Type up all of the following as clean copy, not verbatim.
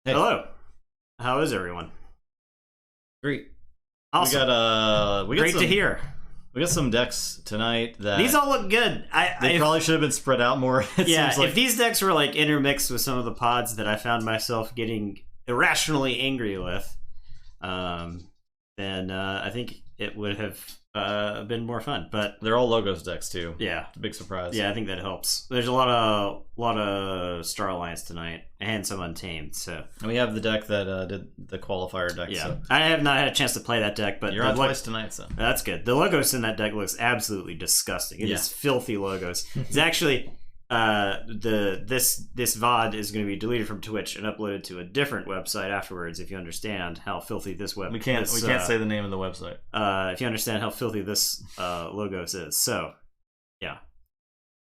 Hey. Hello. How is everyone? Great. Awesome. We got Great some, to hear. We got some decks tonight that These all look good. they probably should have been spread out more. Yeah, seems like. if these decks were like intermixed with some of the pods that I found myself getting irrationally angry with, then I think it would have been more fun. But They're all logos decks too. yeah, It's a big surprise. yeah, I think that helps. There's a lot of Star Alliance tonight and some Untamed. So And we have the deck that did the qualifier deck. yeah, So I have not had a chance to play that deck, but you're on twice tonight, so that's good. The logos in that deck looks absolutely disgusting. It is filthy logos. It's actually this VOD is going to be deleted from Twitch and uploaded to a different website afterwards. If you understand how filthy this we can't say the name of the website. If you understand how filthy this logos is, so yeah,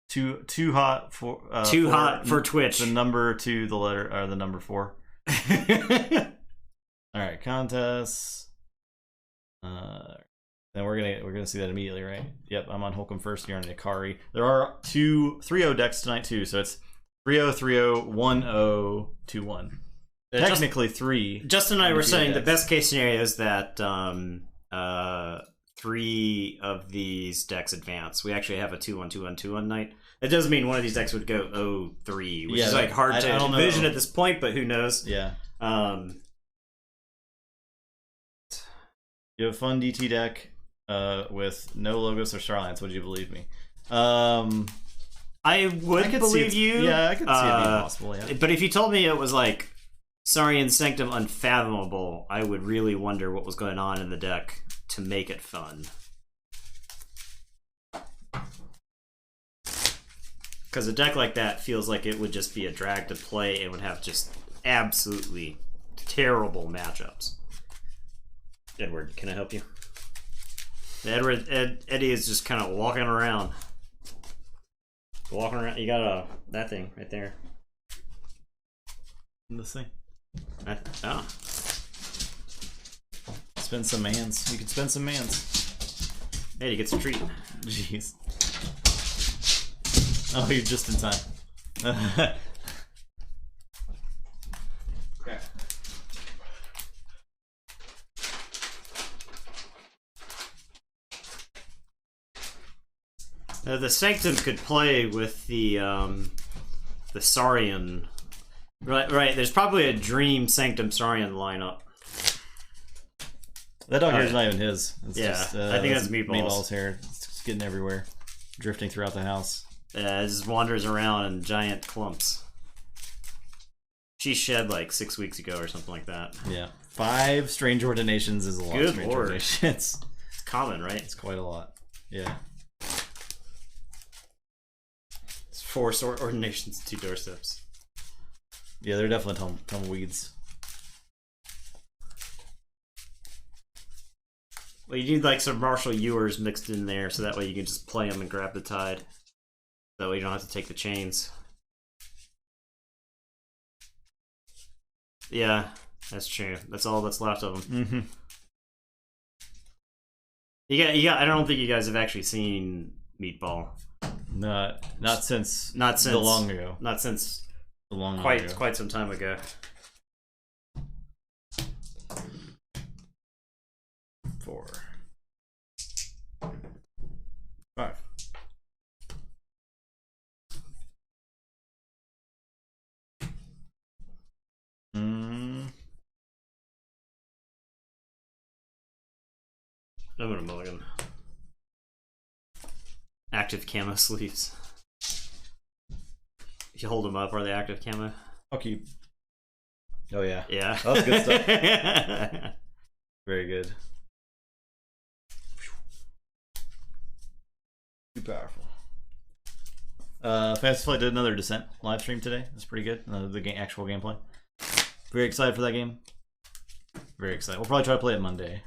Too hot for hot for Twitch. The number to the letter or the number 4. All right, contests. Then we're gonna see that immediately, right? Yep, I'm on Holcomb first. You're on Ikari. There are 3-0 decks tonight too, so it's 3-0, 3-0, 1-0, 2-1. Technically 3. Justin and I were saying decks. the best case scenario is that 3 of these decks advance. We actually have a 2-1, 2-1, 2-1 night. It does mean one of these decks would go 0-3, which is like hard to envision at this point, but who knows? Yeah. You have a fun DT deck with no logos or Star Alliance. Would you believe me? I would believe you. Yeah, I could see it being possible. Yeah. But if you told me it was like Saurian Sanctum Unfathomable, I would really wonder what was going on in the deck to make it fun. Because a deck like that feels like it would just be a drag to play and would have just absolutely terrible matchups. Edward, can I help you? Eddie is just kind of walking around. Walking around. You got that thing right there. This thing. Oh. Spend some mans. You could spend some mans. Eddie gets a treat. Jeez. Oh, you're just in time. Okay. The Sanctum could play with the Saurian. Right. There's probably a Dream Sanctum Saurian lineup. That dog here is not even his. It's yeah, just, I think that's Meatballs. Meatballs hair. It's just getting everywhere, drifting throughout the house. It just wanders around in giant clumps. She shed like 6 weeks ago or something like that. Yeah, 5 strange ordinations is a lot. Good of strange lord. ordinations. It's common, right? It's quite a lot. Yeah. It's 4 ordinations, 2 doorsteps. Yeah, they're definitely tumbleweeds. Well, you need like some Marshall Ewers mixed in there, so that way you can just play them and grab the tide. That way you don't have to take the chains. Yeah, that's true. That's all that's left of them. Mm-hmm. You got. I don't think you guys have actually seen Meatball. Not since the long ago. Not since The long quite ago. quite some time ago. 4, 5. I'm gonna mulligan. Active camo sleeves. If you hold them up, are they active camo? I'll keep. Oh yeah. Yeah. That's good stuff. Very good. Too powerful. Fantasy Flight did another Descent live stream today. That's pretty good. Actual gameplay. Very excited for that game. Very excited. We'll probably try to play it Monday.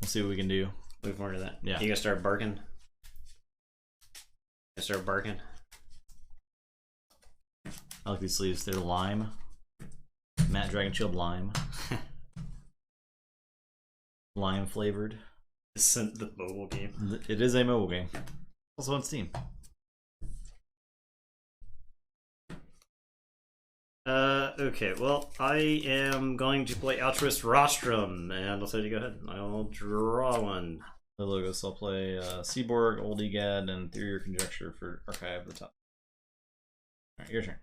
We'll see what we can do. Looking forward to that. Yeah. You gonna start barking? Start barking. I like these sleeves. They're lime. Matte Dragon Shield lime. Lime flavored. Sent the mobile game. It is a mobile game. Also on Steam. Okay, well, I am going to play Altruist Rostrum, and I'll tell you to go ahead. I'll draw one. The logos, I'll play Seaborg, Old Egad, and Theory or Conjecture for Archive at the top. Alright, your turn.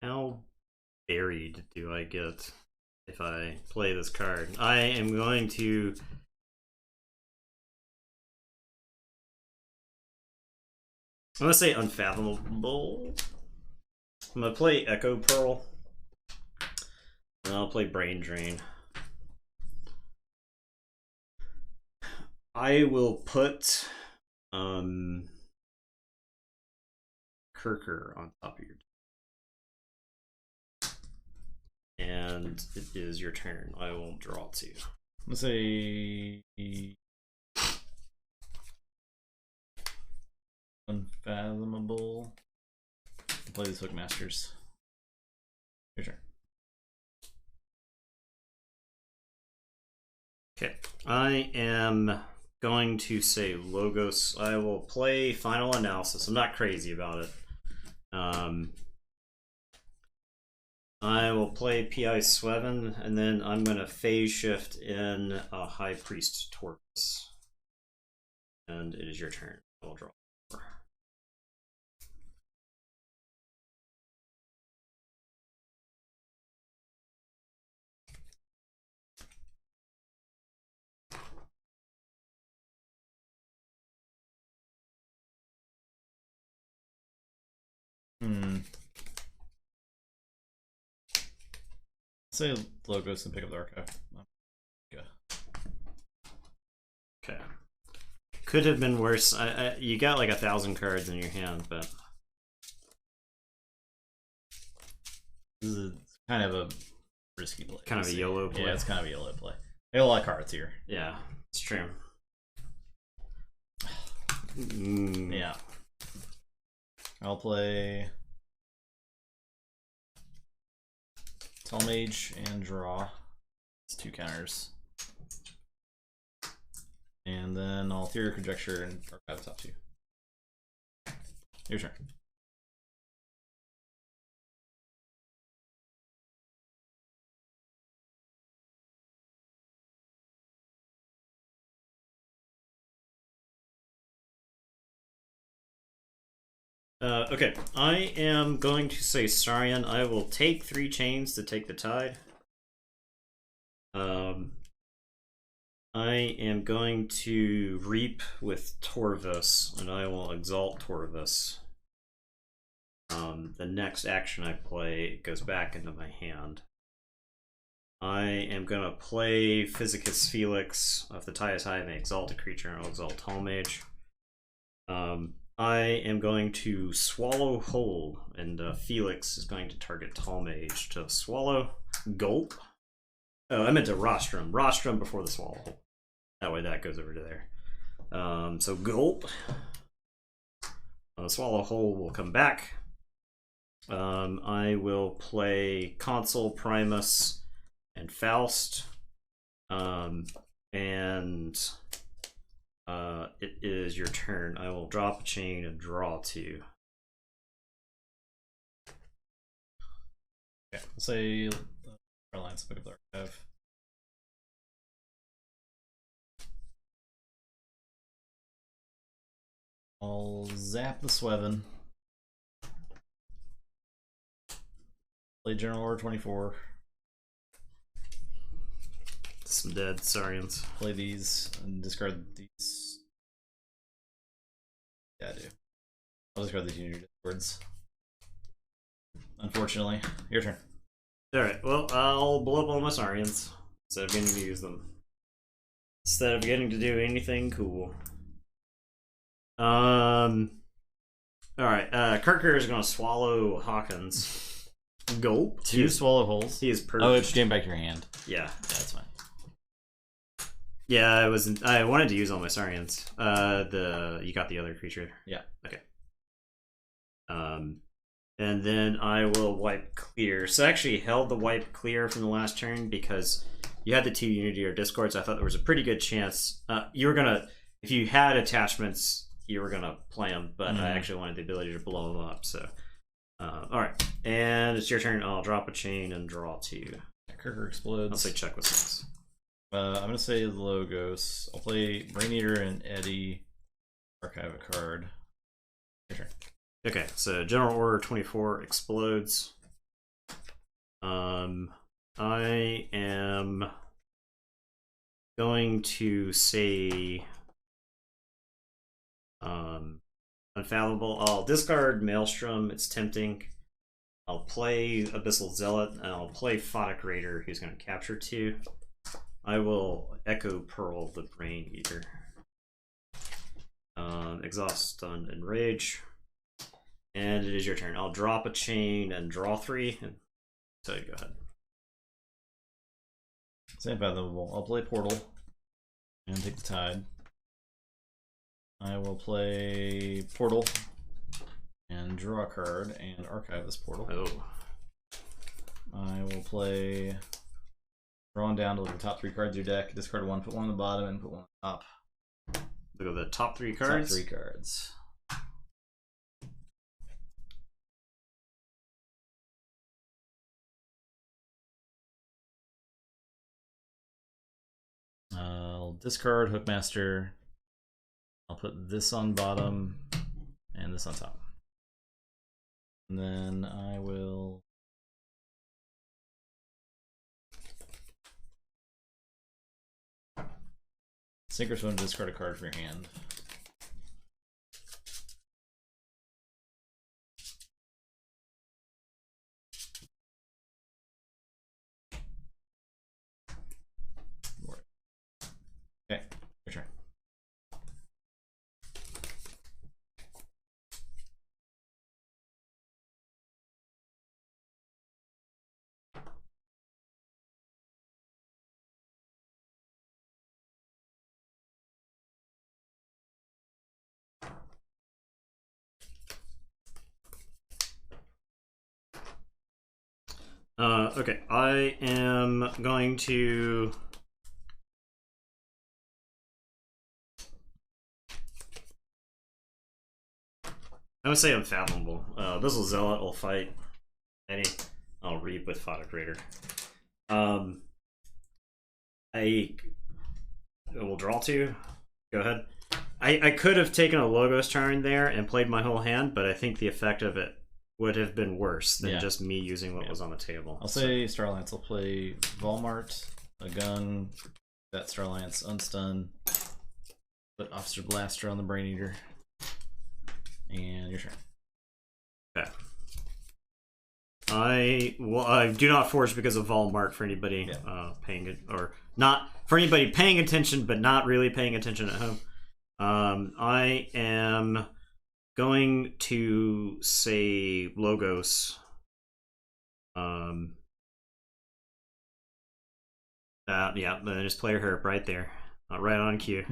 How buried do I get if I play this card? I am going to... I'm going to say Unfathomable. I'm going to play Echo Pearl. And I'll play Brain Drain. I will put Kirker on top of your... And it is your turn. I will draw two. I'm gonna say Unfathomable. I'll play these Hookmasters. Your turn. Okay, I am going to say Logos. I will play Final Analysis. I'm not crazy about it. I will play P.I. Sweven, and then I'm going to phase shift in a High Priest Tortoise. And it is your turn. I will draw four. Say Logos and pick up the Archive. Okay. Could have been worse. You got like 1,000 cards in your hand, but This is kind of a risky play. Kind of a YOLO play. Yeah, it's kind of a YOLO play. I got a lot of cards here. Yeah, it's true. Yeah. I'll play Tall Mage and draw. It's 2 counters. And then I'll Theory of Conjecture and Archive the top 2. Your turn. Okay, I am going to say Sarian. I will take 3 chains to take the tide. I am going to reap with Torvus, and I will exalt Torvus. The next action I play goes back into my hand. I am going to play Physicus Felix. If the tie is high, I may exalt a creature, and I'll exalt Tall Mage. I am going to swallow whole, and Felix is going to target Tall Mage to swallow. Gulp. Oh, I meant to rostrum. Rostrum before the swallow hole. That way that goes over to there. So gulp. Swallow whole will come back. I will play Consul, Primus, and Faust. It is your turn. I will drop a chain and draw 2. Okay, we'll say Alliance pick up the Archive. I'll zap the Sweven. Play General Order 24. Some dead Saurians. Play these and discard these. Yeah, I do. I'll discard these Unity Discords. Unfortunately. Your turn. Alright, well, I'll blow up all my Saurians instead of getting to use them. Instead of getting to do anything cool. Alright, Kirker is going to swallow Hawkins. Gulp. 2 swallow holes. He is perched. Oh, it's jam back your hand. Yeah. That's fine. Yeah, I wanted to use all my Saurians. You got the other creature. Yeah. Okay. And then I will wipe clear. So I actually held the wipe clear from the last turn because you had the 2 Unity or Discords. I thought there was a pretty good chance you were gonna, if you had attachments, you were gonna play them. But I actually wanted the ability to blow them up. So, all right, and it's your turn. I'll drop a chain and draw 2. Kirker explodes. I'll say check with 6. I'm gonna say Logos. I'll play Brain Eater and Eddie. Archive a card. Your turn. Okay, so General Order 24 explodes. I am going to say Unfathomable. I'll discard Maelstrom, it's tempting. I'll play Abyssal Zealot, and I'll play Photic Raider, who's going to capture 2. I will Echo Pearl the Brain Eater. Exhaust, Stun, and Rage. And it is your turn. I'll drop a chain and draw 3. And so go ahead. Same Fathomable. I'll play Portal and take the Tide. I will play Portal and draw a card and archive this Portal. Oh. I will play drawing down to look at the top 3 cards of your deck. Discard 1, put 1 on the bottom, and put 1 on the top. Look at the top 3 cards. Top 3 cards. I'll discard Hookmaster. I'll put this on bottom and this on top. And then I will sink or swim to discard a card from your hand. Okay, your turn. Okay, I am going to I would say Unfathomable. Abyssal Zealot will fight Eddie. I'll reap with Photic Raider. I will draw 2. Go ahead. I could have taken a Logos turn there and played my whole hand, but I think the effect of it would have been worse than just me using what was on the table. I'll say Starlance. I'll play Volmart, a gun, that Starlance, unstun, put Officer Blaster on the Brain Eater, and your turn. Okay. I do not forge because of Volmart for anybody paying it, or not for anybody paying attention but not really paying attention at home. I am going to say Logos. Yeah, then just play her right there, right on cue.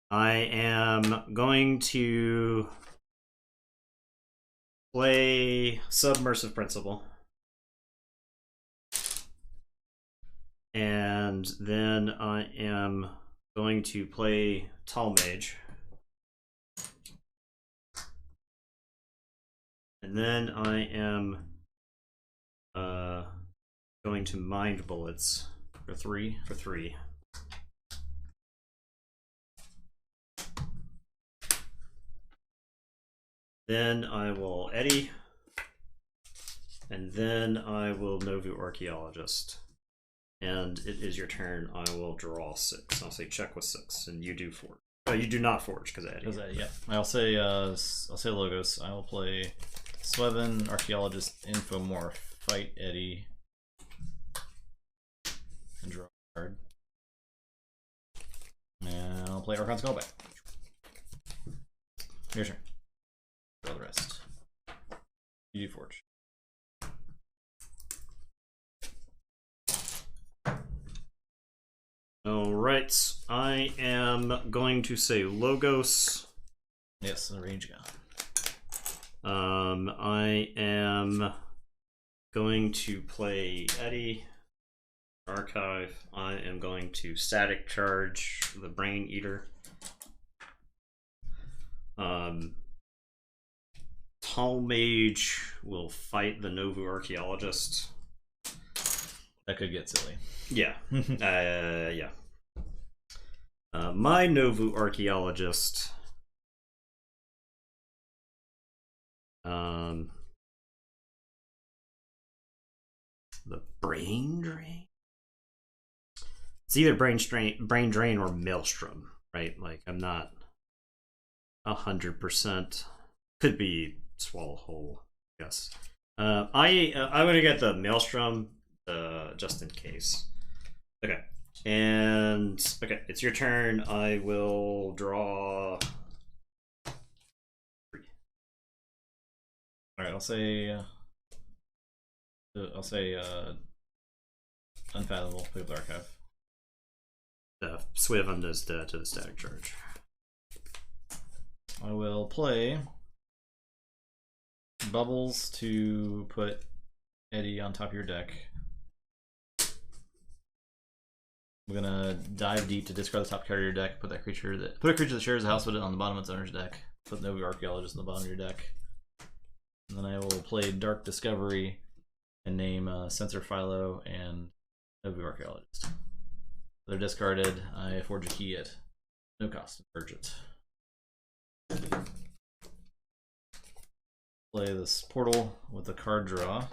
I am going to play Submersive Principle. And then I am going to play Tall Mage. And then I am going to Mind Bullets for 3. For 3. Then I will Eddie, and then I will Novu Archaeologist. And it is your turn. I will draw 6. I'll say check with 6, and you do forge. Oh, you do not forge because Eddie. Yeah, I'll say Logos. I will play Swevin, Archaeologist, Infomorph, fight Eddie, and draw a card. And I'll play Archon's Callback. Your turn. Draw the rest. You do forge. Alright, I am going to say Logos. Yes, the range gun. I am going to play Eddie Archive. I am going to static charge the Brain Eater. Tall Mage will fight the Novu Archaeologist. That could get silly. Yeah. Yeah. My Novu Archaeologist. The Brain Drain? It's either Brain Drain or Maelstrom, right? Like, I'm not 100%. Could be Swallow Whole, yes. I'm gonna get the Maelstrom, just in case. Okay, and okay, it's your turn. I will draw 3. All right, I'll say Unfathomable. Pick up the Archive. Sway of Undoes to the static charge. I will play Bubbles to put Eddie on top of your deck. We're gonna dive deep to discard the top card of your deck. Put a creature that shares a house with it on the bottom of its owner's deck. Put Novu Archaeologist on the bottom of your deck. And then I will play Dark Discovery and name Sensor Philo and Novu Archaeologist. They're discarded. I forge a key at no cost to purge it. Play this portal with a card draw.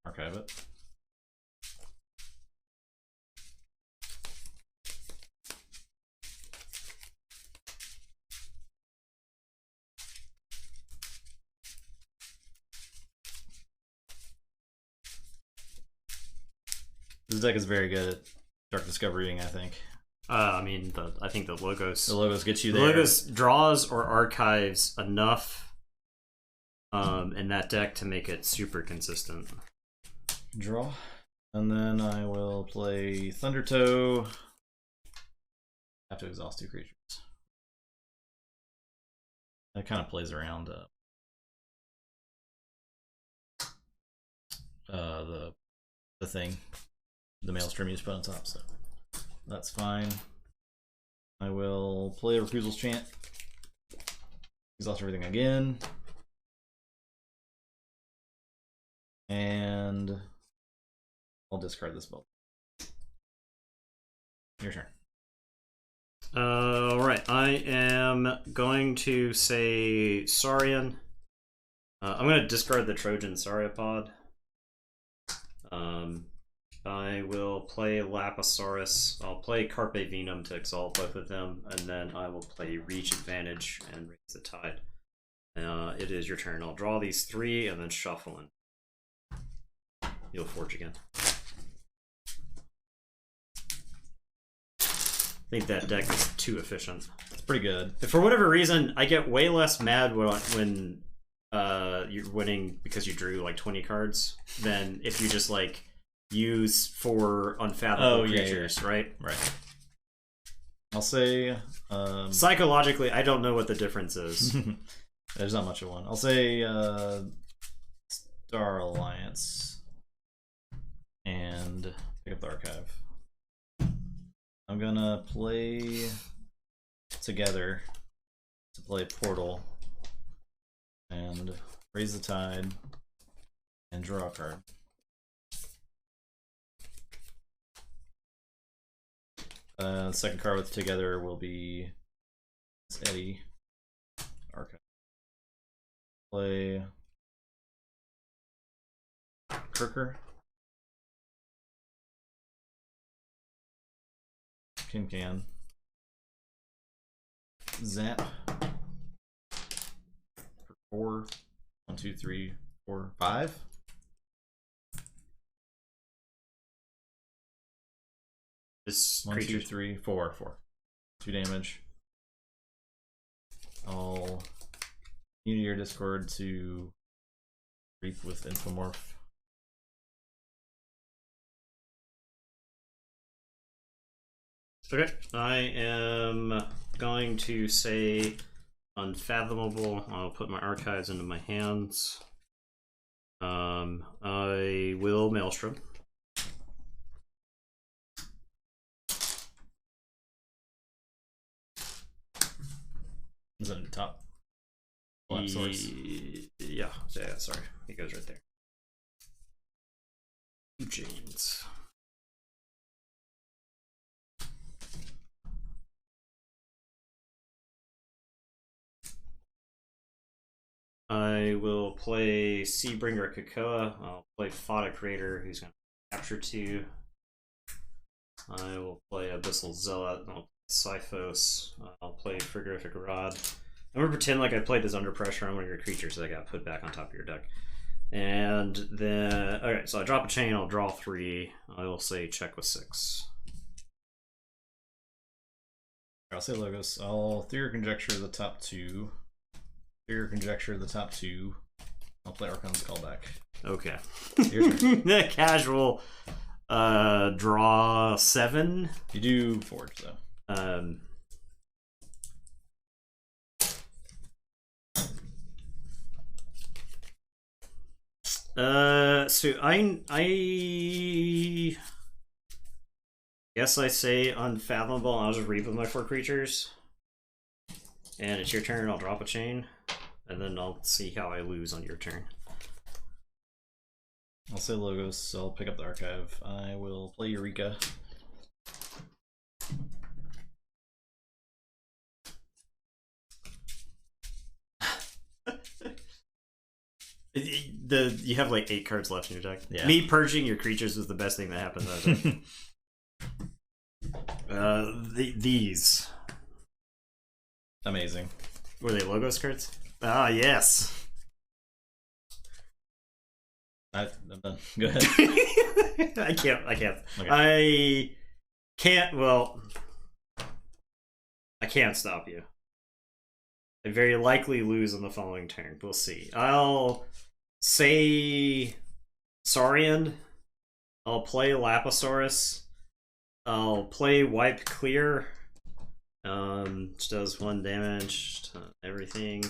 Archive it. This deck is very good at Dark Discoverying, I think. I mean, I think the logos. The logos get you there. The logos draws or archives enough in that deck to make it super consistent. Draw. And then I will play Thundertoe. Have to exhaust 2 creatures. That kind of plays around the thing. The Maelstrom you just put on top, so that's fine. I will play Refusal's Chant. Exhaust everything again. And I'll discard this bubble. Your turn. Alright, I am going to say Saurian. I'm going to discard the Trojan Sauropod. I will play Lapisaurus. I'll play Carpe Venum to exalt both of them, and then I will play Reach Advantage and Raise the Tide. It is your turn. I'll draw these 3 and then shuffle in. You'll forge again. I think that deck is too efficient. It's pretty good. If for whatever reason, I get way less mad when you're winning because you drew like 20 cards than if you just like use 4 unfathomable creatures, right? Right. I'll say psychologically, I don't know what the difference is. There's not much of one. I'll say Star Alliance and pick up the Archive. I'm gonna play Together to play Portal and Raise the Tide and draw a card. Second card with Together will be Eddie. Archive. Play Kirker. Can. Zap. For 4. 1, 2, 3, 4, 5. This 1, 2, 3, 4, 4. 2 damage. I'll use your Discord to Reap with Infomorph. Okay, I am going to say Unfathomable. I'll put my archives into my hands. I will Maelstrom. Is that in the top? Source. Yeah, sorry. It goes right there. James. I will play Seabringer Kakoa. I'll play Fodder Creator, who's going to capture 2. I will play Abyssal Zealot. I'll play Siphos. I'll play Frigorific Rod. I'm going to pretend like I played this under pressure on one of your creatures that got put back on top of your deck. And then, okay, so I drop a chain, I'll draw 3. I will say check with 6. I'll say Logos. I'll Theory Conjecture the top 2. Theory Conjecture the top 2. I'll play Archon's Callback. Okay. Your turn. The casual draw 7. You do Forge, though. So I guess I say Unfathomable, and I'll just reap with my 4 creatures. And it's your turn, I'll drop a chain, and then I'll see how I lose on your turn. I'll say Logos, so I'll pick up the archive. I will play Eureka. You have like 8 cards left in your deck. Yeah. Me purging your creatures was the best thing that happened to that deck. These. Amazing. Were they Logos cards? Ah, yes. I'm done. Go ahead. I can't. Okay. I can't, well, I can't stop you. I very likely lose on the following turn. We'll see. I'll say Saurian. I'll play Lapisaurus. I'll play Wipe Clear. Which does 1 damage to everything.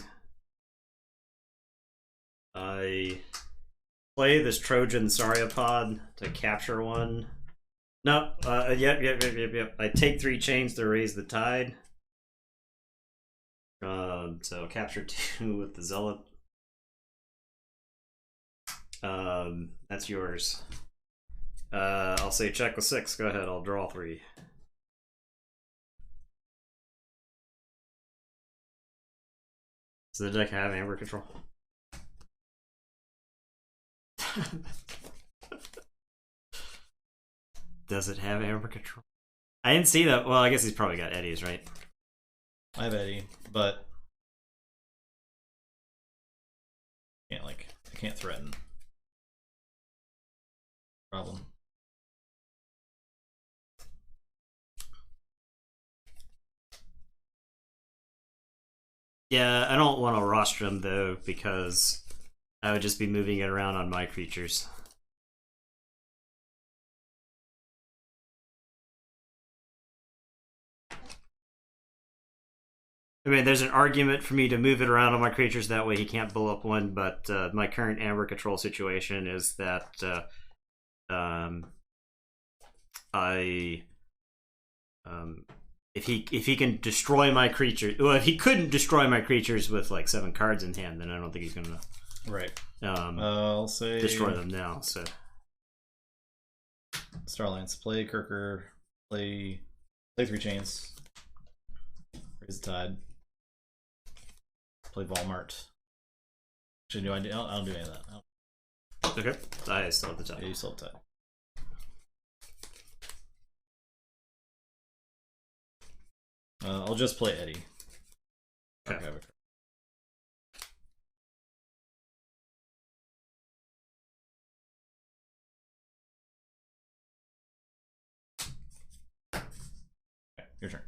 I play this Trojan Sauropod to capture 1. No, yep. I take 3 chains to raise the tide. So capture 2 with the Zealot. That's yours. I'll say check with 6. Go ahead, I'll draw 3. Does the deck have Amber Control? Does it have Amber Control? I didn't see that. Well, I guess he's probably got Eddie's, right? I have Eddie, but I can't threaten. Problem. Yeah, I don't want to rostrum though, because I would just be moving it around on my creatures. I mean, there's an argument for me to move it around on my creatures, that way he can't bull up 1, but my current Amber Control situation is that if he can destroy my creature, well, if he couldn't destroy my creatures with like 7 cards in hand, then I don't think he's gonna I'll say destroy them now. So Starlance, play Kirker, play 3 chains, raise the tide, play Walmart. Actually, I don't do any of that. okay, I still have the tide. Yeah, you still have tide. I'll just play Eddie. Okay. Your turn.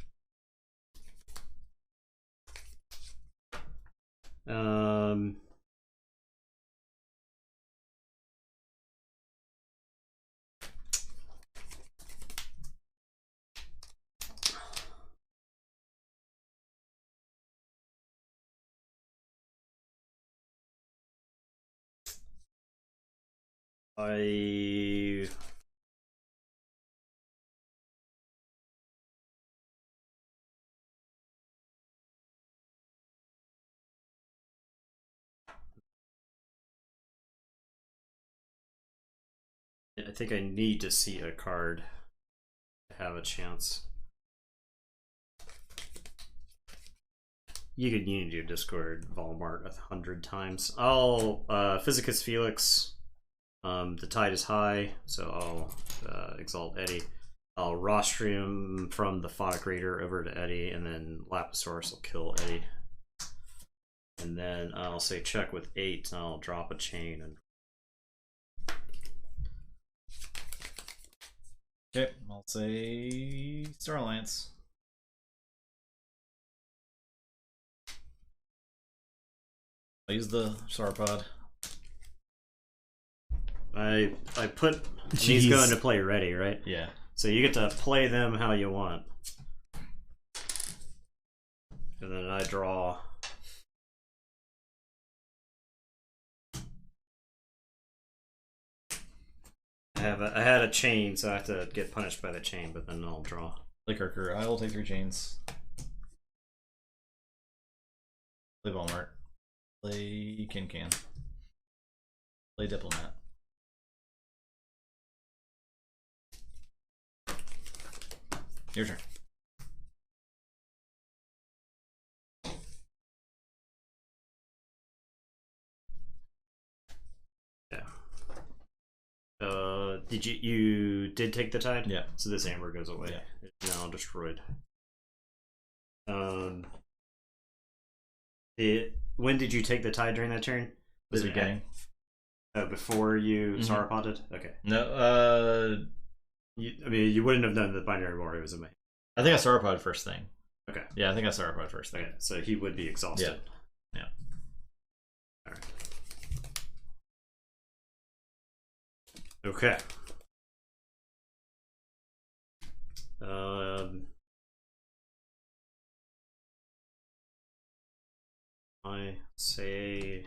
I think I need to see a card to have a chance. You could use your Discord Walmart 100 times. I'll Physicus Felix. The tide is high, so I'll Exalt Eddie. I'll Rostrium from the Phonic Raider over to Eddie, and then Lapisaurus will kill Eddie. And then I'll say check with 8, and I'll drop a chain. And okay, I'll say Star Alliance. I'll use the Sauropod. I put these going to play ready, right? Yeah. So you get to play them how you want. And then I draw. I had a chain, so I have to get punished by the chain, but then I'll draw. Liquor, I will take 3 chains. Play Walmart. Play Can. Play Diplomat. Your turn. Yeah. You did take the tide? Yeah. So this amber goes away. Yeah. It's now destroyed. When did you take the tide during that turn? Was it beginning? Before you Sauropoded? Okay. No, you wouldn't have done the binary war. It was amazing. I think I Sauropod first thing. Okay. Yeah, I think I Sauropod first thing. Okay, so he would be exhausted. Yeah. All right. Okay. I say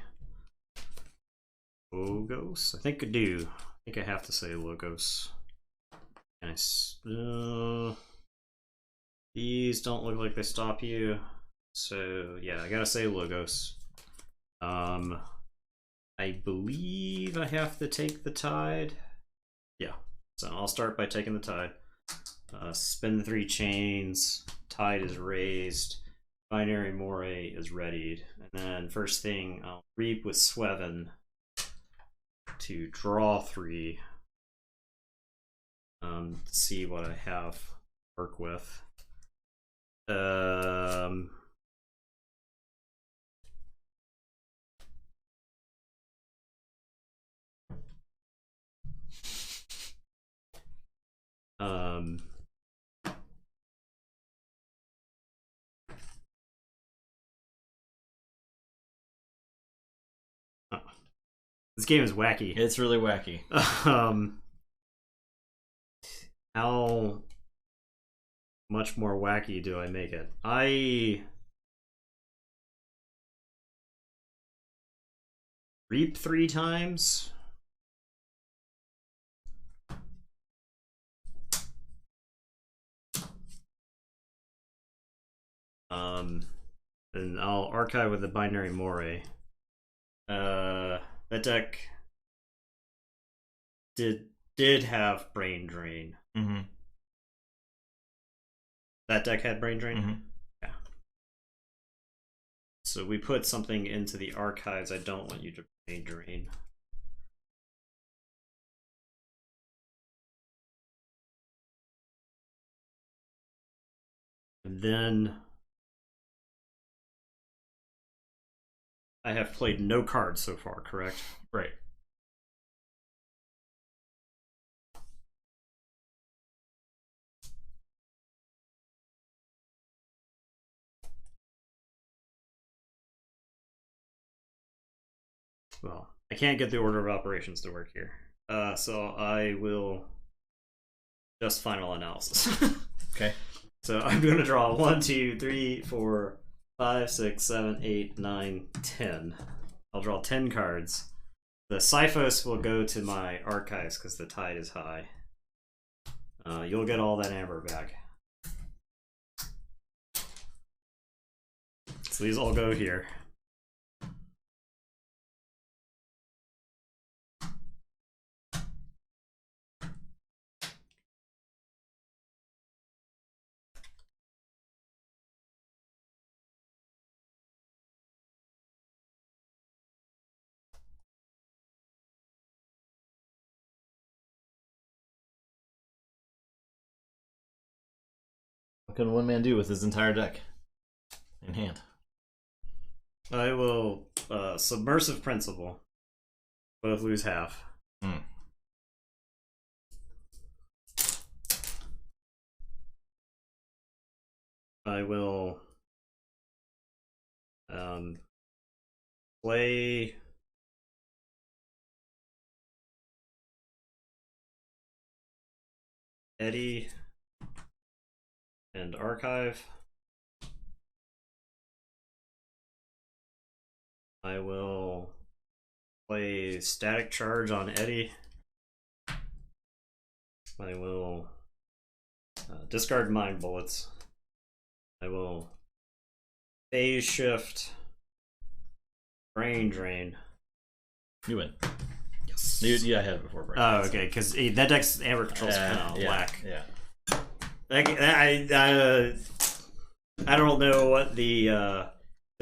Logos. I think I do. I think I have to say Logos. Nice. These don't look like they stop you, so yeah, I gotta say Logos. I believe I have to take the tide. Yeah, so I'll start by taking the tide. Spin the 3 chains. Tide is raised. Binary Moray is readied. And then first thing, I'll reap with Sweven to draw 3. To see what I have to work with. This game is wacky. It's really wacky. How much more wacky do I make it? I reap 3 times. And I'll archive with the binary moray. That deck did have brain drain. Mm-hmm. That deck had brain drain? Mm-hmm. Yeah. So we put something into the archives. I don't want you to brain drain. And then I have played no cards so far, correct? Right. Well, I can't get the order of operations to work here. So I will just final analysis. Okay. So I'm going to draw 1, 2, 3, 4, 5, 6, 7, 8, 9, 10. I'll draw 10 cards. The Siphos will go to my archives because the tide is high. You'll get all that amber back. So these all go here. What can one man do with his entire deck in hand? I will Submersive Principle. Both lose half. I will play Eddie and Archive. I will play Static Charge on Eddie. I will discard Mind Bullets. I will Phase Shift, Brain Drain. You win. Yes. Yeah, I had it before. Oh, okay, because that deck's Amber Control's kind of whack. Yeah. I don't know what the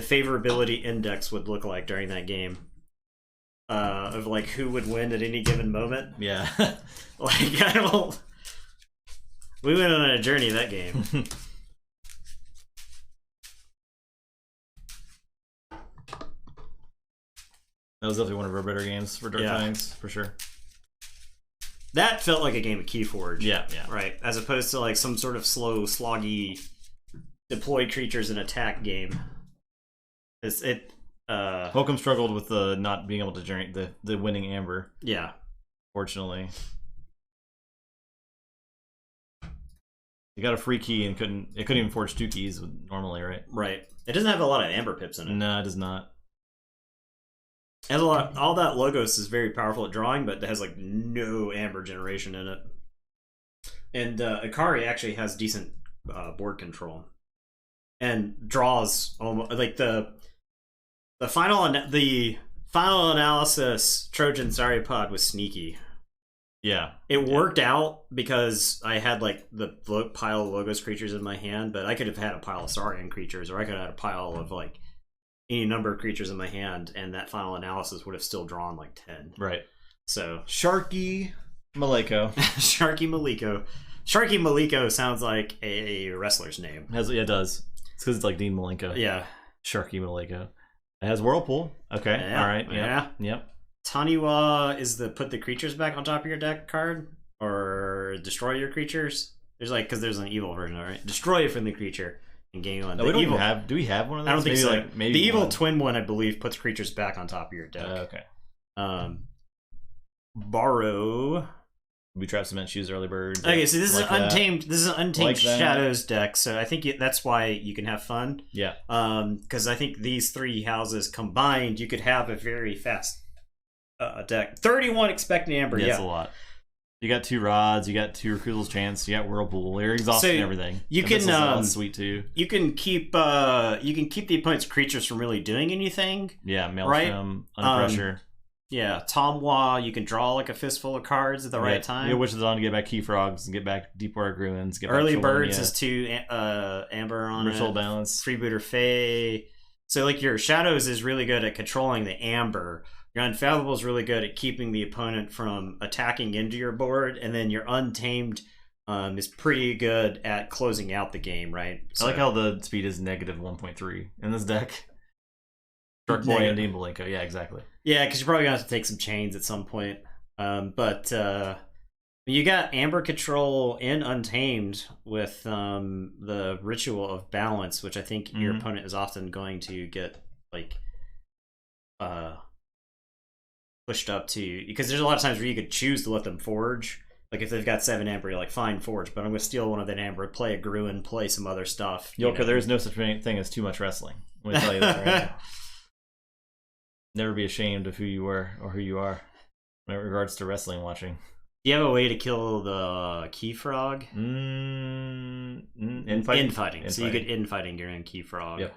favorability index would look like during that game. Of like who would win at any given moment. Yeah. Like I don't. We went on a journey that game. That was definitely one of our better games for Dark Tidings, for sure. That felt like a game of Keyforge. Yeah. Right. As opposed to like some sort of slow, sloggy, deploy creatures and attack game. Holcomb struggled with the not being able to generate the winning amber. Yeah. Fortunately. You got a free key and couldn't even forge 2 keys normally, right? Right. It doesn't have a lot of amber pips in it. No, it does not. It has a lot. All that Logos is very powerful at drawing, but it has like no amber generation in it. And Ikari actually has decent board control, and draws almost like the final analysis Trojan Zaripod was sneaky. Yeah, it worked out because I had like the pile of Logos creatures in my hand, but I could have had a pile of Saurian creatures, or I could have had a pile of like any number of creatures in my hand, and that final analysis would have still drawn like 10. Right. So Sharky Maleko. Sharky Maliko. Sharky Maliko sounds like a wrestler's name. It does. It's because it's like Dean Malenko. Yeah. Sharky Maleko. It has Whirlpool. Okay. Yeah. All right. Yep. Taniwa is the put the creatures back on top of your deck card, or destroy your creatures. There's like, because there's an evil version, all right? Destroy a friendly creature in game 1. No, we don't even have. Do we have one of those? I don't think maybe so. Maybe the evil twin one, I believe, puts creatures back on top of your deck. Okay. Borrow. We trap cement, shoes, early bird. Okay, so this like is untamed. This is an untamed like Shadows deck, so I think that's why you can have fun. Yeah. Because I think these 3 houses combined, you could have a very fast deck. 31 expecting amber. Yeah, that's a lot. You got 2 rods. You got 2 Recruital's Chance. You got Whirlpool. You're exhausting everything. You can sweet too. You can keep the opponent's creatures from really doing anything. Yeah, Maelstrom, under pressure. Yeah, Tomwa, you can draw like a fistful of cards at the right time. You Witches on to get back Key Frogs and get back Deepwater Ruins. Get Early back Birds is 2 amber on Ritual it. Balance. Freebooter Fae. So like your Shadows is really good at controlling the amber. Your Unfathomable is really good at keeping the opponent from attacking into your board, and then your Untamed is pretty good at closing out the game, right? So, I like how the speed is negative 1.3 in this deck. Shark Boy and Dean Malenko. Yeah, exactly. Yeah, because you're probably going to have to take some chains at some point. But you got Amber Control in Untamed with the Ritual of Balance, which I think your opponent is often going to get like pushed up to, because there's a lot of times where you could choose to let them forge. Like if they've got 7 amber, you're like, fine, forge, but I'm going to steal one of that amber, play a Gruin, play some other stuff. Yoka, there's no such thing as too much wrestling. Let me tell you that right now. Never be ashamed of who you were or who you are. in regards to wrestling watching. Do you have a way to kill the key frog? Infighting. So you get infighting during key frog. Yep.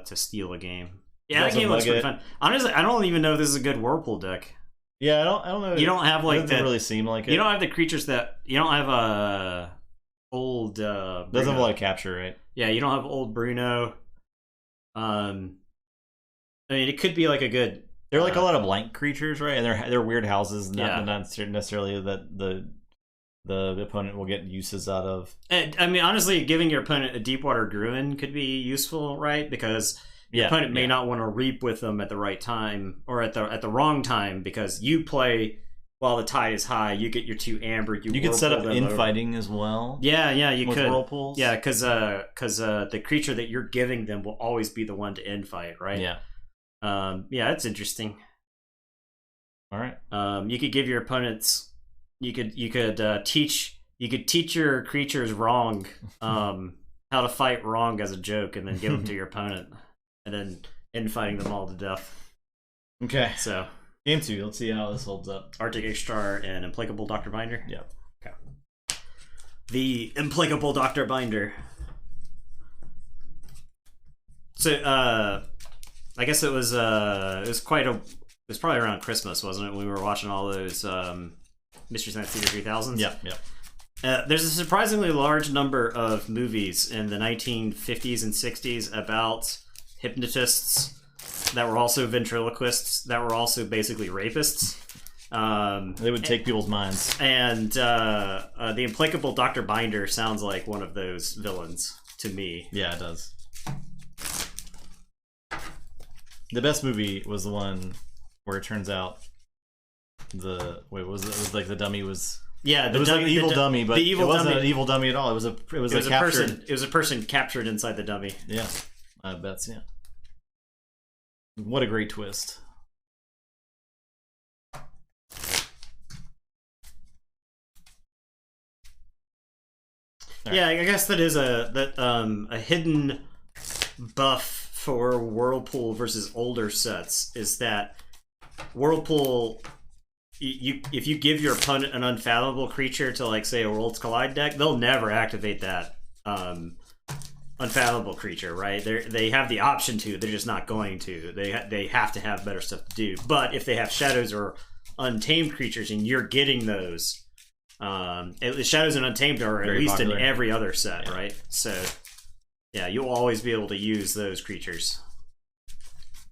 To steal a game. Yeah, that game looks pretty fun. Honestly, I don't even know if this is a good Whirlpool deck. Yeah, I don't know. You don't have like that. Doesn't really seem like it. You don't have the creatures that you don't have old. Doesn't have a lot of capture, right? Yeah, you don't have old Bruno. I mean, it could be like a good. They're like a lot of blank creatures, right? And they're weird houses, not necessarily that the opponent will get uses out of. I mean, honestly, giving your opponent a Deepwater Druid could be useful, right? Because your opponent may not want to reap with them at the right time or at the wrong time because you play while the tide is high. You get your 2 amber. You could set up infighting as well. Yeah, you with could. Whirlpools. Yeah, because the creature that you're giving them will always be the one to infight, right? Yeah. Yeah, that's interesting. All right. You could give your opponents. You could teach your creatures wrong, how to fight wrong as a joke, and then give them to your opponent, and then infighting them all to death. Okay. So game 2. Let's see how this holds up. Arctic Ishtar and Implacable Dr. Binder. Yeah. Okay. The Implacable Dr. Binder. So I guess it was probably around Christmas, wasn't it? When we were watching all those Mystery Science Theater 3000s. Yeah. There's a surprisingly large number of movies in the 1950s and 60s about hypnotists that were also ventriloquists, that were also basically rapists. They would take people's minds. And the Implacable Dr. Binder sounds like one of those villains to me. Yeah, it does. The best movie was the one where it turns out it was like the dummy was it was like an evil dummy, but it wasn't an evil dummy at all. It was a person. It was a person captured inside the dummy. Yeah, I bet. Yeah. What a great twist. Yeah, I guess that is a hidden buff for Whirlpool versus older sets is that Whirlpool, if you give your opponent an unfathomable creature to like say a Worlds Collide deck, they'll never activate that unfathomable creature, right? They have the option to, they're just not going to. They have to have better stuff to do. But if they have shadows or untamed creatures and you're getting those, the shadows and untamed are at least popular in every other set, right? So yeah, you'll always be able to use those creatures.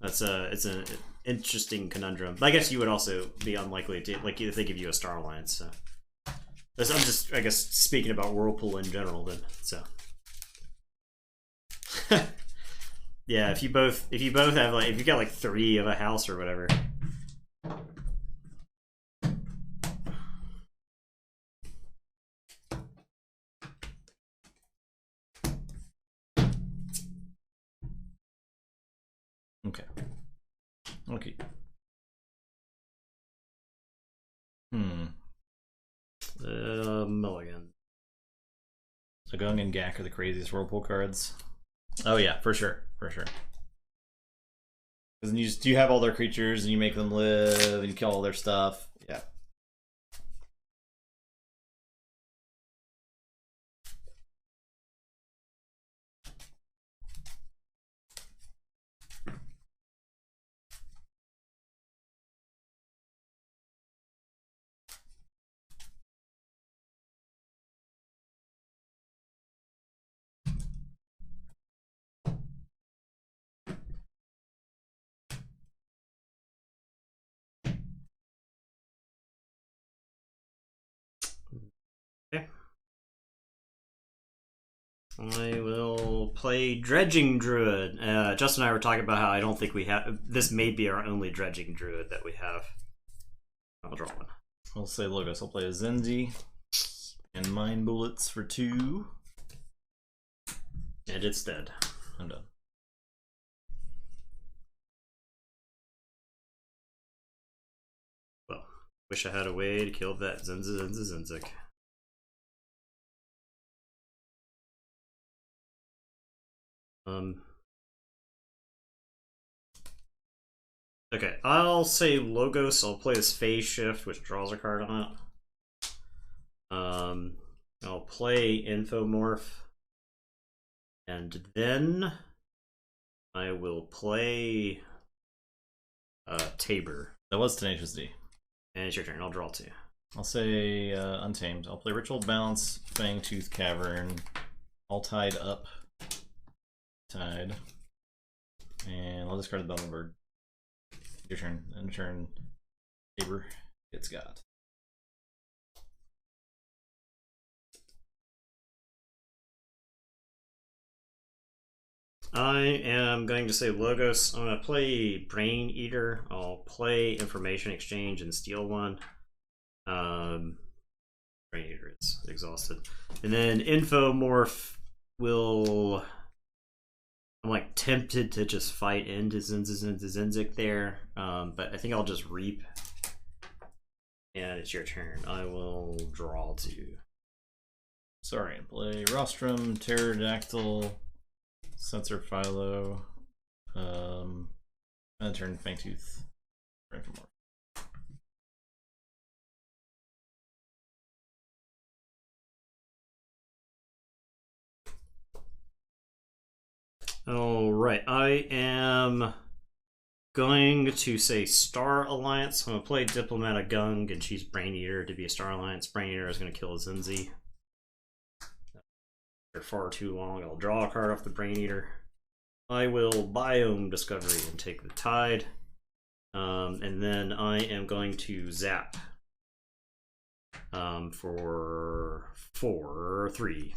It's an interesting conundrum. I guess you would also be unlikely to, like, if they give you a Star Alliance. So I'm just, I guess, speaking about Whirlpool in general. Then so yeah, if you both have like, if you got like 3 of a house or whatever. Okay. Mulligan. So Gung and Gak are the craziest Whirlpool cards. Oh yeah, for sure. Because then you have all their creatures and you make them live and you kill all their stuff. Yeah. Okay. I will play Dredging Druid. Justin and I were talking about how I don't think we have... This may be our only Dredging Druid that we have. I'll draw one. I'll say Logos. I'll play a Zenzi and Mind Bullets for 2. And it's dead. I'm done. Well, wish I had a way to kill that Zenzik. Okay, I'll say Logos. I'll play this Phase Shift, which draws a card on it. I'll play Infomorph. And then I will play Tabor. That was Tenacious D. And it's your turn. I'll draw 2. I'll say Untamed. I'll play Ritual Balance, Fangtooth Cavern, all tied up. Tied. And I'll discard the Bellman Bird. Your turn. End turn. Tabor gets got. I am going to say Logos. I'm going to play Brain Eater. I'll play Information Exchange and steal 1. Brain Eater is exhausted. And then Infomorph will... I'm like tempted to just fight into Zinzik there, but I think I'll just Reap. And it's your turn. I will draw 2. Sorry, play Rostrum, Pterodactyl, Sensor Philo, and turn Fangtooth. All right, I am going to say Star Alliance. I'm going to play Diplomatic Gung, and she's Brain Eater to be a Star Alliance. Brain Eater is going to kill Zinzi. They're far too long. I'll draw a card off the Brain Eater. I will Biome Discovery and take the Tide. And then I am going to Zap for 3.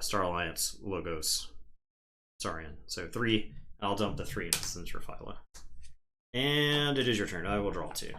Star Alliance, Logos, Saurian. So 3. I'll dump the 3 into Sensor Philo. And it is your turn. I will draw 2.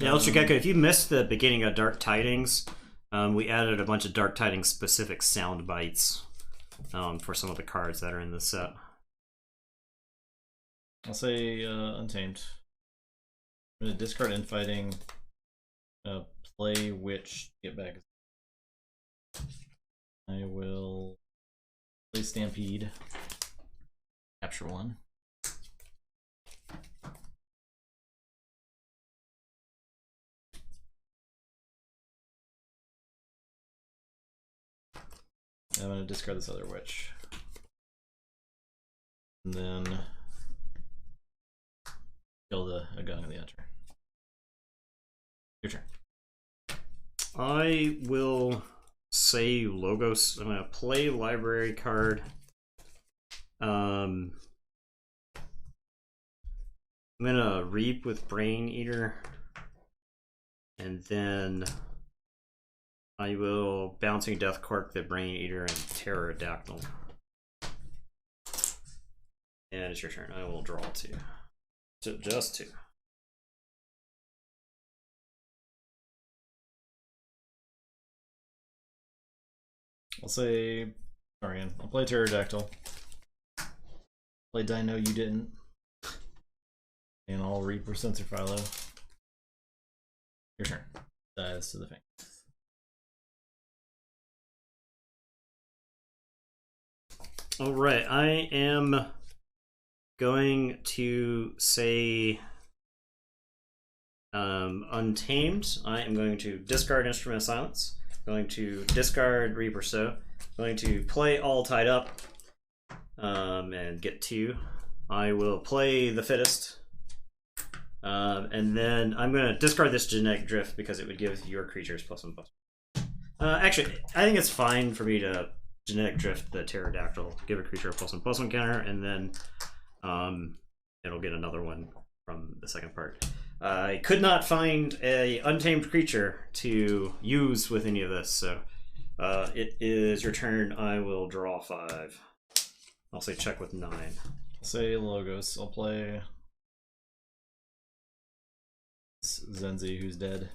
Yeah, Ultra Gecko, if you missed the beginning of Dark Tidings, we added a bunch of Dark Tidings specific sound bites for some of the cards that are in this set. I'll say Untamed. I'm going to discard Infighting, play Witch, get back. I will play Stampede, capture 1. I'm going to discard this other Witch. And then kill a gun in the enter. Your turn. I will say Logos. I'm going to play Library card. I'm going to Reap with Brain Eater. And then I will Bouncing Death Cork the Brain Eater and Pterodactyl. And it's your turn. I will draw 2. So just 2. I'll say Saurian. I'll play Pterodactyl. Play Dino, you didn't. And I'll Reap for Sensor Philo. Your turn. Dies to the Fang. All right, I am going to say Untamed. I am going to discard Instrument of Silence. Going to discard Reaper So. Going to play All Tied Up and get 2. I will play The Fittest. And then I'm going to discard this Genetic Drift because it would give your creatures +1/+1. Actually, I think it's fine for me to Genetic Drift the Pterodactyl, give a creature a +1/+1 counter, and then it'll get another one from the second part. I could not find a untamed creature to use with any of this, so it is your turn. I will draw 5. I'll say check with 9. I'll say Logos. I'll play Zenzi, who's dead.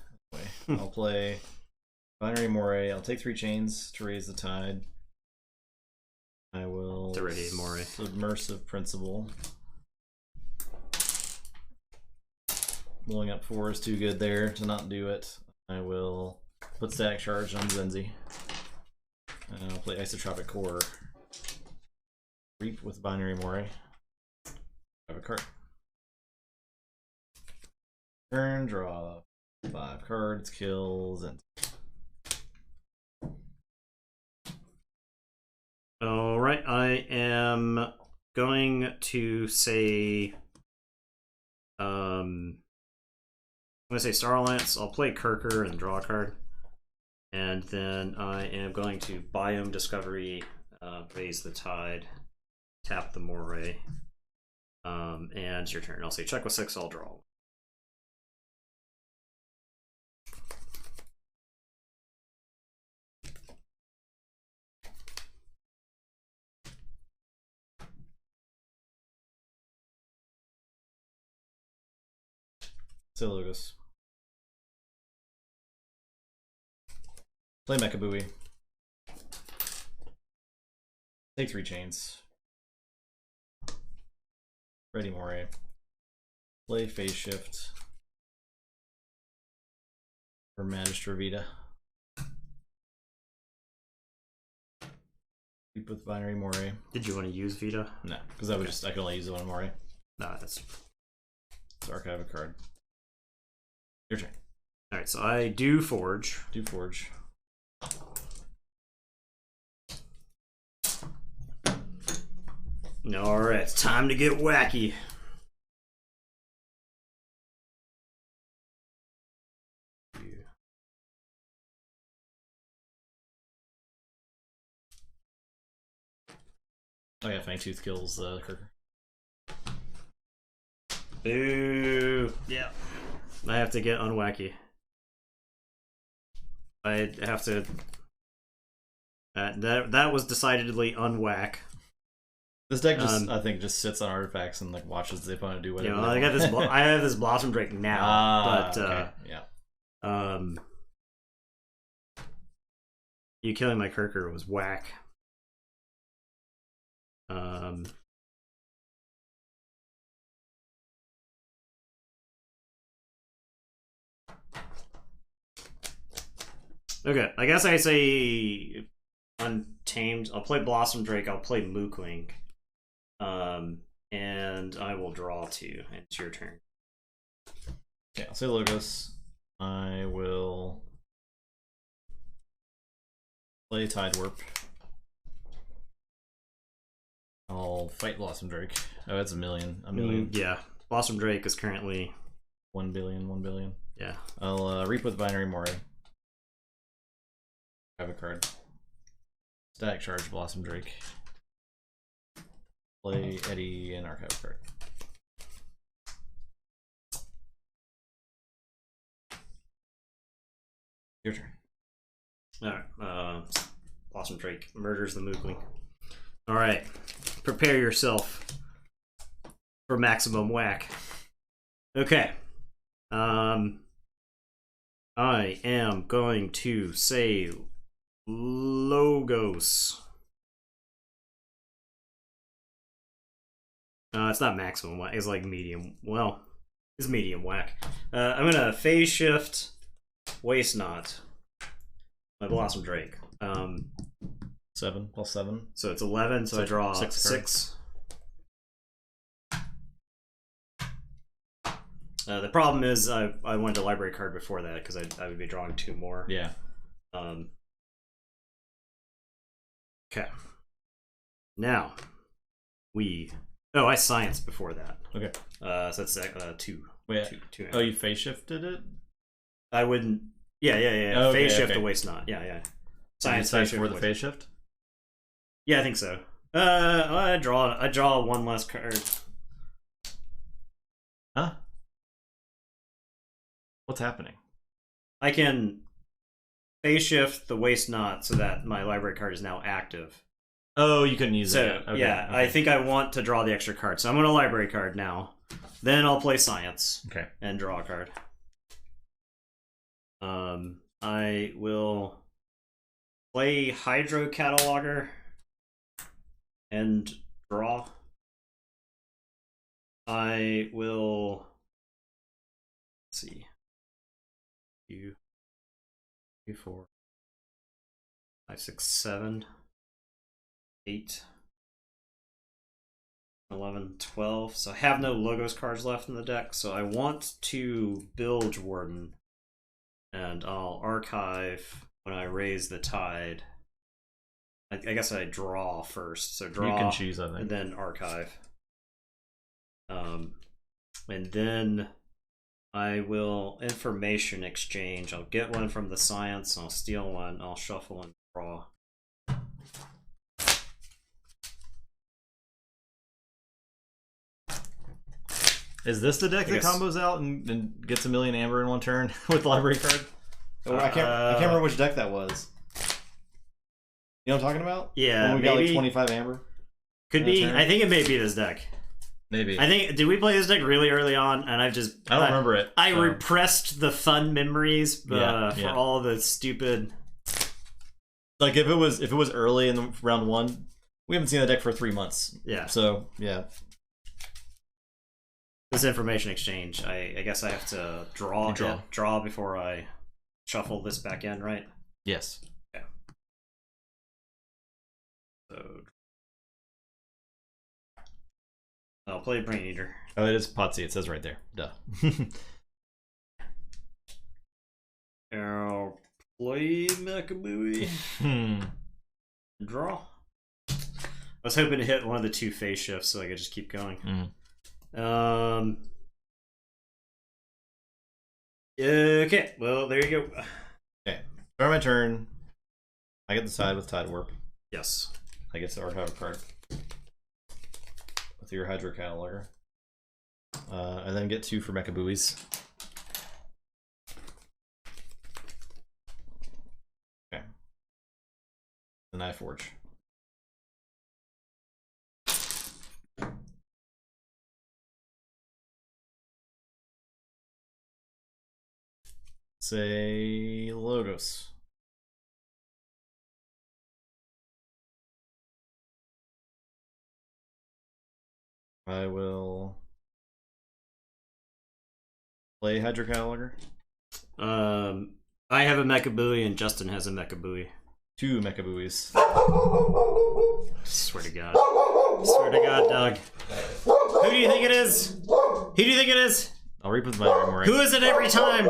I'll play Binary Moray. I'll take 3 chains to raise the tide. I will to Ready More. Submersive Principle. Blowing up 4 is too good there to not do it. I will put Static Charge on Zenzi. And I'll play Isotropic Core. Reap with Binary Moray. Have a card. Turn, draw 5 cards, kills, and all right, I am going to say, I'm going to say Star Alliance. I'll play Kirker and draw a card, and then I am going to Biome Discovery, raise the tide, tap the Moray, and it's your turn. I'll say check with 6. I'll draw. Silogos. Play Mechabooey. Take 3 chains. Ready Moray. Play Phase Shift. For Magistra Vita. Keep with Binary Moray. Did you want to use Vita? No, because I would I can only use the one Moray. Nah, that's. So archive a card. Your turn. Alright, so I do Forge. Do Forge. Alright, it's time to get wacky. Oh yeah, Fangtooth kills Kirker. Boo! Yeah. I have to get unwacky. I have to... that was decidedly unwhack. This deck just, I think, just sits on artifacts and like watches the opponent do whatever. You know, I got this. I have this Blossom Drake now, but okay. Yeah. You killing my Kirker was whack. Okay, I guess I say Untamed. I'll play Blossom Drake. I'll play Mookwing. And I will draw 2. And it's your turn. Okay, I'll say Logos. I will play Tide Warp. I'll fight Blossom Drake. Oh, that's a million. A million. Yeah. Blossom Drake is currently 1 billion. 1 billion. Yeah. I'll Reap with Binary Moray. Have a card. Static Charge Blossom Drake. Play Eddie and archive a card. Your turn. Alright. Blossom Drake murders the Mookwing. Alright. Prepare yourself for maximum whack. Okay. I am going to say Logos. It's not maximum whack. It's like medium. Well, it's medium whack. I'm gonna Phase Shift, Waste Not. My Blossom Drake. 7 plus 7. So it's 11. So I draw 6. 6. The problem is I wanted a library card before that because I would be drawing 2 more. Yeah. Okay. Now we. Oh, I scienced before that. Okay. So that's 2. Wait. 2. Oh, you Phase Shifted it? I wouldn't. Yeah. Okay, Phase Shift okay. to Waste Not. Yeah. Science Phase for the Phase Shift? Yeah, I think so. I draw 1 less card. Huh? What's happening? I can Phase Shift the Waste Not so that my library card is now active. Oh, you couldn't use so, it. Okay, yeah, okay. I think I want to draw the extra card. So I'm going to library card now. Then I'll play Science. Okay. And draw a card. I will play Hydro Cataloger. end draw. I will see 2, 3, 4, 5, 6, 7, 8, 11, 12. So I have no logos cards left in the deck, so I want to Bilge Warden, and I'll archive when I raise the tide. I guess I draw first, so draw. You can choose, I think. And then archive. And then I will information exchange. I'll get one from the science, I'll steal one, I'll shuffle and draw. Is this the deck that combos out and gets a million amber in one turn with library card? I can't remember which deck that was. You know what I'm talking about? Yeah, when we got like 25 amber. Could be. I think it may be this deck. Maybe. I think. Did we play this deck really early on? And I don't remember it. I repressed the fun memories for all the stupid. Like if it was early in round 1, we haven't seen the deck for 3 months. Yeah. So yeah. This information exchange. I guess I have to draw before I shuffle this back in, right? Yes. Yeah. So I'll play Brain Eater. Oh, it is Potsy. It says right there. Duh. I'll play Macabooey. Draw. I was hoping to hit one of the 2 phase shifts so I could just keep going. Okay, well, there you go. Okay. Start my turn. I get the side with Tide Warp. Yes. I get to archive a card with your Hydro Cataloger. I then get 2 for Mecha Buoys. Okay. The Knife Forge. Say Logos. I will play Hydro Cataloger. I have a Mecha Buoy and Justin has a Mecha Buoy. 2 Mecha Buoys. Swear to God. Swear to God, Doug. Who do you think it is? Who do you think it is? I'll reap with my armor. Who is it every time?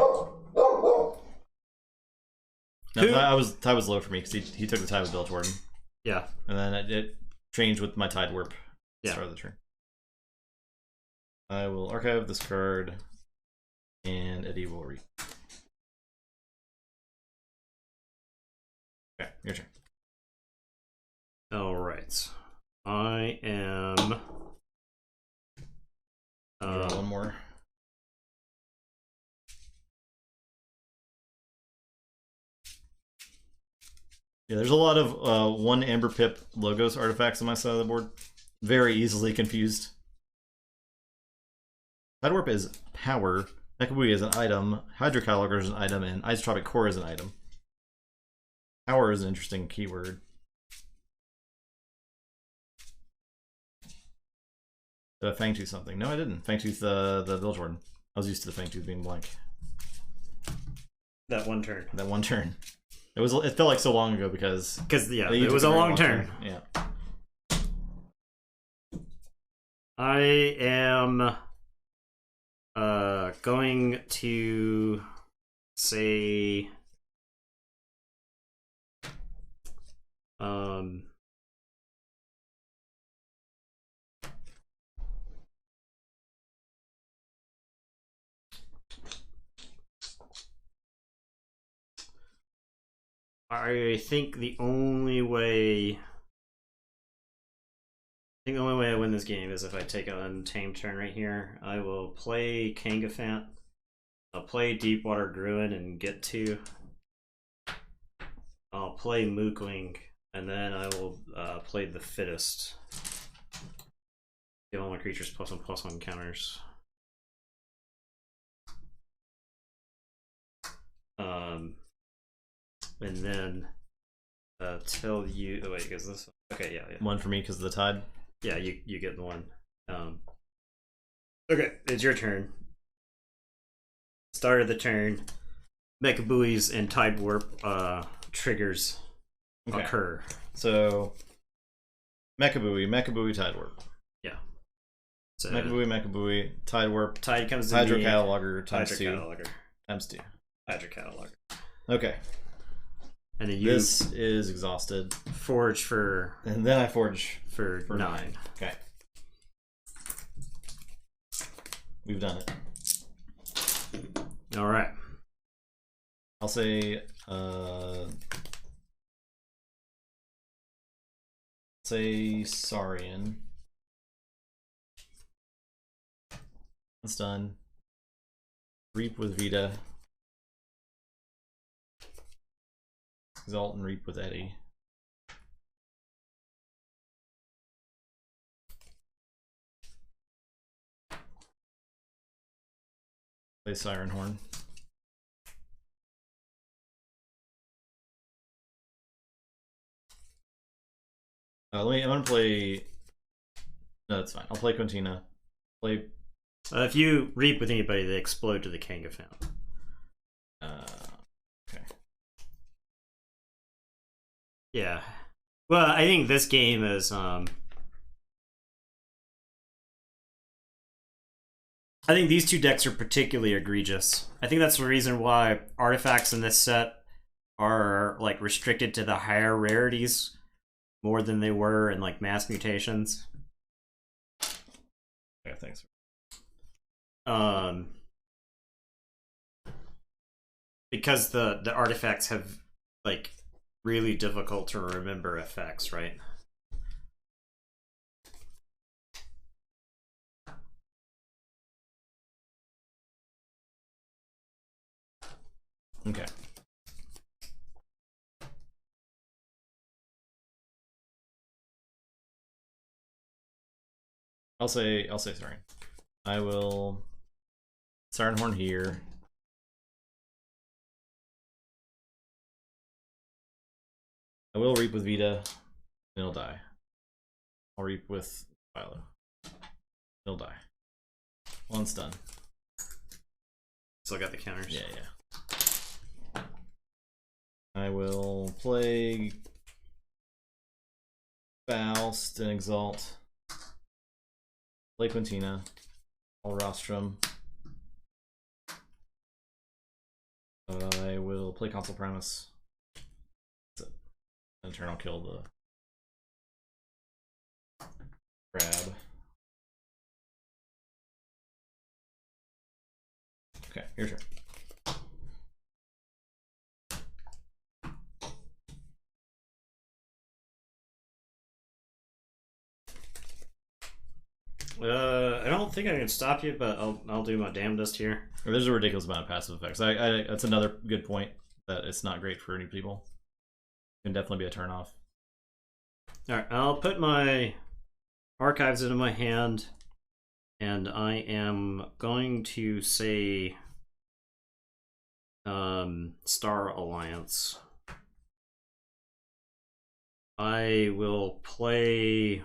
No, Tide was low for me because he took the Tide with Bilge Warden. Yeah. And then it changed with my Tide Warp. Yeah. Start of the turn. I will archive this card, and Eddie will read. Okay, your turn. All right. I am. Draw one more. Yeah, there's a lot of 1 Amber Pip Logos artifacts on my side of the board. Very easily confused. Tide Warp is power, Mecha Buoy is an item, Hydro Cataloger is an item, and Isotropic Core is an item. Power is an interesting keyword. Did I Fangtooth something? No, I didn't. Fangtooth the Bilge Warden. I was used to the Fangtooth being blank. That one turn. That one turn. It felt like so long ago because yeah, it was a long turn. Yeah. I am going to say I think the only way I win this game is if I take an untamed turn right here. I will play Kangafant. I'll play Deepwater Gruin and get 2. I'll play Mookwing, and then I will play the Fittest. Give all my creatures +1/+1 counters. And then tell you. Oh wait, because this Okay, yeah. One for me because of the tide. Yeah, you get the one. Okay, it's your turn. Start of the turn. Mecha buoys and tide warp triggers occur. So Mecha Buoy, Tide Warp. Yeah. So Mecha Buoy, Tide Warp. Tide comes to Hydro me. Cataloger times Hydro 2. Cataloger. Times 2. Hydro Cataloger. Okay. And then you This is exhausted. forge for And then I forge for 9. Okay. We've done it. All right. I'll say Saurian. That's done. Reap with Vita. Exalt and Reap with Eddie. Play Siren Horn. I'm gonna play. No, that's fine. I'll play Quintina. Play. If you reap with anybody, they explode to the Kanga Fountain. Okay. Yeah. Well, I think this game is I think these two decks are particularly egregious. I think that's the reason why artifacts in this set are like restricted to the higher rarities more than they were in like mass mutations. Yeah, thanks. Because the artifacts have like really difficult to remember effects, right? Okay. I'll say sorry. I will Siren Horn here. I will Reap with Vita. And it'll die. I'll Reap with Philo. It'll die. One's done. Still got the counters. Yeah. I will play Faust and Exalt. Play Quintina. I'll Rostrum. I will play Consul Primus. That's it. In turn, I'll kill the crab. Okay, your turn. I don't think I can stop you, but I'll do my damnedest here. There's a ridiculous amount of passive effects. That's another good point, that it's not great for new people. It can definitely be a turnoff. Alright, I'll put my archives into my hand, and I am going to say Star Alliance. I will play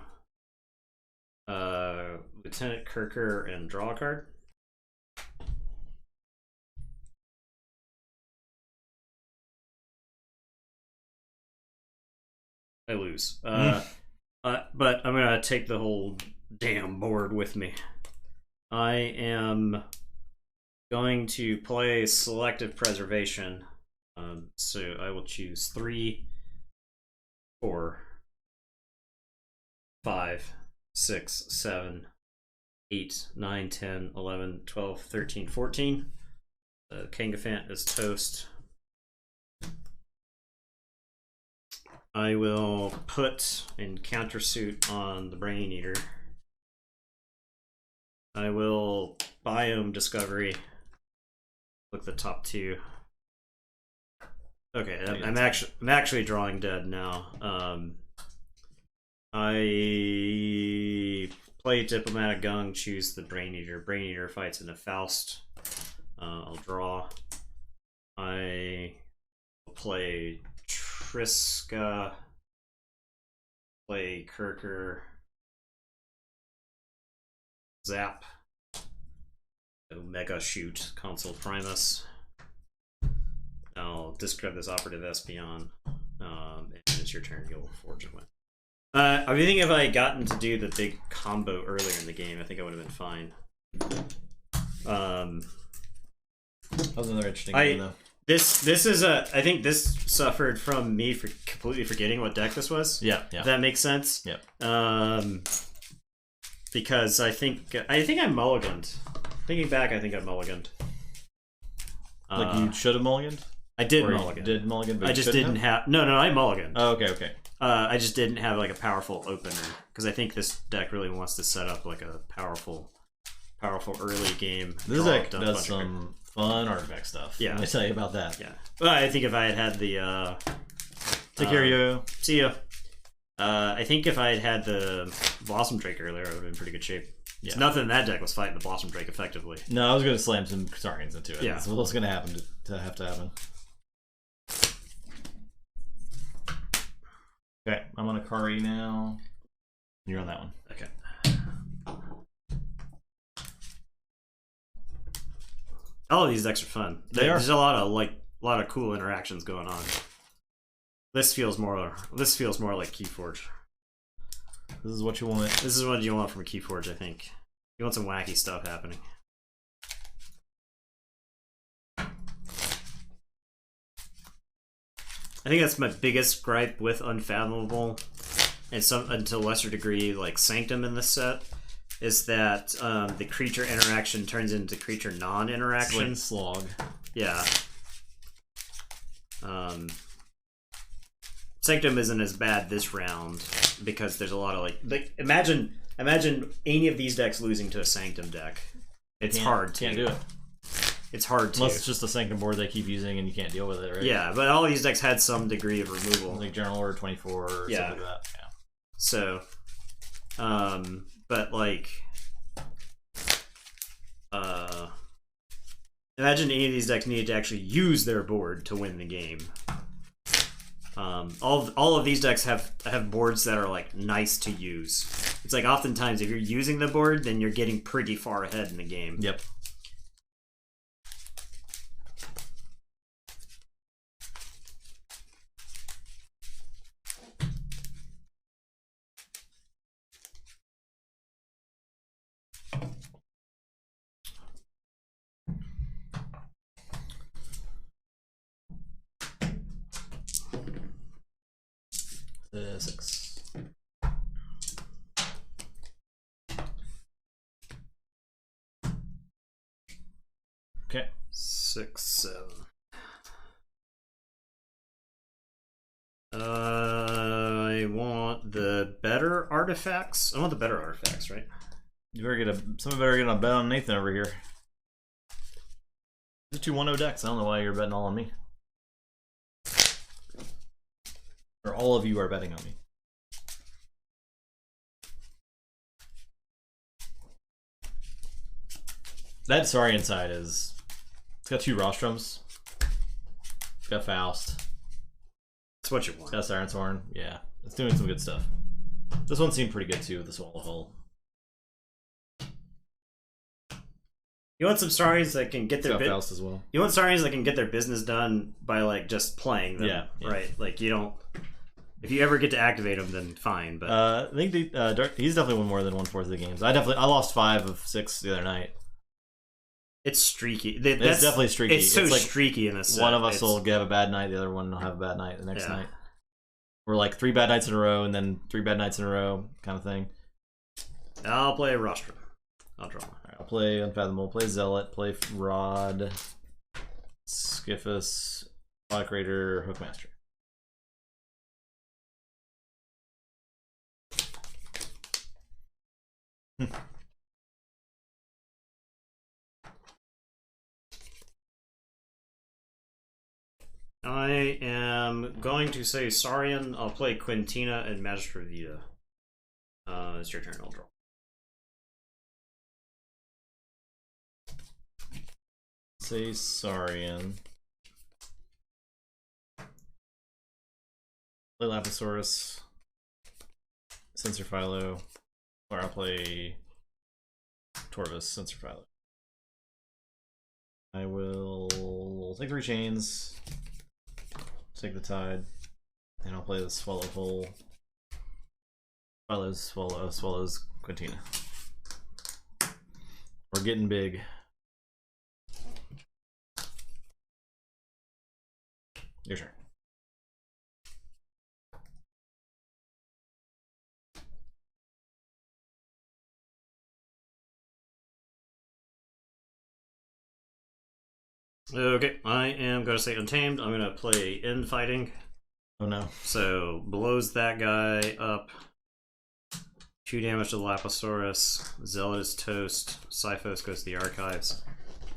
Lieutenant Kirker and draw a card. I lose. But I'm gonna take the whole damn board with me. I am going to play Selective Preservation. So I will choose 3, 4, 5, 6, 7, 8, 9, 10, 11, 12, 13, 14. The Kangafant is toast. I will put in countersuit on the Brain Eater. I will Biome Discovery. Look at the top 2. Okay, I'm actually drawing dead now. I play Diplomatic Gung, choose the Brain Eater. Brain Eater fights into Faust. I'll draw. I will play Triska. play Kirker. Zap. Omega Shoot. Console Primus. I'll discard this Operative Espion. And it's your turn. You'll forge and win. I think if I had gotten to do the big combo earlier in the game, I think I would have been fine. That was another interesting game, though. This is I think this suffered from me for completely forgetting what deck this was. Yeah. If that makes sense. Yep. Because I think I mulliganed. Thinking back, I think I mulliganed. Like you should have mulliganed. I did or mulligan. Did mulligan, but I just didn't have. No, I mulliganed. Oh, okay. I just didn't have like a powerful opener because I think this deck really wants to set up like a powerful early game. This deck does some fun artifact stuff. Yeah, let me tell you about that. Yeah, well, I think if I had the take care, yo. See ya. I think if I had had the Blossom Drake earlier, I would have been in pretty good shape. Yeah. Nothing in that deck was fighting the Blossom Drake effectively. No, I was going to slam some Saurians into it. Yeah, that's what's going to happen to happen. Okay, I'm on Akari now. You're on that one. Okay. All of these decks are fun. There's a lot of cool interactions going on. This feels more like Keyforge. This is what you want. This is what you want from a Keyforge, I think. You want some wacky stuff happening. I think that's my biggest gripe with Unfathomable, and to a lesser degree, like Sanctum in this set, is that the creature interaction turns into creature non-interaction. It's like slog. Yeah. Sanctum isn't as bad this round because there's a lot of like imagine any of these decks losing to a Sanctum deck. It's hard to. Can't do it. It's hard to. Unless it's just a Sanctum board they keep using and you can't deal with it, right? Yeah, but all these decks had some degree of removal. Like General Order 24 or something like that. Yeah. So, but like, imagine any of these decks needed to actually use their board to win the game. All of these decks have boards that are like nice to use. It's like oftentimes if you're using the board, then you're getting pretty far ahead in the game. Yep. Six. Okay. 6, 7. I want the better artifacts. I want the better artifacts, right? You better get someone better get a bet on Nathan over here. There's 2 1-0 decks. I don't know why you're betting all on me. Or all of you are betting on me. That Saurian side is... It's got 2 Rostrums. It's got Faust. It's what you want. It's got Siren's Horn. Yeah. It's doing some good stuff. This one seemed pretty good too with the Swallow Hull. You want some Saurians that can get their Faust as well. You want Saurians that can get their business done by like just playing them. Yeah. Right. Like you don't. If you ever get to activate them, then fine. But I think he's definitely won more than 1/4 of the games. I lost 5 of 6 the other night. It's streaky. It's definitely streaky. It's so streaky in this set. One of us will have a bad night, the other one will have a bad night the next night. We're like 3 bad nights in a row, and then 3 bad nights in a row, kind of thing. I'll play Rostrum. I'll draw. Right, I'll play Unfathomable, play Zealot, play Rod, Skiffus, Black Raider, Hookmaster. I am going to say Saurian. I'll play Quintina and Magistra Vita. It's your turn. I'll draw. Say Saurian. Play Laphosaurus. Sensor Philo, or I'll play Torvus, Sensor Philo. I will take 3 chains, take the Tide, and I'll play the Swallow Hole. Swallows Quintina. We're getting big. Your turn. Okay, I am going to say Untamed. I'm going to play Infighting. Oh no. So, blows that guy up. 2 damage to the Lapisaurus. Zealot is toast. Siphos goes to the archives.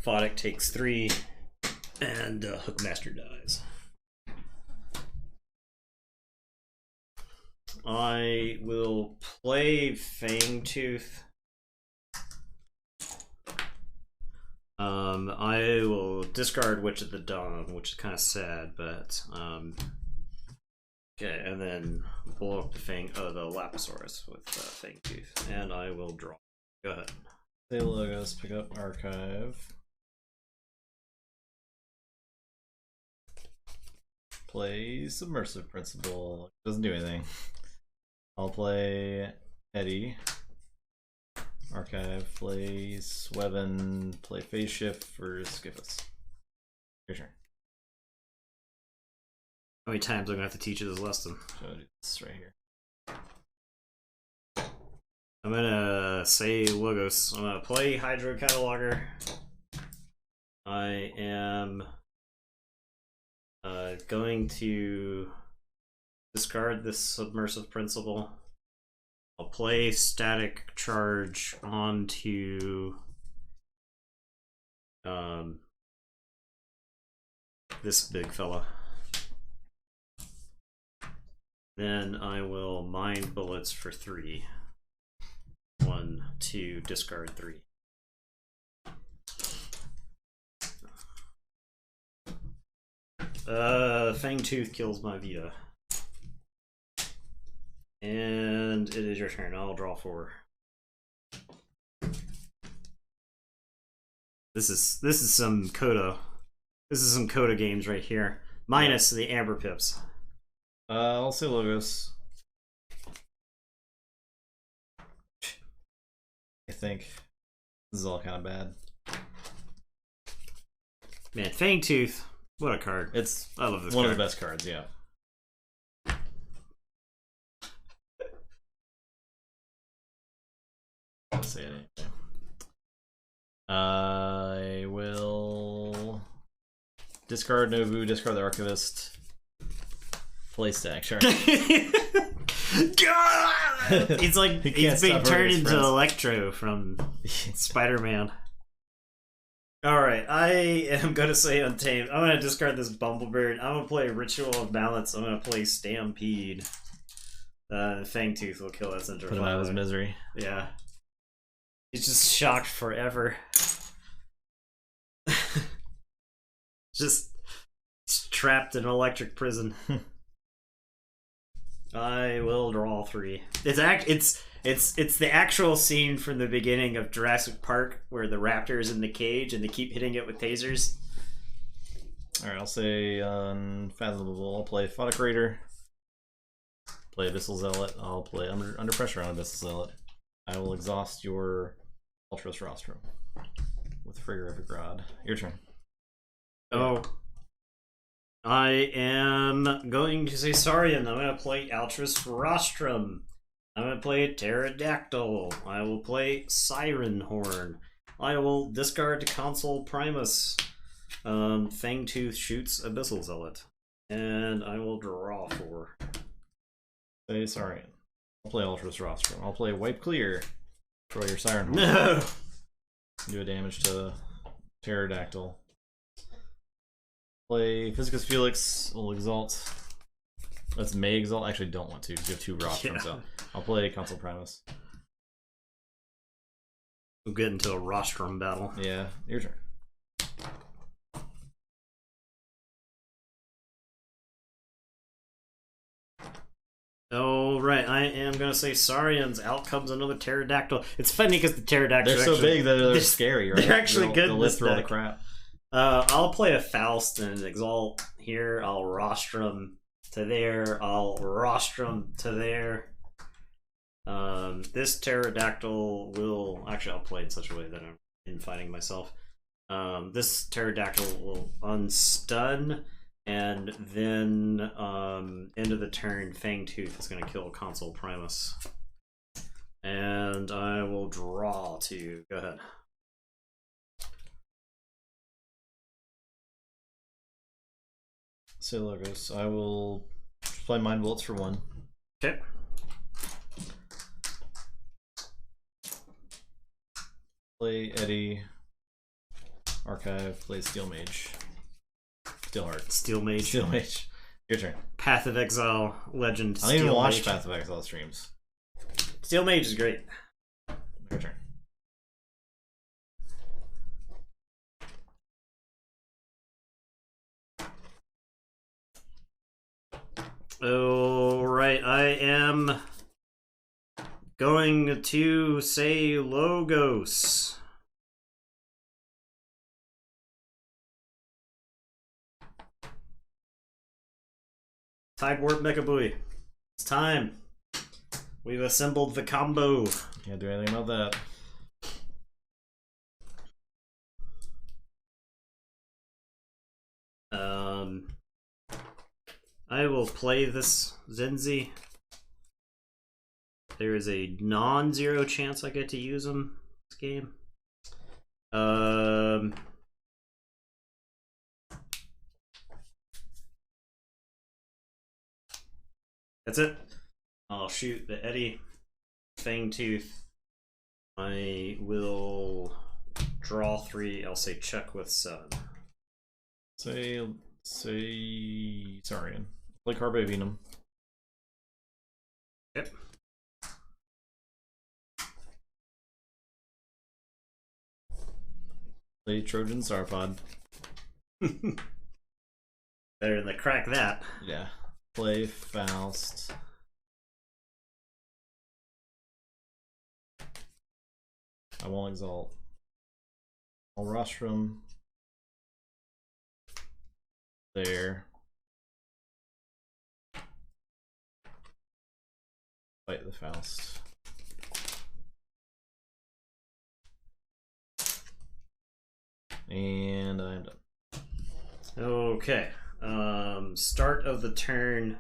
Photic takes 3. And Hookmaster dies. I will play Fangtooth. I will discard Witch of the Dawn, which is kind of sad, but okay, and then blow up the the Lapisaurus with Fangtooth, and I will draw. Go ahead. Say logos, pick up archive. Play Submersive Principle. Doesn't do anything. I'll play Eddie. Archive, play Sweven, play Phase Shift for Skiffus. Your turn. How many times I'm going to have to teach you this lesson? So I'll do this right here. I'm going to say Logos. I'm going to play Hydro Cataloger. I am going to discard this Submersive Principle. I'll play Static Charge onto this big fella. Then I will Mind Bullets for 3. 1, 2, discard 3. Fangtooth kills my Vita. And it is your turn. I'll draw 4. This is some Coda. This is some Coda games right here. Minus the Amber Pips. I'll say Logos. I think this is all kind of bad. Man, Fangtooth, what a card! I love this one card. of the best cards. Yeah. Let's say it anyway. I will discard Novu, discard the Archivist, play Stack. Sure. It's like he's being turned into Electro from Spider-Man. Alright, I am going to say Untamed. I'm going to discard this Bumblebird. I'm going to play Ritual of Balance. I'm going to play Stampede. Fangtooth will kill us into Put him out of his misery. Yeah. He's just shocked forever. just trapped in an electric prison. I will draw 3. It's the actual scene from the beginning of Jurassic Park where the raptor is in the cage and they keep hitting it with tasers. Alright, I'll say Unfathomable. I'll play Photic Raider. Play Abyssal Zealot. I'll play Under Pressure on Abyssal Zealot. I will exhaust your Ultros Rostrum with Frigorific Rod. Your turn. Oh. I am going to say Saurian. I'm going to play Ultros Rostrum. I'm going to play Pterodactyl. I will play Siren Horn. I will discard Consul Primus. Fangtooth shoots Abyssal Zealot. And I will draw 4. Say Saurian. I'll play Ultros Rostrum. I'll play Wipe Clear. Throw your Siren Horn. No! Do a damage to Pterodactyl. Play Physicus Felix. Will exalt. That's May exalt. I actually don't want to because you have 2 Rostrums out. I'll play Consul Primus. We'll get into a Rostrum battle. Yeah, your turn. Alright. right, I am gonna say Saurians. Out comes another pterodactyl. It's funny because the pterodactyls They're so big that they're scary, right? They're actually good. They'll lift through all the crap. I'll play a Faust and Exalt here. I'll rostrum to there. I'll rostrum to there. This pterodactyl will actually. I'll play in such a way that I'm infighting myself. This pterodactyl will unstun. And then, end of the turn, Fangtooth is going to kill Consul Primus. And I will draw to... Go ahead. Say Logos. I will play Mind Bullets for 1. Okay. Play Eddie. Archive. Play Steel Mage. Steelheart. Steel Mage. Steel Mage. Your turn. Path of Exile, Legend. I don't even watch Mage. Path of Exile streams. Steel Mage is great. Your turn. Alright, I am going to say Logos. Tide Warp Mecha Buoy. It's time. We've assembled the combo. Can't do anything about that. I will play this Zenzi. There is a non-zero chance I get to use them this game. That's it. I'll shoot the Eddie. Fangtooth. I will draw 3. I'll say check with 7. Say Saurian. Play Carpe Venum. Yep. Play Trojan Sauropod. Better than crack that. Yeah. Play Faust. I won't Exalt. I'll Rostrum. There. Fight the Faust. And I'm done. Okay. Start of the turn.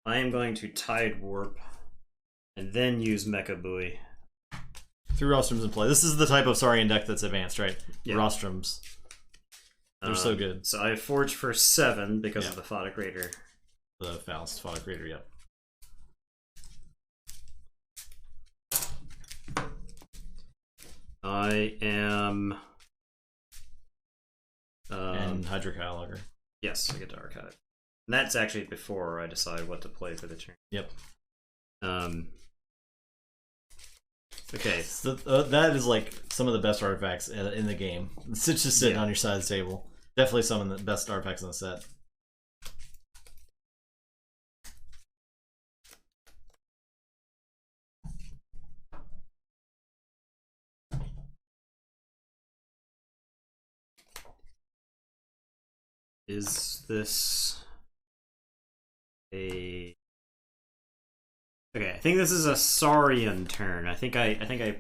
I am going to Tide Warp and then use Mecha Buoy. 3 Rostrums in play. This is the type of Saurian deck that's advanced, right? Yeah. Rostrums. They're so good. So I forge for 7 because of the Photic Raider. The Faust, Photic Raider, yep. I am... and Hydra Catalogger. Yes, I get to archive. And that's actually before I decide what to play for the turn. Yep. Okay. So, that is like some of the best artifacts in the game. It's just sitting on your side of the table. Definitely some of the best artifacts in the set. Is this a... Okay, I think this is a Saurian turn. I think I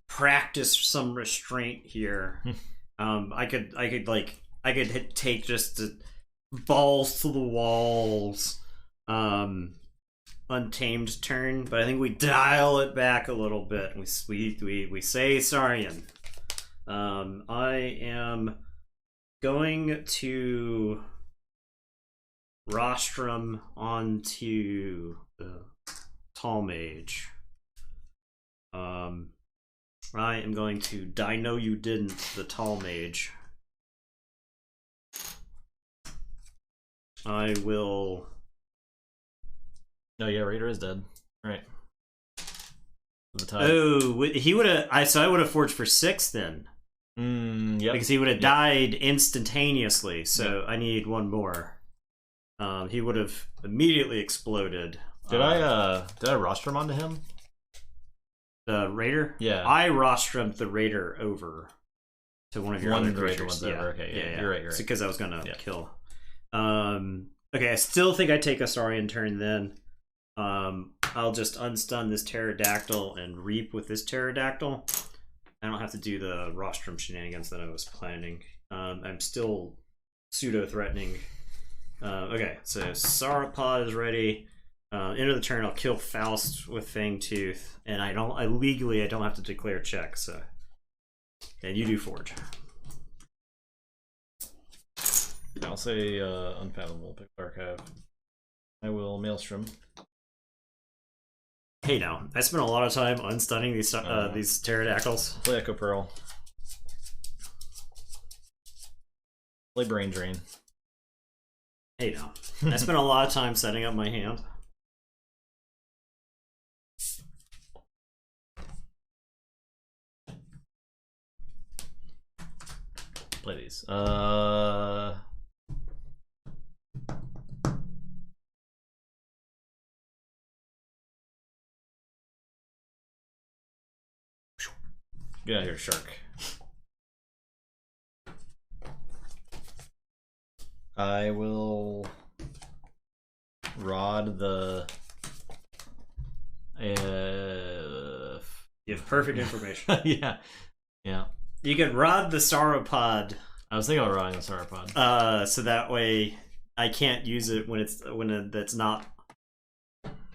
practiced some restraint here. I could take just the balls to the walls, untamed turn, but I think we dial it back a little bit. We say Saurian. I am going to rostrum onto the Tall Mage. I am going to Dino You Didn't the Tall Mage. I will... Oh yeah, Raider is dead. Right. The tide. Oh, he would have... So I would have forged for 6 then. Yep. Because he would have died instantaneously, so I need one more. He would have immediately exploded. Did I rostrum onto him? The Raider? Yeah. I rostrummed the Raider over to one of your other creatures. Over. Okay, yeah, you're right. Because I was gonna kill. Okay, I still think I take a Saurian turn then. I'll just unstun this pterodactyl and reap with this pterodactyl. I don't have to do the rostrum shenanigans that I was planning. I'm still pseudo-threatening. Okay, so Sauropod is ready. End of the turn, I'll kill Faust with Fangtooth, and I don't have to declare check. So, and you do Forge. I'll say Unfathomable, pick Archive. I will Maelstrom. Hey now, I spent a lot of time unstunning these pterodactyls. Play Echo Pearl. Play Brain Drain. Hey now, I spent a lot of time setting up my hand. Play these. Get out of here, shark. I will rod the. You have perfect information. yeah. You can rod the Sauropod. I was thinking about rodding the Sauropod. So that way I can't use it when that's not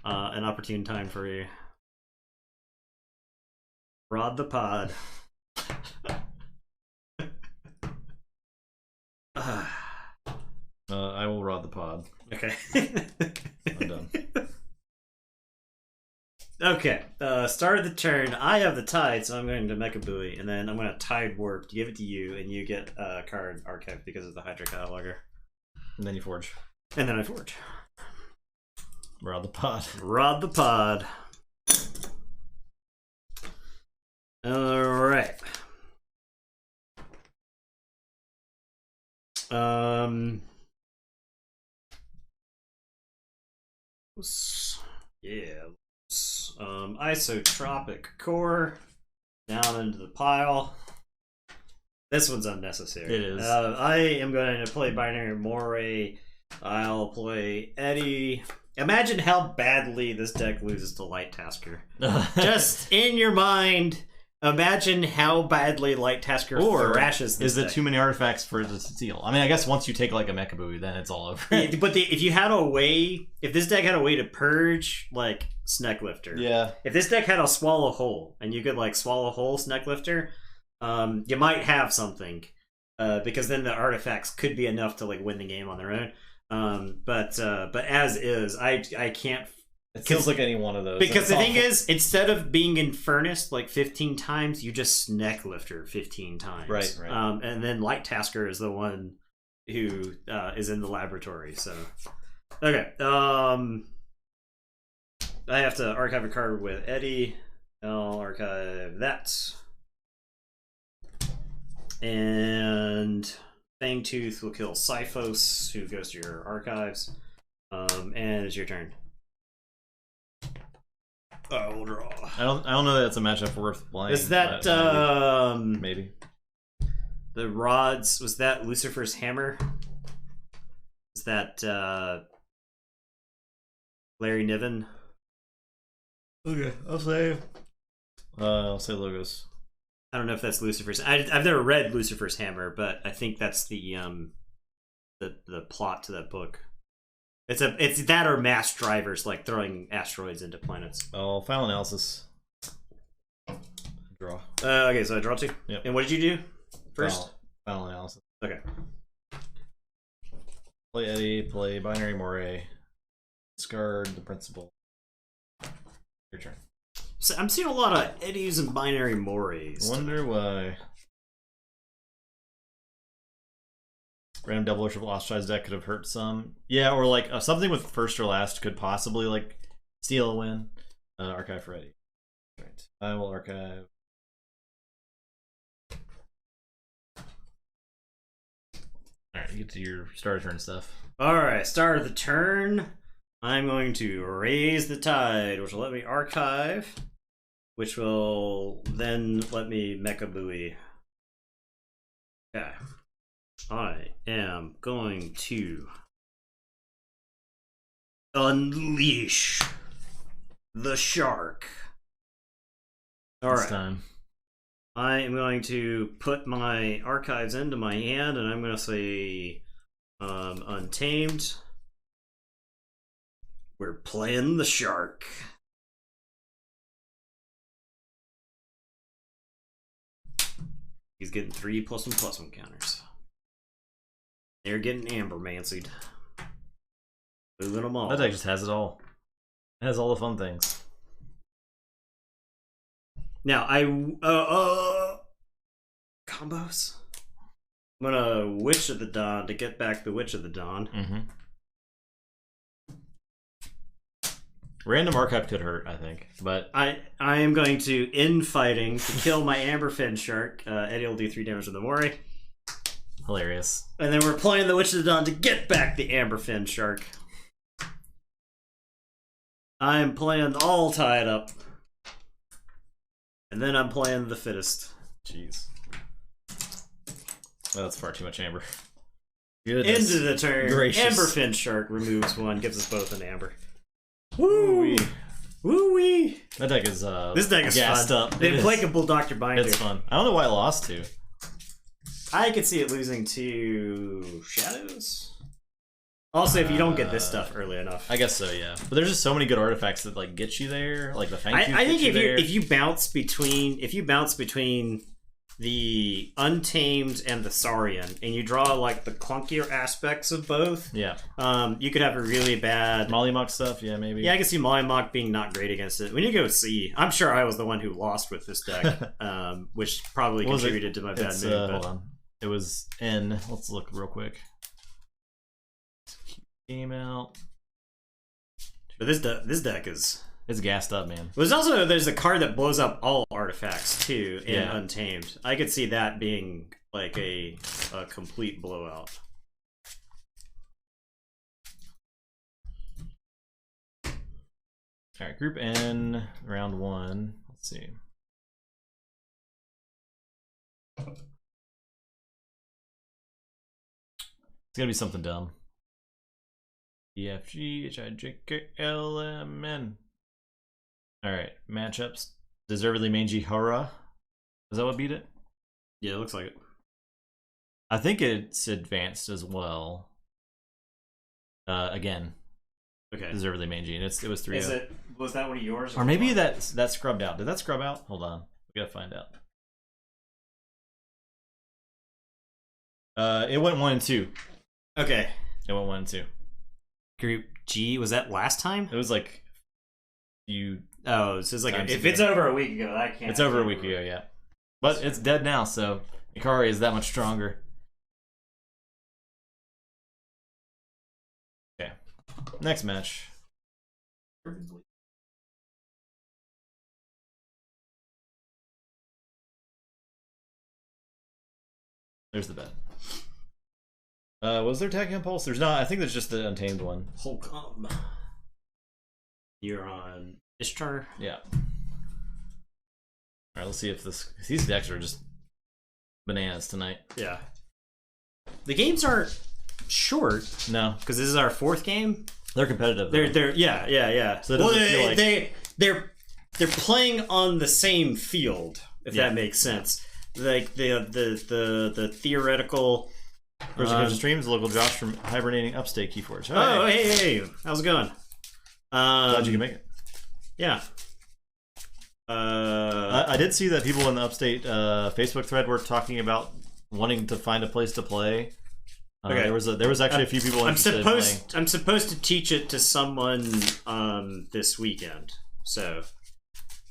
an opportune time for you. Rod the pod. I will rod the pod. Okay. I'm done. Okay. Start of the turn. I have the tide, so I'm going to Mecha Buoy, and then I'm going to Tide Warp to give it to you, and you get a card archive because of the Hydra Cataloger. And then you forge. And then I forge. Rod the pod. Rod the pod. Alright. Isotropic core down into the pile. This one's unnecessary. It is. I am going to play Binary Moray. I'll play Eddie. Imagine how badly this deck loses to Light Tasker. Just in your mind, imagine how badly Light Tasker thrashes this Is it deck. too many artifacts for it to steal? I mean, I guess once you take like a Mecha Buoy, then it's all over. But if you had a way, if this deck had a way to purge, like Sneck Lifter. Yeah. If this deck had a Swallow Whole, and you could like Swallow Whole Sneck Lifter, you might have something. Because then the artifacts could be enough to like win the game on their own. But as is, I can't. It feels like any one of those. Because the thing is, instead of being in Furnace like 15 times, you just Sneck Lifter 15 times. Right. And then Light Tasker is the one who is in the laboratory. So, okay. I have to archive a card with Eddie. I'll archive that. And Fangtooth will kill Cyphos, who goes to your archives. And it's your turn. I will draw. I don't know that it's a matchup worth playing. Is that maybe the rods? Was that Lucifer's hammer? Is that Larry Niven? okay? I'll say Logos. I don't know if that's Lucifer's. I've never read Lucifer's hammer, but I think that's the plot to that book. It's that or mass drivers, like throwing asteroids into planets. Oh, Final Analysis. Draw. Okay, so I draw two. Yep. And what did you do first? Final Analysis. Okay. Play Eddie. Play Binary Moray. Discard the Principal. Your turn. So I'm seeing a lot of Eddies and Binary Morays. Wonder why. Random Double Worship Ostracized deck could have hurt some. Yeah, or like something with first or last could possibly like steal a win. Archive for Eddie. Right. I will archive. Alright, you get to your start of turn stuff. Alright, start of the turn. I'm going to raise the tide, which will let me archive, which will then let me mecha buoy. Okay. I am going to unleash the shark. Alright. Time. I am going to put my archives into my hand, and I'm going to say Untamed. We're playing the shark. He's getting 3+1/+1 counters. They're getting ambermancied. Moving them all. That deck just has it all. It has all the fun things. Now combos. I'm gonna Witch of the Dawn to get back the Witch of the Dawn. Mm-hmm. Random archive could hurt, I think, but I am going to end fighting to kill my Amberfin shark. Eddie will do 3 damage to the Mori. hilarious. And then we're playing the Witch of the Dawn to get back the Amberfin shark. I am playing all tied up. And then I'm playing the Fittest. Jeez. Well, that's far too much amber. Goodness. End of the turn. Gracious. Amberfin shark removes 1, gives us both an amber. Woo-wee. Woo-wee. That deck is This deck is gassed fun. up. The implacable Dr. Binder. It's fun. I don't know why it lost to. I could see it losing to Shadows. Also, if you don't get this stuff early enough. I guess so, yeah. But there's just so many good artifacts that like get you there, like the thank you. I think if you bounce between the Untamed and the Saurian, and you draw like the clunkier aspects of both, yeah, you could have a really bad Mollymok stuff, yeah, maybe. Yeah, I can see Mollymok being not great against it. We need to go C. I'm sure I was the one who lost with this deck, which probably contributed to my bad mood. Hold on, it was N. Let's look real quick. Game out. But this deck is. It's gassed up, man. There's a card that blows up all artifacts too in Yeah. Untamed. I could see that being like a complete blowout. All right, Group N, round 1. Let's see. It's gonna be something dumb. E F G H I J K L M N. All right, matchups. Deservedly Mangy Hurrah. Is that what beat it? Yeah, it looks like it. I think it's advanced as well. Again, Okay. Deservedly Mangy, and it was 3. Was that one of yours? Or maybe that scrubbed out. Did that scrub out? Hold on, we gotta find out. It went 1 and 2. Okay. It went 1 and 2. Group G, was that last time? It was like you. Oh, so it's like Times if ago. it's over a week ago, that can't. It's over a week ago, yeah. But it's dead now, so Ikari is that much stronger. Okay. Next match. There's the bet. Was there Tech Impulse? There's not. I think there's just the Untamed one. Holcomb. You're on Ishtar. Yeah. Alright, let's see if these decks are just bananas tonight. Yeah. The games aren't short No. because this is our 4th game. They're competitive. They're yeah. So it doesn't feel like- they're playing on the same field, if Yeah. that makes sense. Like the theoretical. First comes to streams, local Josh from hibernating upstate Keyforge. Oh, hey, how's it going? Glad you can make it. Yeah. I did see that people in the upstate Facebook thread were talking about wanting to find a place to play. Okay. There was actually a few people interested in playing. I'm supposed to teach it to someone this weekend. So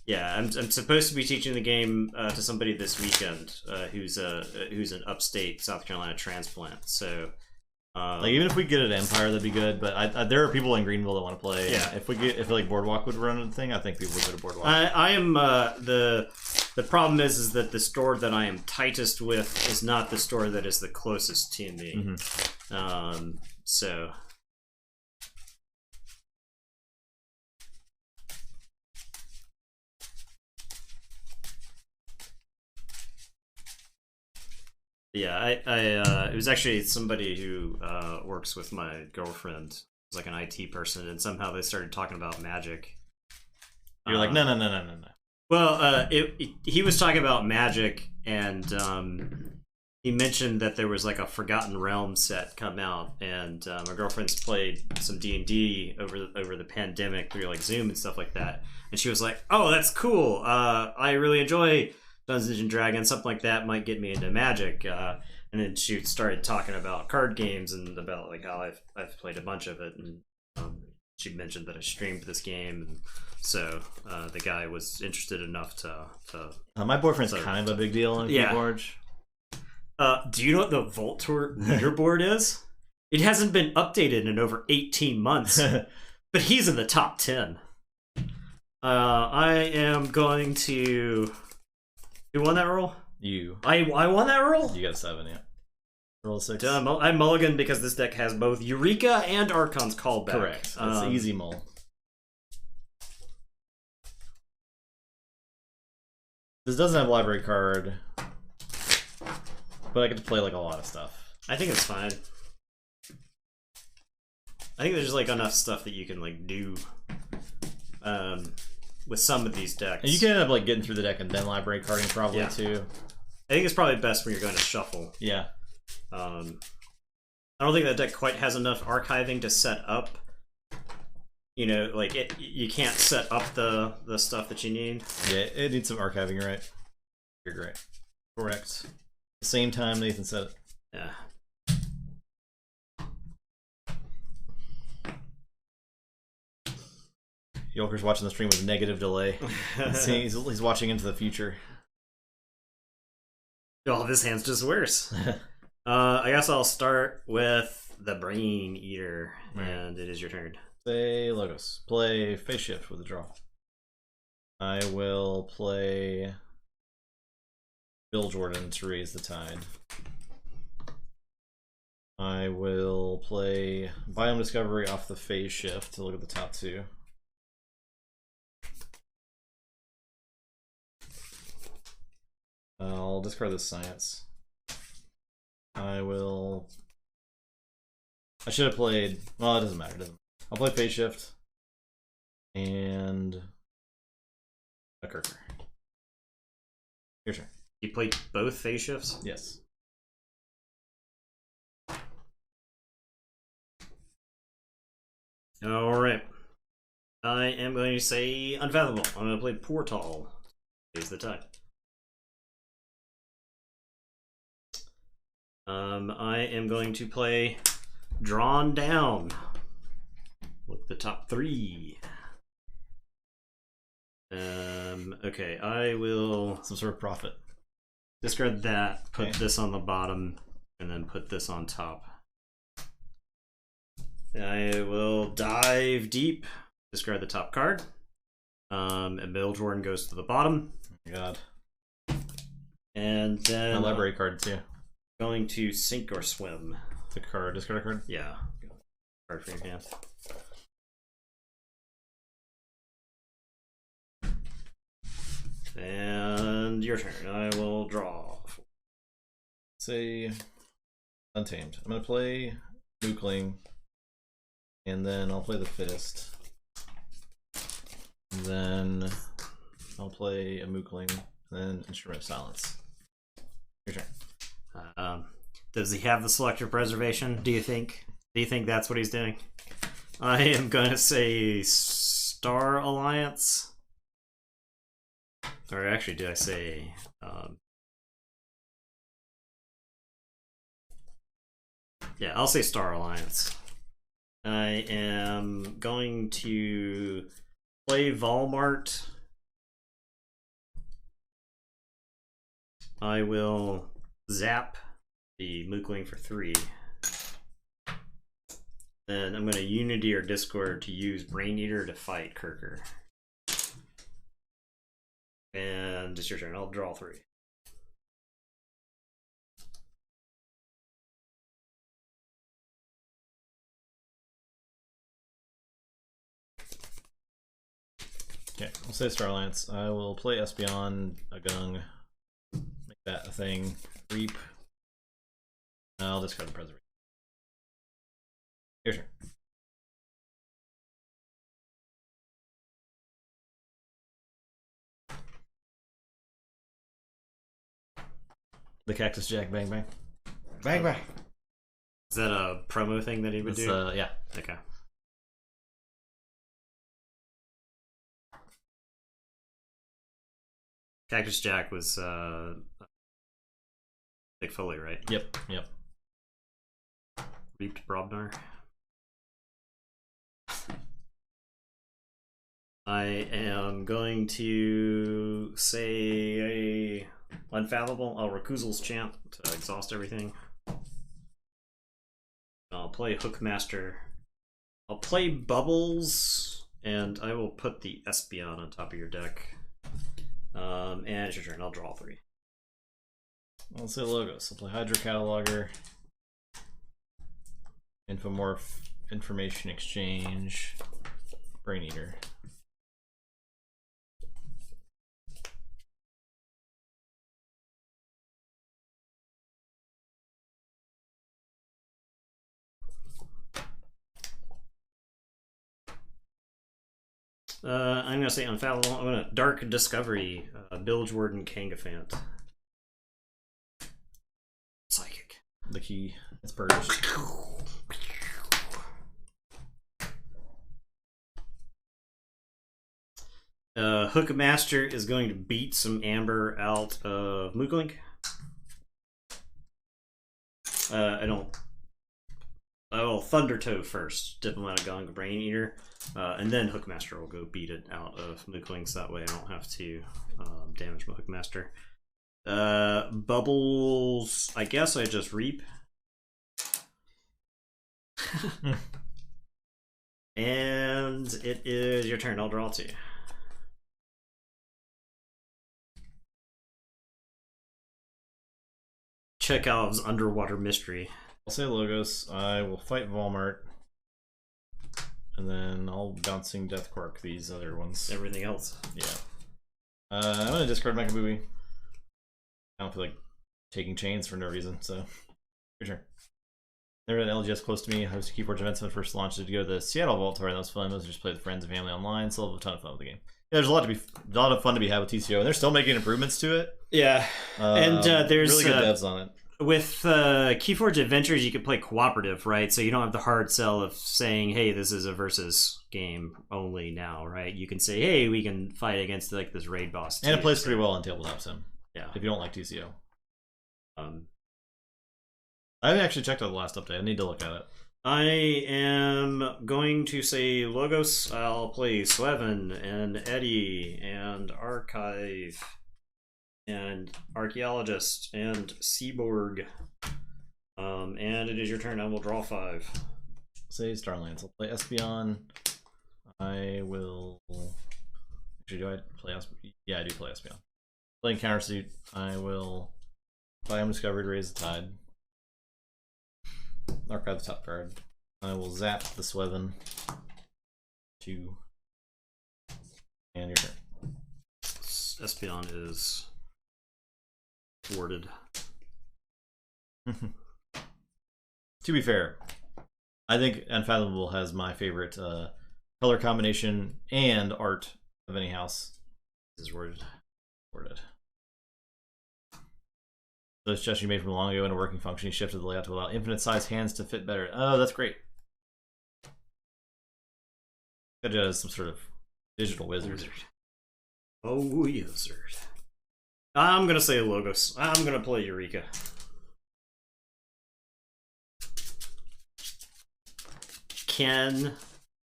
yeah, I'm supposed to be teaching the game to somebody this weekend who's an upstate South Carolina transplant. So Like even if we get it at Empire, that'd be good. But there are people in Greenville that want to play. Yeah. If like Boardwalk would run a thing, I think people would go to Boardwalk. I am the problem is that the store that I am tightest with is not the store that is the closest to me. Mm-hmm. So Yeah, it was actually somebody who works with my girlfriend. It's like an IT person, and somehow they started talking about Magic. You're like, no. Well, he was talking about Magic, and he mentioned that there was like a Forgotten Realms set come out, and my girlfriend's played some D&D over the pandemic through like Zoom and stuff like that, and she was like, "Oh, that's cool. I really enjoy Dungeons and Dragons. Something like that might get me into Magic." And then she started talking about card games and about like how I've played a bunch of it, and she mentioned that I streamed this game, and so the guy was interested enough to my boyfriend's kind of a big deal on Keyforge. Do you know what the Vault Tour leaderboard is? It hasn't been updated in over 18 months, but he's in the top 10. I am going to... Who won that roll? You. I won that roll? You got a 7, yeah. Roll 6. I mulligan because this deck has both Eureka and Archon's Callback. Correct. That's easy mull. This doesn't have a library card, but I get to play like a lot of stuff. I think it's fine. I think there's like enough stuff that you can like do with some of these decks. And you can end up like getting through the deck and then library carding probably too. I think it's probably best when you're going to shuffle. Yeah. I don't think that deck quite has enough archiving to set up. You know, like you can't set up the stuff that you need. Yeah, it needs some archiving, you're right? You're great. Correct. Same time Nathan said it. Yeah. Yolker's watching the stream with negative delay. He's watching into the future. Oh, this hand's just worse. I guess I'll start with the Brain Eater, and it is your turn. Say Logos. Play Face Shift with a draw. I will play Bill Jordan to raise the tide. I will play Biome Discovery off the Phase Shift to look at the top 2. I'll discard this Science. I should have played... Well, it doesn't matter. I'll play Phase Shift. And... a Kirker. Your turn. You play both Phase Shifts? Yes. Alright. I am going to say Unfathomable. I'm going to play Portal. Raise the tide. I am going to play Drawn Down. Look at the top 3. Okay, I will... Some sort of profit. Discard that, put this on the bottom, and then put this on top. I will dive deep, discard the top card, and Bill Jordan goes to the bottom. Oh my god. And then... My library card too. Going to Sink or Swim. The card, discard a card? Yeah. Card for your hand. And your turn. I will draw. Say Untamed. I'm gonna play Mookling, and then I'll play the Fittest. And then I'll play a Mookling, and then Instrument of Silence. Your turn. Does he have the selective preservation? Do you think? Do you think that's what he's doing? I am gonna say Star Alliance. Or actually, did I say? Yeah, I'll say Star Alliance. I am going to play Volmart. I will zap the Mookling for 3. Then I'm going to Unity or Discord to use Brain Eater to fight Kirker. And it's your turn. I'll draw 3. Okay, I'll say Star Alliance. I will play Espeon, a Gung, make that a thing. Reap. I'll discard the preservation. Your turn. The Cactus Jack Bang Bang. Bang bang. Is that a promo thing that he would do? Yeah. Okay. Cactus Jack was Big Foley, right? Yep. Reaped Brobnar. I am going to say a Unfathomable. I'll Rakuzel's Champ to exhaust everything. I'll play Hookmaster. I'll play Bubbles, and I will put the Espeon on top of your deck. And it's your turn. I'll draw 3. I'll say logos. I'll play Hydro Cataloger. Infomorph. Information Exchange. Brain Eater. I'm going to say Unfathomable. I'm going to Dark Discovery, Bilge Warden Kangafant. Psychic. The key. It's purged. Hookmaster is going to beat some Amber out of Mooglink. I will Thundertoe first, Diplomatic Gong, Brain Eater, and then Hookmaster will go beat it out of Mooglink, so that way I don't have to damage my Hookmaster. Bubbles, I guess I just Reap. And it is your turn, I'll draw 2. Chekhov's Underwater Mystery. I'll say logos. I will fight Walmart. And then I'll Bouncing Death Quark these other ones. Everything else. Yeah. I'm going to discard Mechabooby. I don't feel like taking chains for no reason, so your turn. There was an LGS close to me. I hosted Keyforge events when I first launched it to go to the Seattle Vault Tour. That was fun. Those are just play with friends and family online. Still have a ton of fun with the game. Yeah, there's a lot of fun to be had with TCO, and they're still making improvements to it. Yeah, and there's really good devs on it. With Keyforge Adventures, you can play cooperative, right? So you don't have the hard sell of saying, "Hey, this is a versus game only now," right? You can say, "Hey, we can fight against like this raid boss." And it plays pretty well on Tabletop Sim. Yeah, if you don't like TCO. I haven't actually checked out the last update. I need to look at it. I am going to say Logos. I'll play Slevin and Eddie and Archive and Archaeologist and Seaborg. And it is your turn. I will draw 5. Say Starlands. I'll play Espeon. I will. Actually, do I play Espeon? Yeah, I do play Espeon. Playing Countersuit. I will play Undiscovered, Raise the Tide. Archive the top card. I will zap the Slevin. 2. And your turn. Espeon is thwarted. To be fair, I think Unfathomable has my favorite color combination and art of any house. This is worded. Those gestures you made from long ago in a working function, you shifted the layout to allow infinite size hands to fit better. Oh, that's great. That is some sort of digital wizard. Oh, wizard. I'm gonna say Logos. I'm gonna play Eureka. Can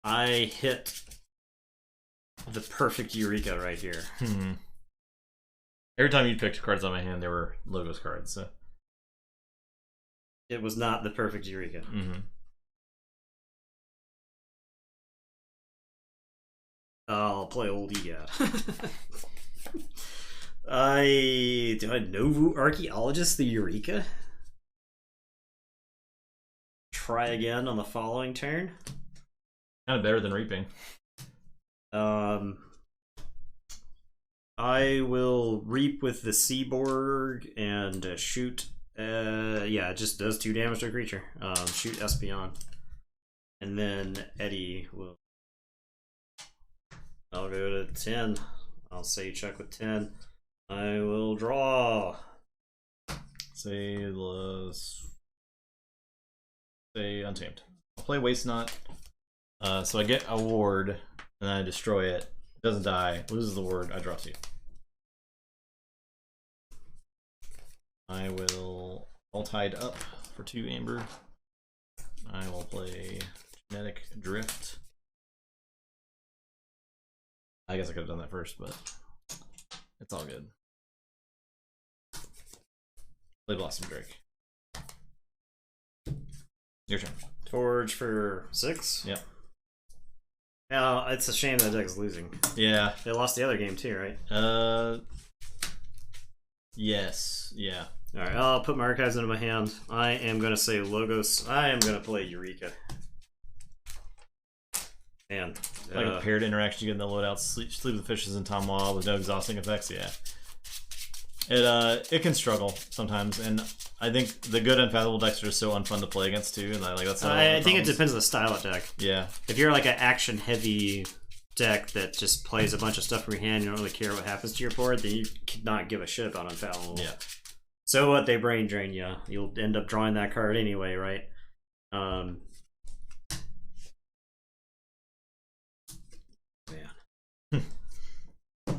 I hit the perfect Eureka right here? Every time you picked cards on my hand, there were Logos cards, so. It was not the perfect Eureka. I'll play old Egad. Do I Novu Archaeologist the Eureka? Try again on the following turn. Kind of better than Reaping. I will Reap with the Seaborg and shoot Yeah, it just does 2 damage to a creature. Shoot Espeon. And then Eddie will... I'll go to 10. I'll say check with 10. I will draw. Say Untamed. I'll play Waste Not. So I get a ward, and then I destroy it. It doesn't die. Loses the ward. I draw 2. I will all tied up for 2 Amber. I will play Genetic Drift. I guess I could have done that first, but it's all good. Play Blossom Drake. Your turn. Forge for 6? Yep. Now, it's a shame that deck is losing. Yeah. They lost the other game too, right? Yes. Yeah. Alright, I'll put my archives into my hand. I am going to say Logos. I am going to play Eureka. And like a paired interaction, you get in the loadout, sleep with the fishes and Tom Wall with no exhausting effects. Yeah, it can struggle sometimes, and I think the good Unfathomable decks are just so unfun to play against too. And that's I think it depends on the style of deck. Yeah, if you're like an action heavy deck that just plays a bunch of stuff from your hand, you don't really care what happens to your board, then you cannot give a shit about Unfathomable. Yeah. So what? They brain drain you. You'll end up drawing that card anyway, right?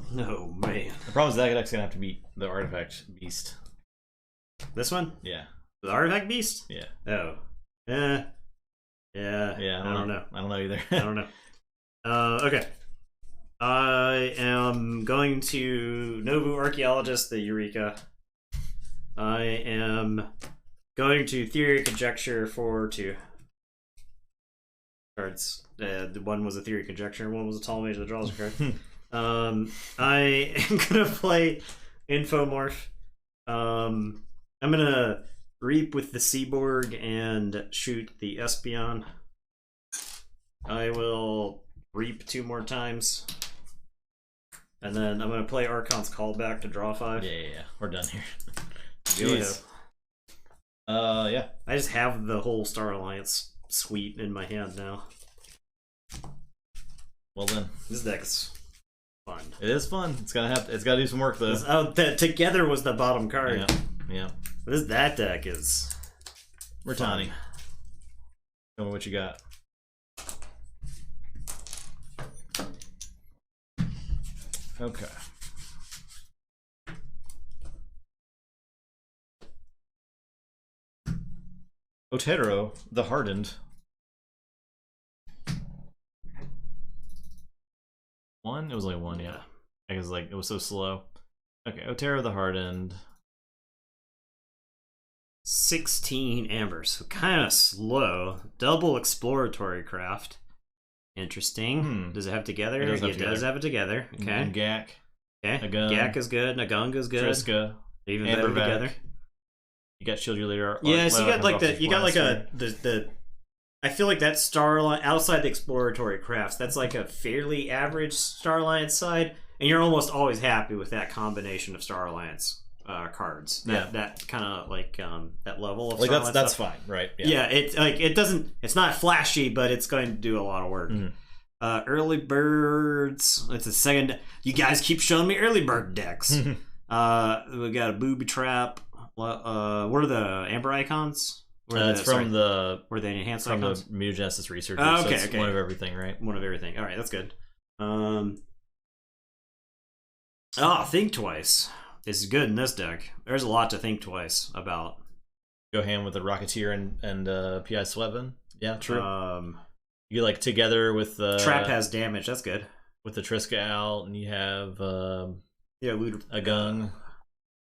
No, man. The problem is that deck's gonna have to beat the Artifact Beast. This one? Yeah. The Artifact Beast? Yeah. Oh. Yeah. I don't know. I don't know either. I don't know. Okay. I am going to Novu Archaeologist the Eureka. I am going to Theory Conjecture for 2 cards. The one was a Theory Conjecture, one was a Tall Mage that draws a card. I am gonna play Infomorph. I'm gonna Reap with the Seaborg and shoot the Espeon. I will Reap 2 more times. And then I'm gonna play Archon's Callback to draw 5. Yeah. We're done here. Jeez. Yeah. I just have the whole Star Alliance suite in my hand now. Well then. This deck's fun. It is fun. It's gotta do some work though. Oh, Together was the bottom card. Yeah. That deck is Rotani. Tell me what you got. Okay. Otero, the Hardened. 1? It was like 1, yeah. I guess it was so slow. Okay, Otero, the Hardened. 16 ambers, so kind of slow. Double exploratory craft. Interesting. Does it have together? It does have it together. Okay. And Gak. Okay. Nagung. Gak is good. Nagung is good. Triska. Even better together. You got Shield Your Leader. Yeah, so you got like the I feel like that Starline outside the exploratory crafts, that's like a fairly average Star Alliance side, and you're almost always happy with that combination of Star Alliance cards. That kind of like that level of like Star that's stuff. fine, right? Yeah, it's not flashy, but it's going to do a lot of work. Early birds. It's a second. You guys keep showing me early bird decks. We got a booby trap. What are the amber icons? It's from the enhanced from icons? the mutagenesis research. Oh, so okay, it's okay. One of everything, right? One of everything. All right, that's good. Think twice. This is good in this deck. There's a lot to think twice about. Go ham with the Rocketeer and PI Sweven. Yeah, true. You like together with the Trap has damage. That's good. With the Triska out, and you have Looter. a Gung.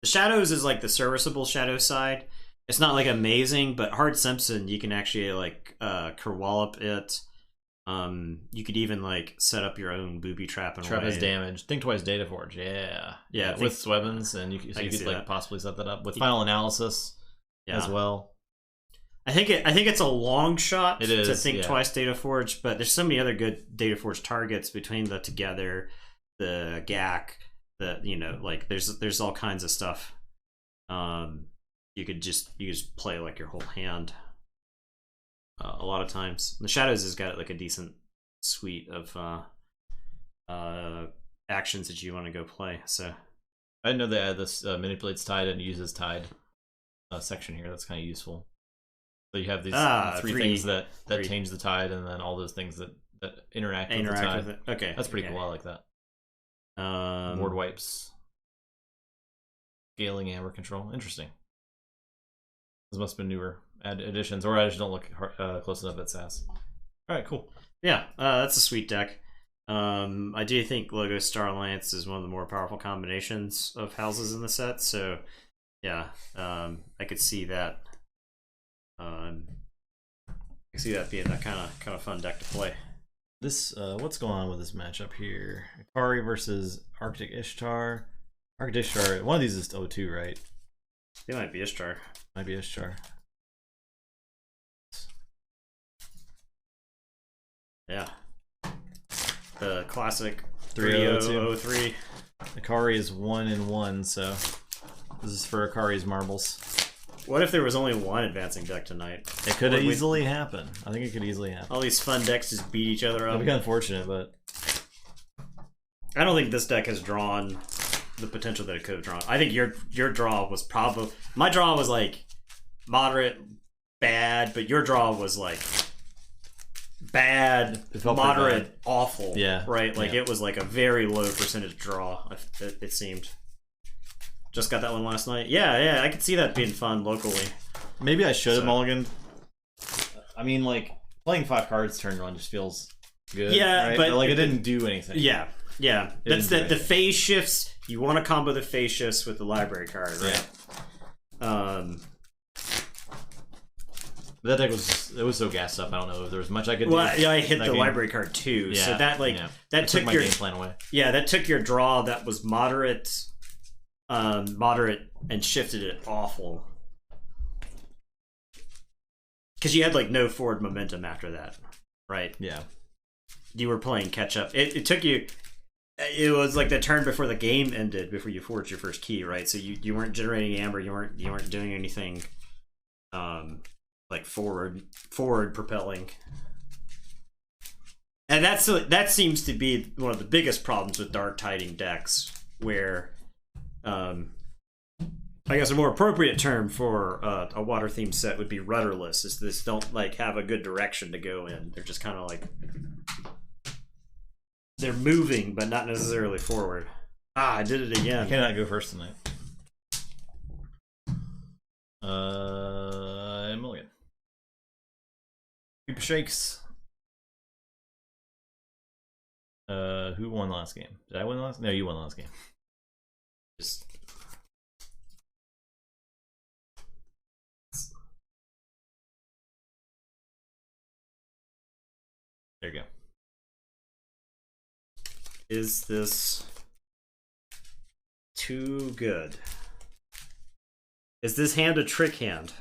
The Shadows is like the serviceable Shadow side. It's not like amazing, but Hard Simpson, you can actually like Kerwallop it. You could even like set up your own booby trap and Trap has damage. Think twice, Data Forge. Yeah. With Swevens, and you could like possibly set that up with Final Analysis as well. I think it's a long shot to think twice Data Forge, but there's so many other good Data Forge targets between the Together, the GAC, like there's all kinds of stuff. you could just play like your whole hand. A lot of times, the Shadows has got like a decent suite of actions that you want to go play. So I didn't know they had this manipulates tide and uses tide section here. That's kind of useful. So you have these three things that change the tide, and then all those things that interact with the tide. With it. Okay, that's pretty cool. I like that. Board wipes, scaling amber control. Interesting. This must have been newer additions, or I just don't look close enough at SAS. All right, cool. Yeah, that's a sweet deck. I do think Logo Star Alliance is one of the more powerful combinations of houses in the set. So, yeah, I could see that. I can see that being a kind of fun deck to play. This what's going on with this matchup here? Akari versus Arctic Ishtar. Arctic Ishtar. One of these is 0-2, right? It might be Ishtar. Might be Ishtar. Yeah. The classic 3-0-0-3. Akari is 1-1, so this is for Akari's marbles. What if there was only one advancing deck tonight? It could easily happen. I think it could easily happen. All these fun decks just beat each other up. It'd be unfortunate, but I don't think this deck has drawn the potential that it could have drawn. I think your draw was probably... My draw was like moderate, bad, but your draw was like bad, moderate, bad. Awful. Yeah. Right? Like it was like a very low percentage draw, it seemed. Just got that one last night. Yeah, I could see that being fun locally. Maybe I should have mulliganed. I mean, like, playing 5 cards turn 1 just feels good. Yeah, right? But like, it didn't do anything. Yeah. That's the phase shifts. You want to combo the phase shifts with the library card, right? Yeah. That deck was so gassed up. I don't know if there was much I could do. Well, yeah, I hit the library card too. Yeah, so that took your game plan away. Yeah, that took your draw that was moderate and shifted it awful. Because you had like no forward momentum after that, right? Yeah. You were playing catch up. It took you. It was like the turn before the game ended, before you forged your first key, right? So you weren't generating amber. You weren't doing anything, like forward propelling. And that seems to be one of the biggest problems with dark tiding decks, where, I guess a more appropriate term for a water themed set would be rudderless. Is this don't like have a good direction to go in. They're just kind of like. They're moving, but not necessarily forward. I did it again. I cannot go first tonight. Mulligan. Keep shakes. Who won the last game? Did I win the last? No, you won the last game. Just. There you go. Is this too good? Is this hand a trick hand?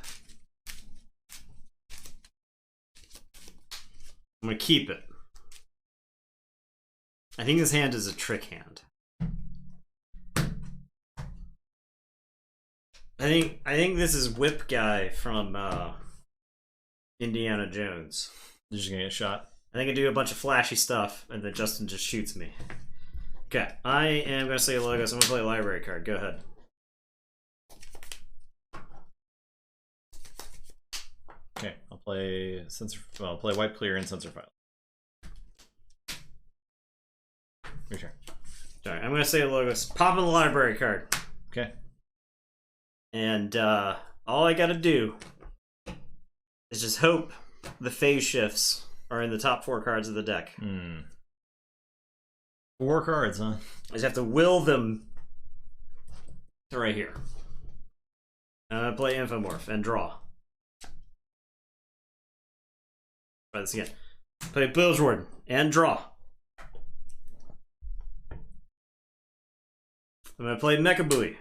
I'm gonna keep it. I think this hand is a trick hand. I think this is Whip Guy from Indiana Jones. You're just gonna get shot. I think I do a bunch of flashy stuff, and then Justin just shoots me. Okay, I am going to say logos. I'm going to play a library card. Go ahead. Okay, I'll play I'll play wipe clear and sensor file. Your turn. Sorry, I'm going to say logos. Pop in the library card. Okay. And all I got to do is just hope the phase shifts are in the top 4 cards of the deck. 4 cards, huh? I just have to will them to right here. And I play Infomorph and draw. Try this again. Play Bilge Warden and draw. I'm going to play Mecha Buoy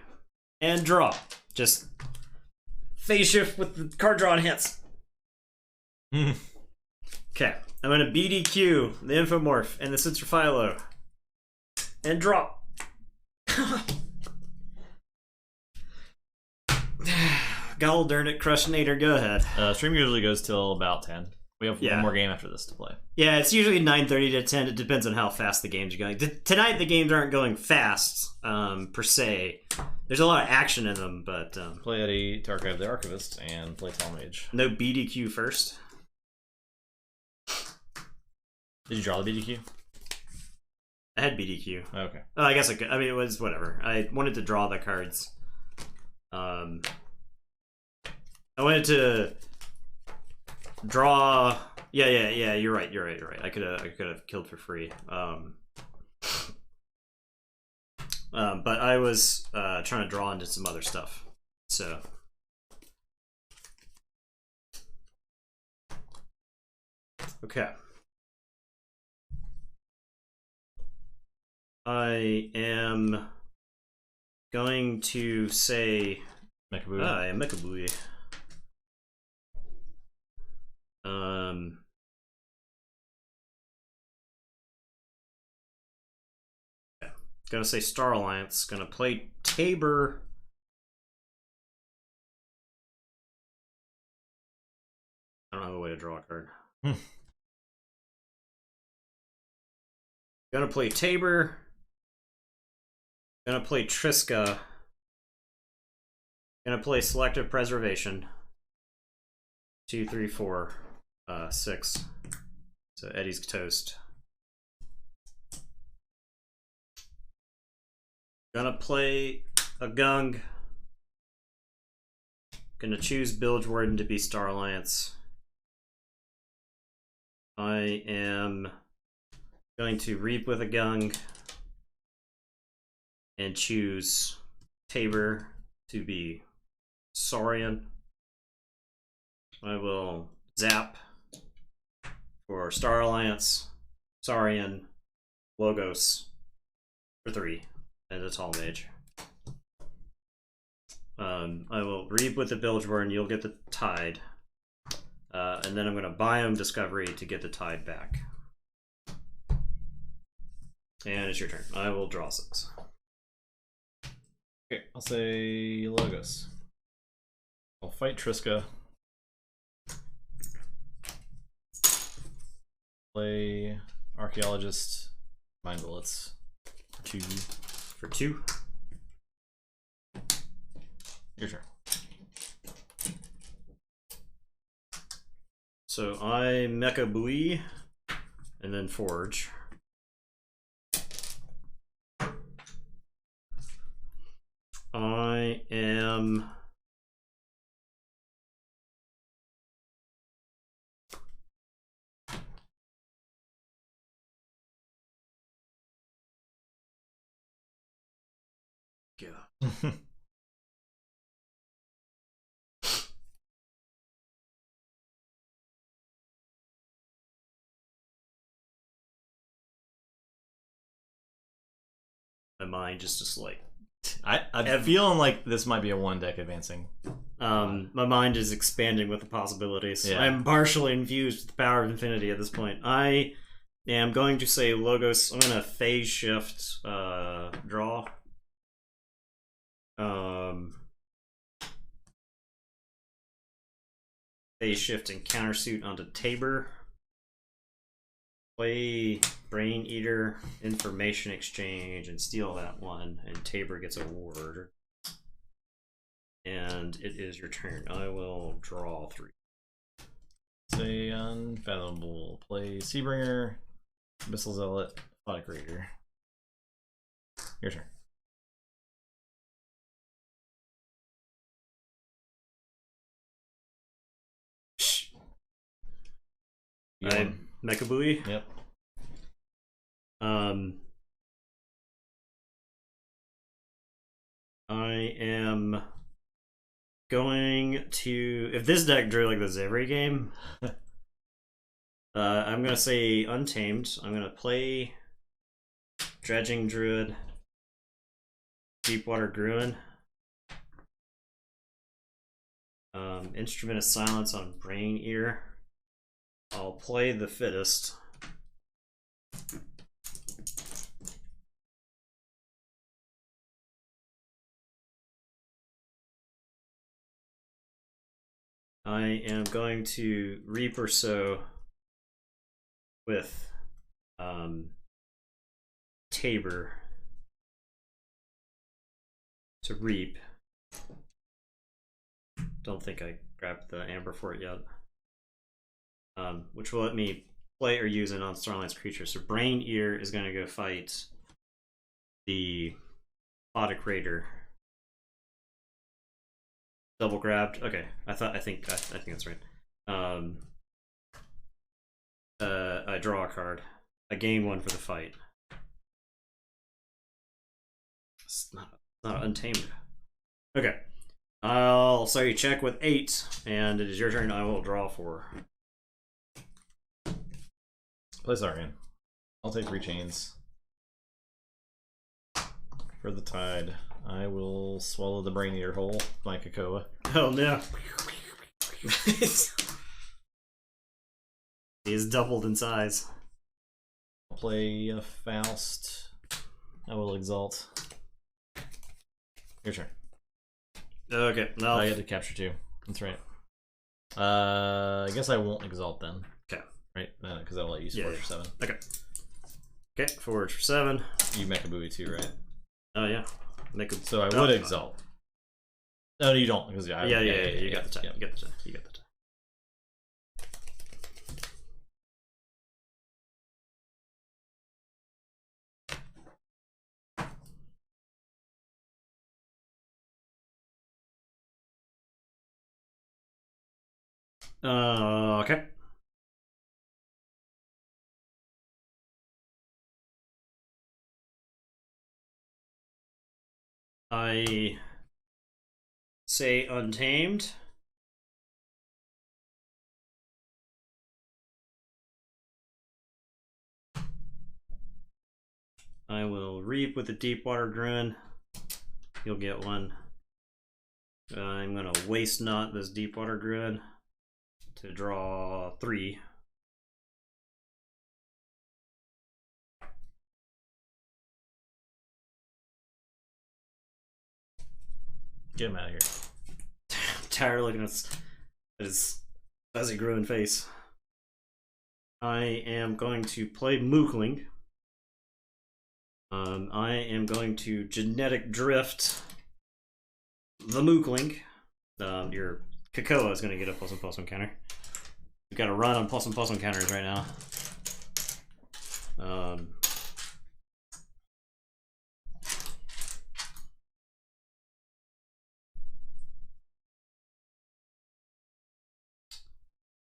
and draw. Just phase shift with the card draw hits. Okay, I'm going to BDQ the Infomorph and the Sensor Philo. And draw. God darn it, Crushinator, go ahead. Stream usually goes till about 10. We have one more game after this to play. Yeah, it's usually 9:30 to 10. It depends on how fast the games are going. Tonight, the games aren't going fast, per se. There's a lot of action in them, but... play Eddie to Archive the Archivist and play Talmage. No BDQ first? Did you draw the BDQ? I had BDQ. Okay. Oh, I guess I could. I mean, it was whatever. I wanted to draw the cards. I wanted to draw. Yeah. You're right. I could have killed for free. But I was trying to draw into some other stuff. So. Okay. I am going to say Mechabooey. I am Mechabooey. Gonna say Star Alliance. Gonna play Tabor. I don't have a way to draw a card. Gonna play Tabor. Gonna play Triska. Gonna play Selective Preservation. 2, 3, 4, 6. So Eddie's toast. Gonna play a Gung. Gonna choose Bilge Warden to be Star Alliance. I am going to Reap with a Gung and choose Tabor to be Saurian. I will zap for Star Alliance, Saurian, Logos for 3, and a Tall Mage. I will Reap with the Bilgewater and you'll get the Tide. And then I'm going to Biome Discovery to get the Tide back. And it's your turn. I will draw 6. Okay, I'll say Logos. I'll fight Triska. Play Archaeologist. Mind Bullets. For 2. Your turn. So I Mechabooey and then Forge. I am my mind just like I'm feeling like this might be a 1-deck advancing. my mind is expanding with the possibilities. Yeah. I'm partially infused with the power of infinity at this point. I am going to say Logos. I'm gonna phase shift draw. Phase shift and countersuit onto Tabor. Play Brain Eater, Information Exchange, and steal that one, and Tabor gets a ward. And it is your turn. I will draw 3. Say Unfathomable. Play Seabringer, Abyssal Zealot, Phonic Raider. Your turn. I'm Mechabooey. Yep. I am going to, if this deck drew like this every game, I'm gonna say Untamed. I'm gonna play Dredging Druid, Deepwater Gruin, Instrument of Silence on Brain Ear. I'll play the Fittest. I am going to reap or sow with Tabor to reap. Don't think I grabbed the amber for it yet. Which will let me play or use a non-Starline's creature. So Brain Ear is going to go fight the Aquatic Raider. Double grabbed. Okay, I think that's right. I draw a card. I gain one for the fight. It's not untamed. Okay. I'll say check with 8, and it is your turn. I will draw 4. Play Zarian. I'll take 3 chains. For the Tide, I will swallow the Brain Eater whole, my Kakoa. Oh no. He is doubled in size. I'll play a Faust. I will Exalt. Your turn. Okay, no. I get to capture 2. That's right. I guess I won't Exalt then. Okay. Right? Because I'll let you Forge for 7. Okay. Okay, Forge for 7. You make a buoy too, right? Oh yeah. So I would Exalt. No, you don't. Because you got the time. You got the time. You got the time. Okay. I say Untamed. I will reap with the Deepwater Druid. You'll get one. I'm gonna waste not this Deepwater Druid to draw 3. Get him out of here. Tired of looking at his fuzzy growing face. I am going to play Mookling. I am going to Genetic Drift the Mookling. Your Kakoa is going to get a +1/+1 counter. You've got to run on +1/+1 counters right now.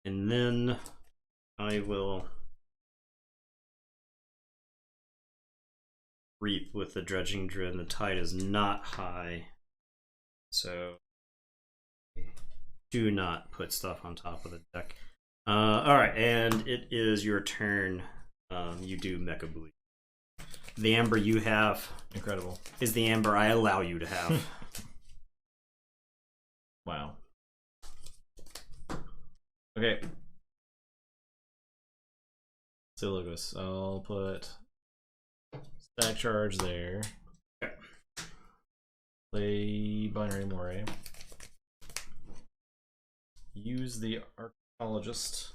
And then I will reap with the Dredging Druid, and the tide is not high. So do not put stuff on top of the deck. Alright, and it is your turn. You do Mecha Buoy. The amber you have incredible is the amber I allow you to have. Wow. Okay. So Logos, I'll put Stack Charge there. Okay. Play Binary Moray. Use the Archaeologist.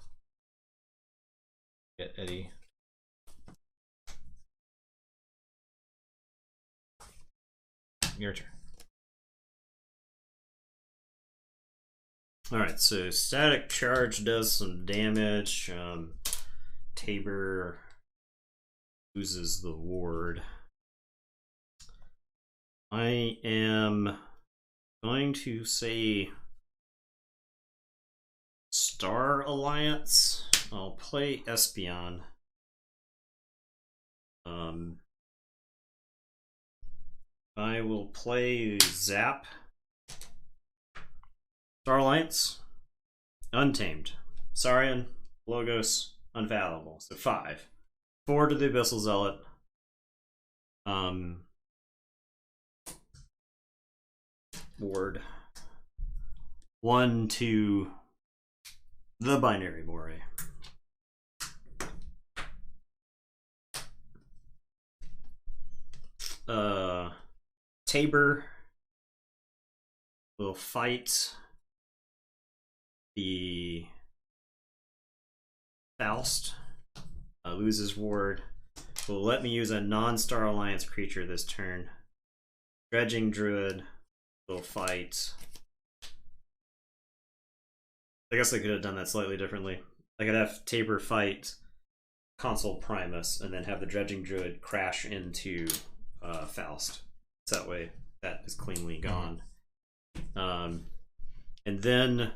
Get Eddie. Your turn. Alright, so Static Charge does some damage. Tabor loses the ward. I am going to say Star Alliance. I'll play Espeon. I will play Zap. Star Alliance. Untamed. Saurian. Logos. Unfathomable. So 5. 4 to the Abyssal Zealot. Ward. 1 to the Binary Moray. Tabor will fight the Faust loses ward. Will let me use a non-Star Alliance creature this turn. Dredging Druid will fight. I guess I could have done that slightly differently. I could have Tabor fight Consul Primus and then have the Dredging Druid crash into Faust. So that way that is cleanly gone. And then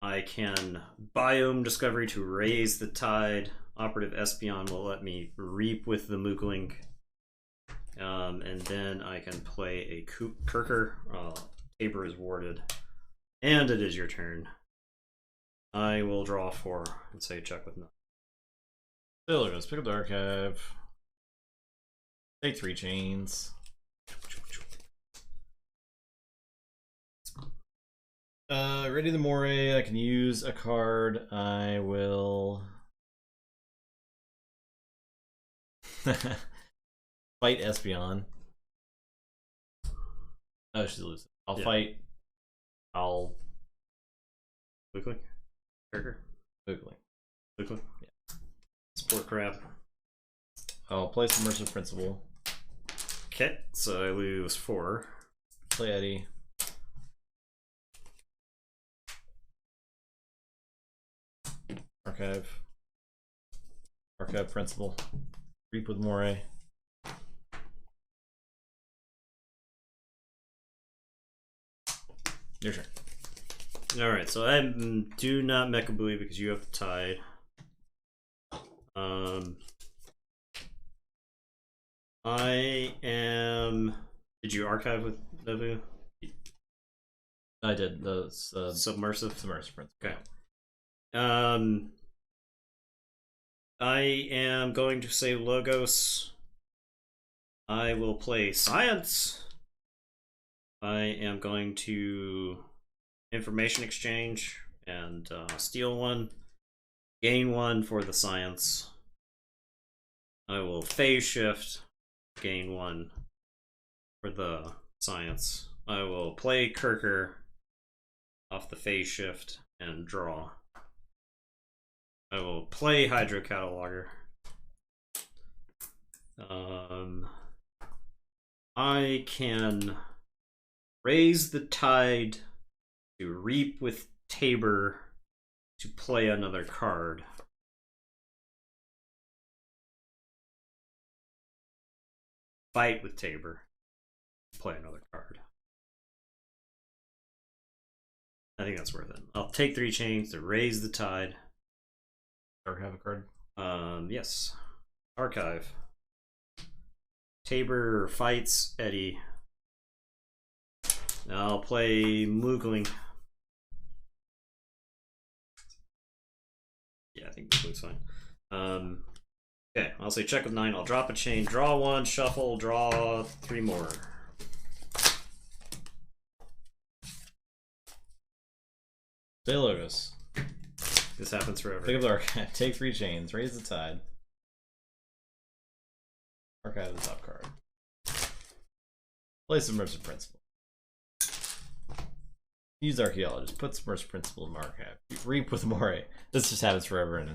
I can Biome Discovery to raise the tide. Operative Espeon will let me reap with the Moogling. And then I can play a Kirker. Tabor is warded. And it is your turn. I will draw 4 and say check with none. Still, let's pick up the archive. Take 3 chains. Ready the Moray. I can use a card. I will fight Espeon. Oh, she's losing. I'll fight. I'll Quickly. Kirker. Quickly. Quickly. Yeah. Sport crap. I'll play Submersive Principle. Okay, so I lose 4. Play Eddie. Archive. Archive Principle. Reap with Moray. Your turn. Alright, so I do not Mecha Booey because you have the tide. I am. Did you archive with W? I did. The Submersive? Submersive Principle. Okay. I am going to say Logos. I will play Science. I am going to Information Exchange and steal 1. Gain 1 for the Science. I will Phase Shift. Gain 1 for the Science. I will play Kirker off the Phase Shift and draw. I will play Hydro Cataloger. I can raise the tide to reap with Tabor to play another card. Fight with Tabor. Play another card. I think that's worth it. I'll take 3 chains to raise the tide. Archive a card. Yes. Archive. Tabor fights Eddie. I'll play Moogling. Yeah, I think Moogling's fine. Okay, I'll say check with 9. I'll drop a chain, draw 1, shuffle, draw 3 more. Say Logos. This happens forever. Pick up the archive. Take 3 chains. Raise the tide. Archive the top card. Play Submersive Principle. Use Archaeologist. Put Submersive Principle in archive. Reap with Moray. This just happens forever and I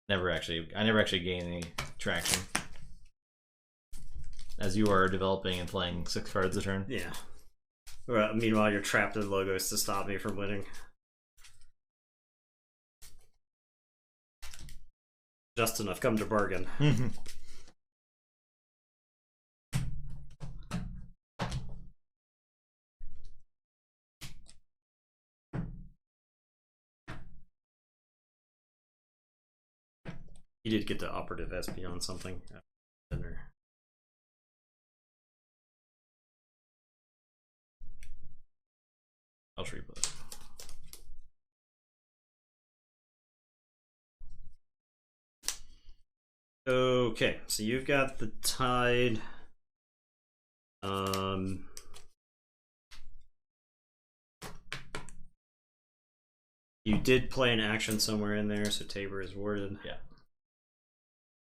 never actually gain any traction. As you are developing and playing 6 cards a turn. Yeah. Well, meanwhile, you're trapped in Logos to stop me from winning. Just enough. Come to bargain. You did get the operative SP on something after dinner. I'll replay it. Okay, so you've got the tide. You did play an action somewhere in there, so Tabor is warded. Yeah.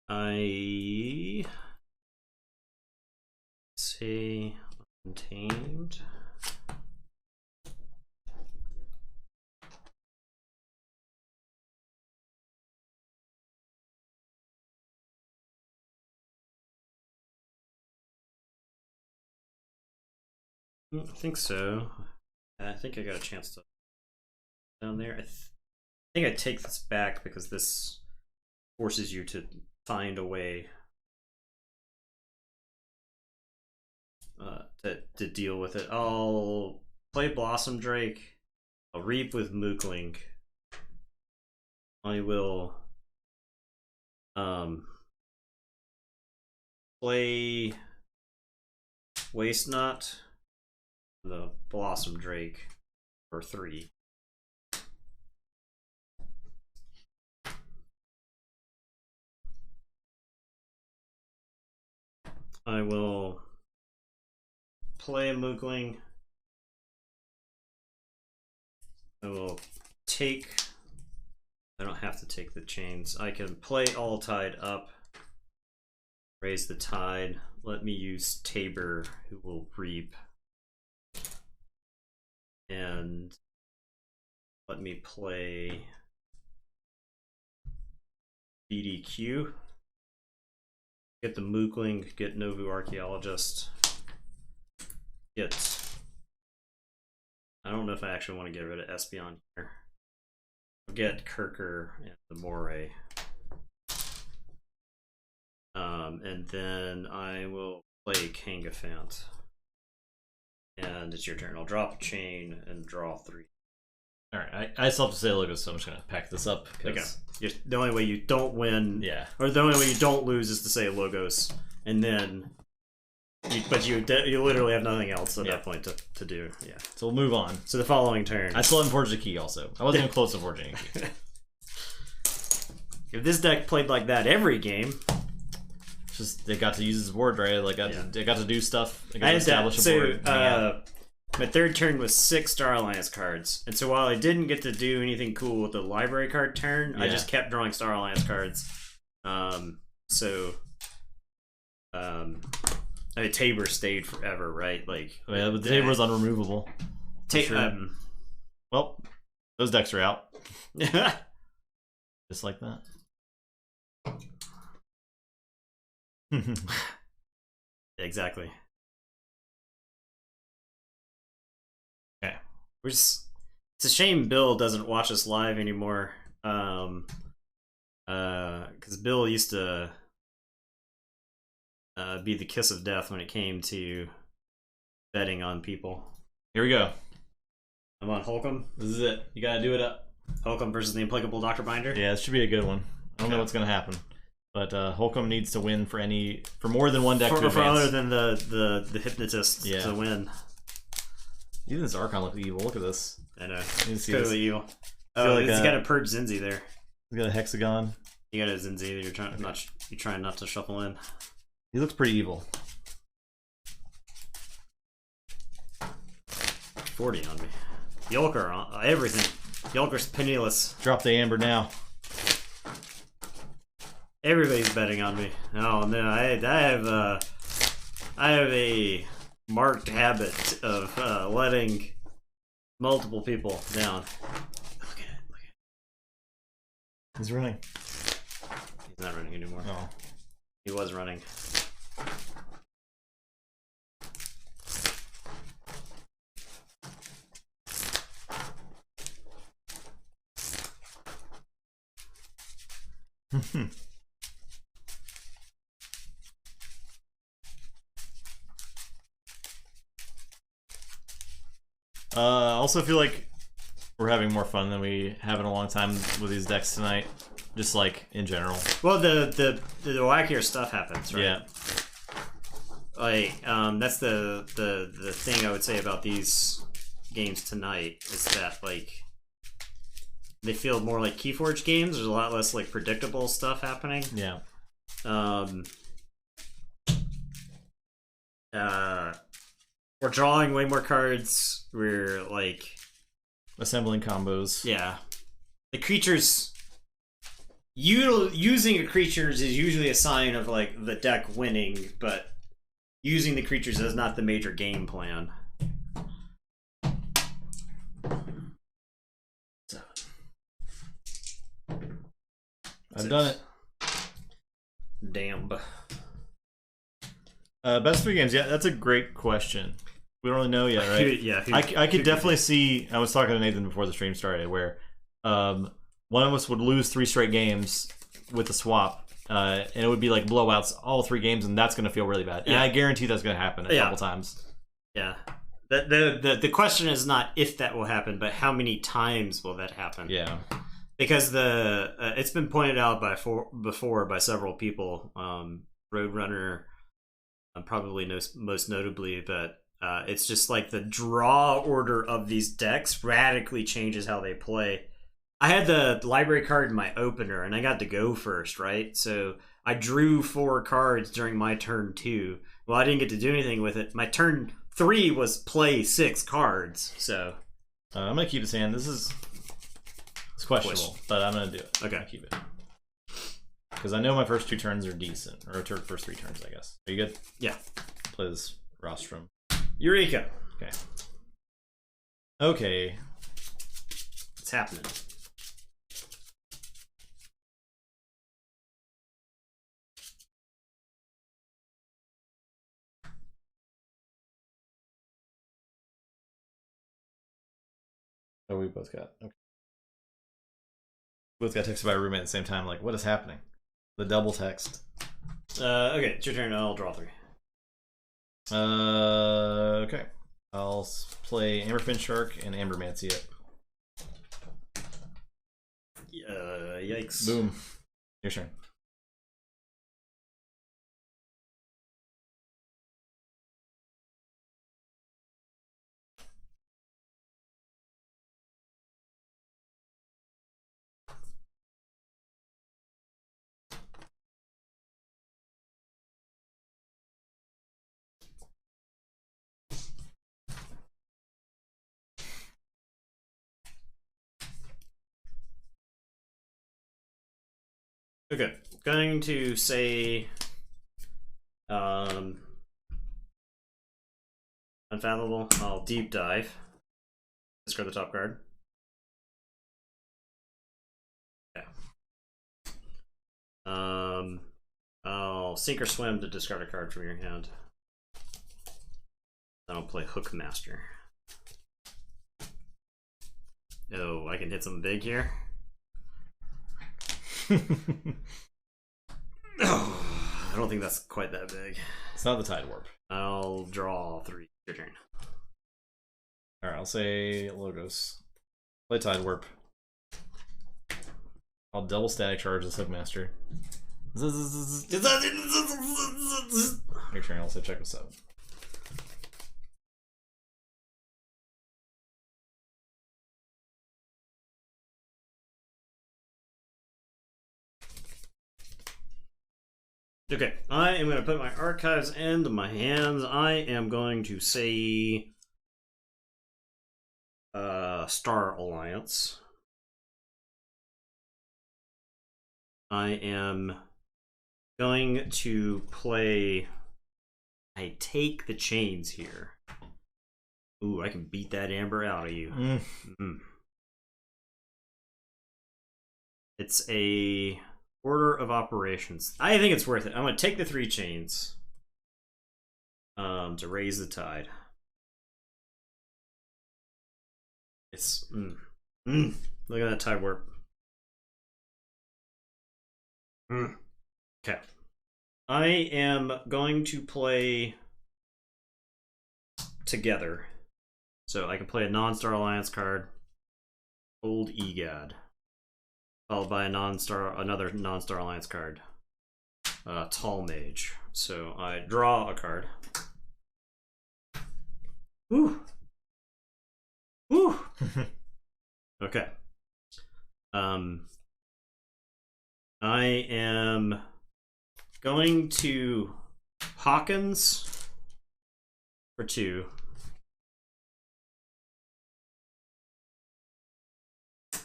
I say Untamed. I think so. I think I got a chance to down there. I think I take this back because this forces you to find a way to deal with it. I'll play Blossom Drake. I'll reap with Mookling. I will play Waste Not, the Blossom Drake for 3. I will play a Mookling. I will take. I don't have to take the chains. I can play All Tide up. Raise the tide. Let me use Tabor, who will reap. And let me play BDQ. Get the Mookling, get Novu Archaeologist. Get. I don't know if I actually want to get rid of Espion here. I'll get Kirker and the Moray. And then I will play Kangafant. And it's your turn. I'll drop a chain and draw 3. Alright, I still have to say Logos, so I'm just gonna pack this up. Okay. The only way you don't win, yeah, or the only way you don't lose is to say Logos, and then, but you literally have nothing else at that point to do. Yeah. So we'll move on. So the following turn, I still haven't forged a key. Also, I wasn't even close to forging a key. If this deck played like that every game, it's just they got to use this board, right? Like they got to do stuff. They got I to had establish a board. My third turn was 6 Star Alliance cards, and so while I didn't get to do anything cool with the library card turn, I just kept drawing Star Alliance cards. I mean, Tabor stayed forever, right? Like, yeah, but the Tabor was unremovable. Sure. Well, those decks are out. Just like that. Exactly. Okay. It's a shame Bill doesn't watch us live anymore. Because Bill used to be the kiss of death when it came to betting on people. Here we go. I'm on Holcomb. This is it. You gotta do it up. Holcomb versus the Implacable Dr. Binder. Yeah, this should be a good one. I don't know what's gonna happen, but Holcomb needs to win for more than one deck to advance. For other than the hypnotist to win. Even this Archon looks evil. Look at this. I know. It's totally evil. Oh, like it's got a purge Zinzi there. He's got a hexagon. You got a Zinzi that you're trying not to shuffle in. He looks pretty evil. 40 on me. Yolker on everything. Yolker's penniless. Drop the amber now. Everybody's betting on me. Oh no, I have a marked habit of letting multiple people down. Look at it. He's running. He's not running anymore. Oh. He was running. I also feel like we're having more fun than we have in a long time with these decks tonight. Just like in general. Well, the wackier stuff happens, right? Yeah. Like that's the thing I would say about these games tonight is that like they feel more like Keyforge games. There's a lot less like predictable stuff happening. Yeah. We're drawing way more cards. We're like assembling combos. Yeah. The creatures using a creatures is usually a sign of like the deck winning, but using the creatures is not the major game plan. I've done it. Damn. Best 3 games. Yeah, that's a great question. We don't really know yet, right? Yeah, I could definitely see. I was talking to Nathan before the stream started, where one of us would lose 3 straight games with the swap, and it would be like blowouts all 3 games, and that's going to feel really bad. And I guarantee that's going to happen a couple times. Yeah. The question is not if that will happen, but how many times will that happen? Yeah. Because it's been pointed out before by several people, Roadrunner, probably most notably, but it's just like the draw order of these decks radically changes how they play. I had the library card in my opener, and I got to go first, right? So I drew 4 cards during my turn 2. Well, I didn't get to do anything with it. My turn 3 was play 6 cards, so... I'm going to keep this hand. It's questionable, but I'm going to do it. Okay. I'm gonna keep it. Because I know my first 2 turns are decent. Or first 3 turns, I guess. Are you good? Yeah. Play this rostrum. Eureka! Okay. Okay. What's happening? Oh, we both got... Okay. Both got texted by a roommate at the same time, like, what is happening? The double text. Okay, it's your turn. I'll draw 3. Okay. I'll play Amberfin Shark and Ambermancy it. Yikes. Boom. Your turn. Okay, going to say, Unfathomable. I'll deep dive. Discard the top card. Okay. I'll sink or swim to discard a card from your hand. Then I'll play Hookmaster. Oh, I can hit something big here. I don't think that's quite that big. It's not the Tide Warp. I'll draw 3. Your turn. Alright, I'll say Logos. Play Tide Warp. I'll double static charge the Submaster. Your turn, I'll say check with 7. Okay, I am going to put my archives into my hands. I am going to say Star Alliance. I am going to play... I take the chains here. Ooh, I can beat that amber out of you. It's a... order of operations. I think it's worth it. I'm going to take the 3 chains to raise the tide. It's look at that tide warp. Okay. I am going to play Together. So I can play a non-Star Alliance card. Old Egad. Followed by another non-Star Alliance card. Tall Mage. So I draw a card. Woo! Woo! Okay. I am going to Hawkins for 2.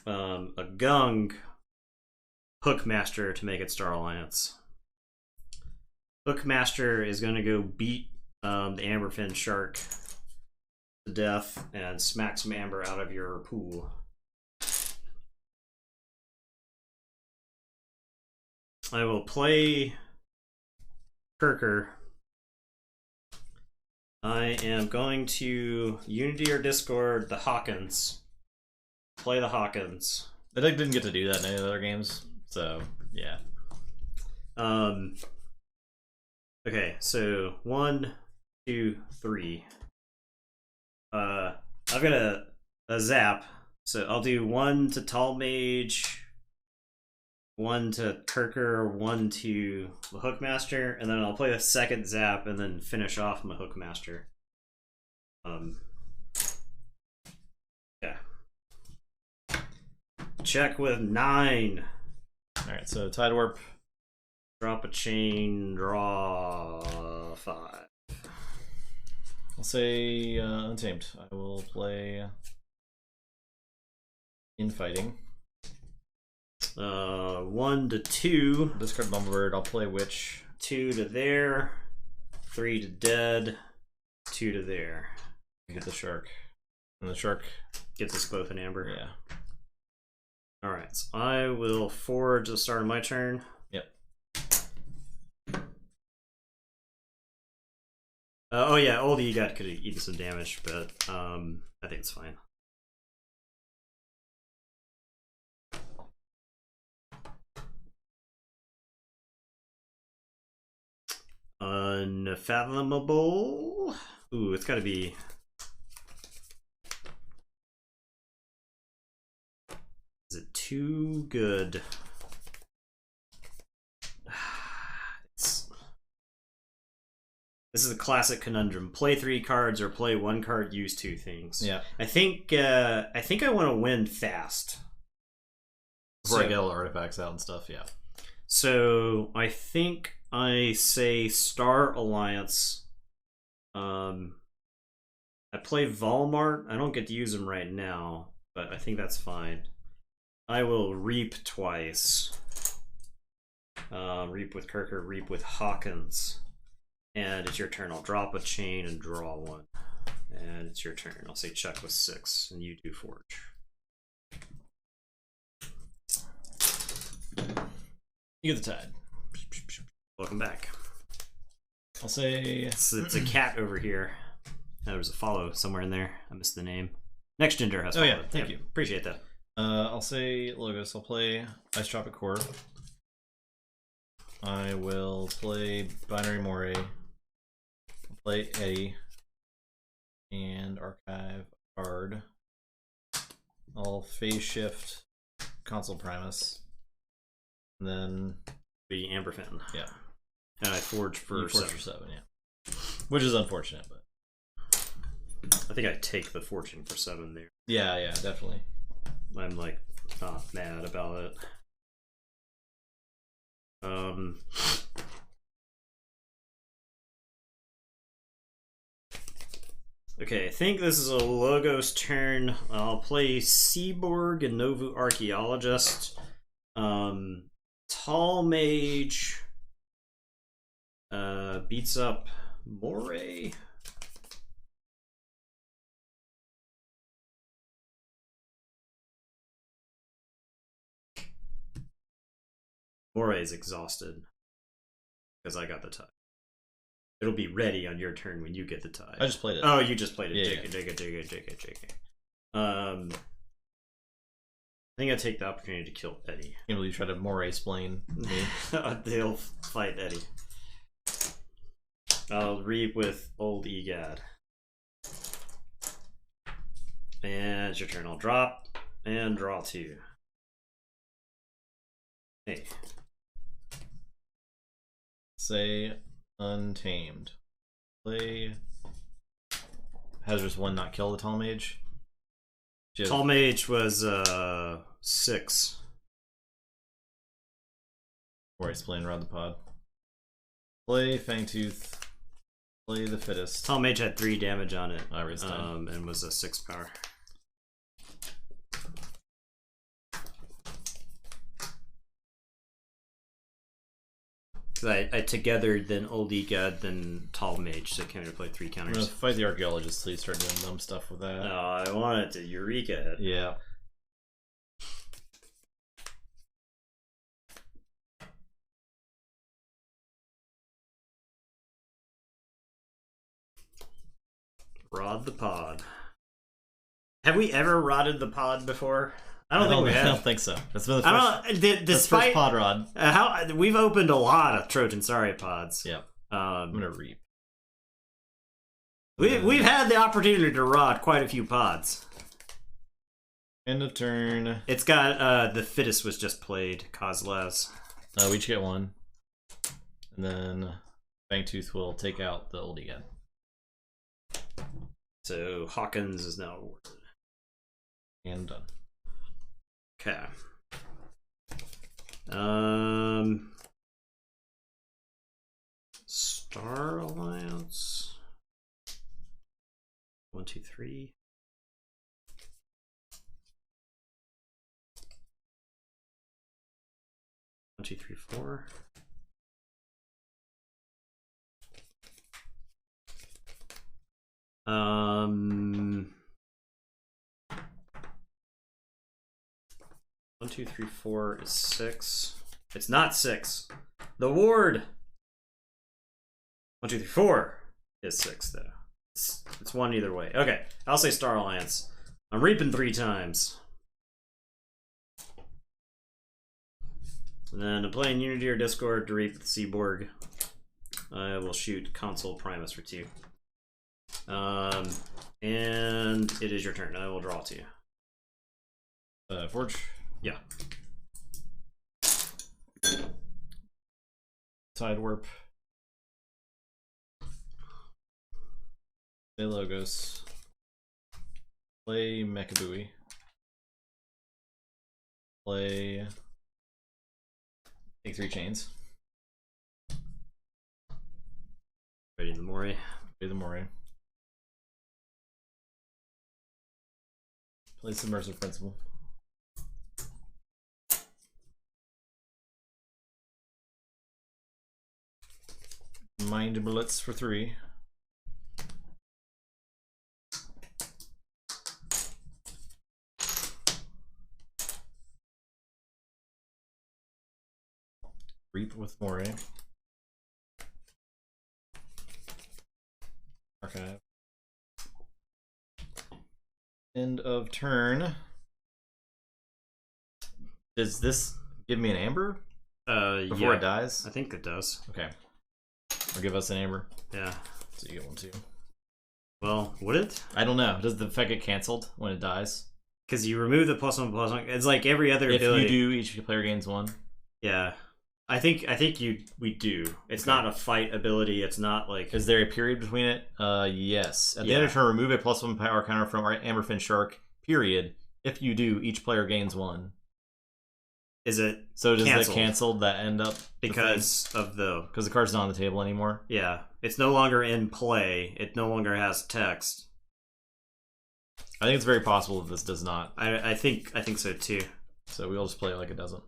A Gung Hookmaster to make it Star Alliance. Hookmaster is going to go beat the Amberfin Shark to death and smack some amber out of your pool. I will play Kirker I am going to Unity or Discord the Hawkins. Play the Hawkins. The deck didn't get to do that in any other games, so yeah. Okay, so 1, 2, 3. I've got a zap, so I'll do 1 to Tall Mage, 1 to Kirker, 1 to the Hookmaster, and then I'll play a second zap and then finish off my Hookmaster. Yeah. Check with 9. Alright, so Tide Warp. Drop a chain, draw 5. I'll say Untamed. I will play Infighting. 1 to 2. Discard Bumblebird. I'll play Witch. 2 to there. 3 to dead. 2 to there. Get the Shark. And the Shark Gets us both an amber. Yeah. Alright, so I will forge the start of my turn. Yep. Oh yeah, old EGOT could have eaten some damage, but I think it's fine. Unfathomable. Ooh, it's gotta be. Is it too good? This is a classic conundrum. Play 3 cards or play 1 card, use 2 things. Yeah. I think I want to win fast. Before I get all the artifacts out and stuff, yeah. So I think I say Star Alliance. I play Volmart. I don't get to use them right now, but I think that's fine. I will Reap twice. Reap with Kirker, Reap with Hawkins. And it's your turn. I'll drop a chain and draw 1. And it's your turn. I'll say check with 6, and you do Forge. You get the Tide. Welcome back. I'll say It's a cat over here. There was a follow somewhere in there. I missed the name. Next Gender has Oh, yeah. followed. Thank you. Appreciate that. I'll say Logos. I'll play Ice Tropic Core. I will play Binary Moray. I'll play Eddie. And Archive Card. I'll Phase Shift Console Primus. And then The Amberfin. yeah. And I Forge for 7. For 7, yeah. Which is unfortunate, but I think I take the Fortune for 7 there. yeah, definitely. I'm like not mad about it. Okay, I think this is a Logos turn. I'll play Seaborg and Novu Archaeologist. Tall Mage beats up Moray. Moray's exhausted because I got the Tide. It'll be ready on your turn when you get the Tide. I just played it. Oh, you just played it. Yeah, JK. I think I take the opportunity to kill Eddie. Can't believe you tried to Moray-splain me. They'll fight Eddie. I'll reap with old Egad. And it's your turn. I'll drop and draw 2. Hey. Say Untamed. Play Hazardous 1, not kill the Tall Mage. Tall Mage was 6. Moray-splain around the pod. Play Fangtooth. Play the Fittest. Tall Mage had 3 damage on it. And was a 6 power. Because I togethered then Old Egad, then Tall Mage, so I came to play 3 I'm counters. gonna fight the Archaeologist till you start doing dumb stuff with that. No, I wanted to Eureka it. Yeah. Rod the pod. Have we ever rodded the pod before? I don't think we have. I don't think so. That's been the first, despite first pod rod. How we've opened a lot of Trojan Sorry pods. Yep. I'm gonna reap. We've had the opportunity to rod quite a few pods. End of turn. It's got the fittest was just played, Kozlev's. We each get one. And then Fangtooth will take out the oldie again. So Hawkins is now awarded. And done. Okay. Star Alliance. 1, 2, 3. One, two, three, four. One, two, three, four is 6. It's not 6. The ward. 1, 2, 3, 4 is 6 though. It's 1 either way. Okay, I'll say Star Alliance. I'm reaping 3 times. And then I'm playing Unity or Discord to reap the Seaborg. I will shoot Console Primus for 2. And it is your turn. I will draw 2. Forge? Yeah. Tide Warp. Play Logos. Play Mechabooey. Play... Take 3 chains. Ready the Mori. Play the Mori. Play Submersive Principle. Mind Blitz for 3. Reap with Moray. Archive. End of turn. Does this give me an amber? Before it dies? I think it does. Okay. Or give us an amber. Yeah. So you get one too. Well, would it? I don't know. Does the effect get cancelled when it dies? Because you remove the +1/+1. It's like every other ability. If you do, each player gains 1. Yeah. I think we do. It's not a fight ability. It's not like. Is there a period between it? Yes. At the end of turn, remove a +1 power counter from our Amberfin Shark. Period. If you do, each player gains 1. Is it? So does that cancel that end up because the card's not on the table anymore? Yeah, it's no longer in play. It no longer has text. I think it's very possible that this does not. I think so too. So we'll just play it like it doesn't.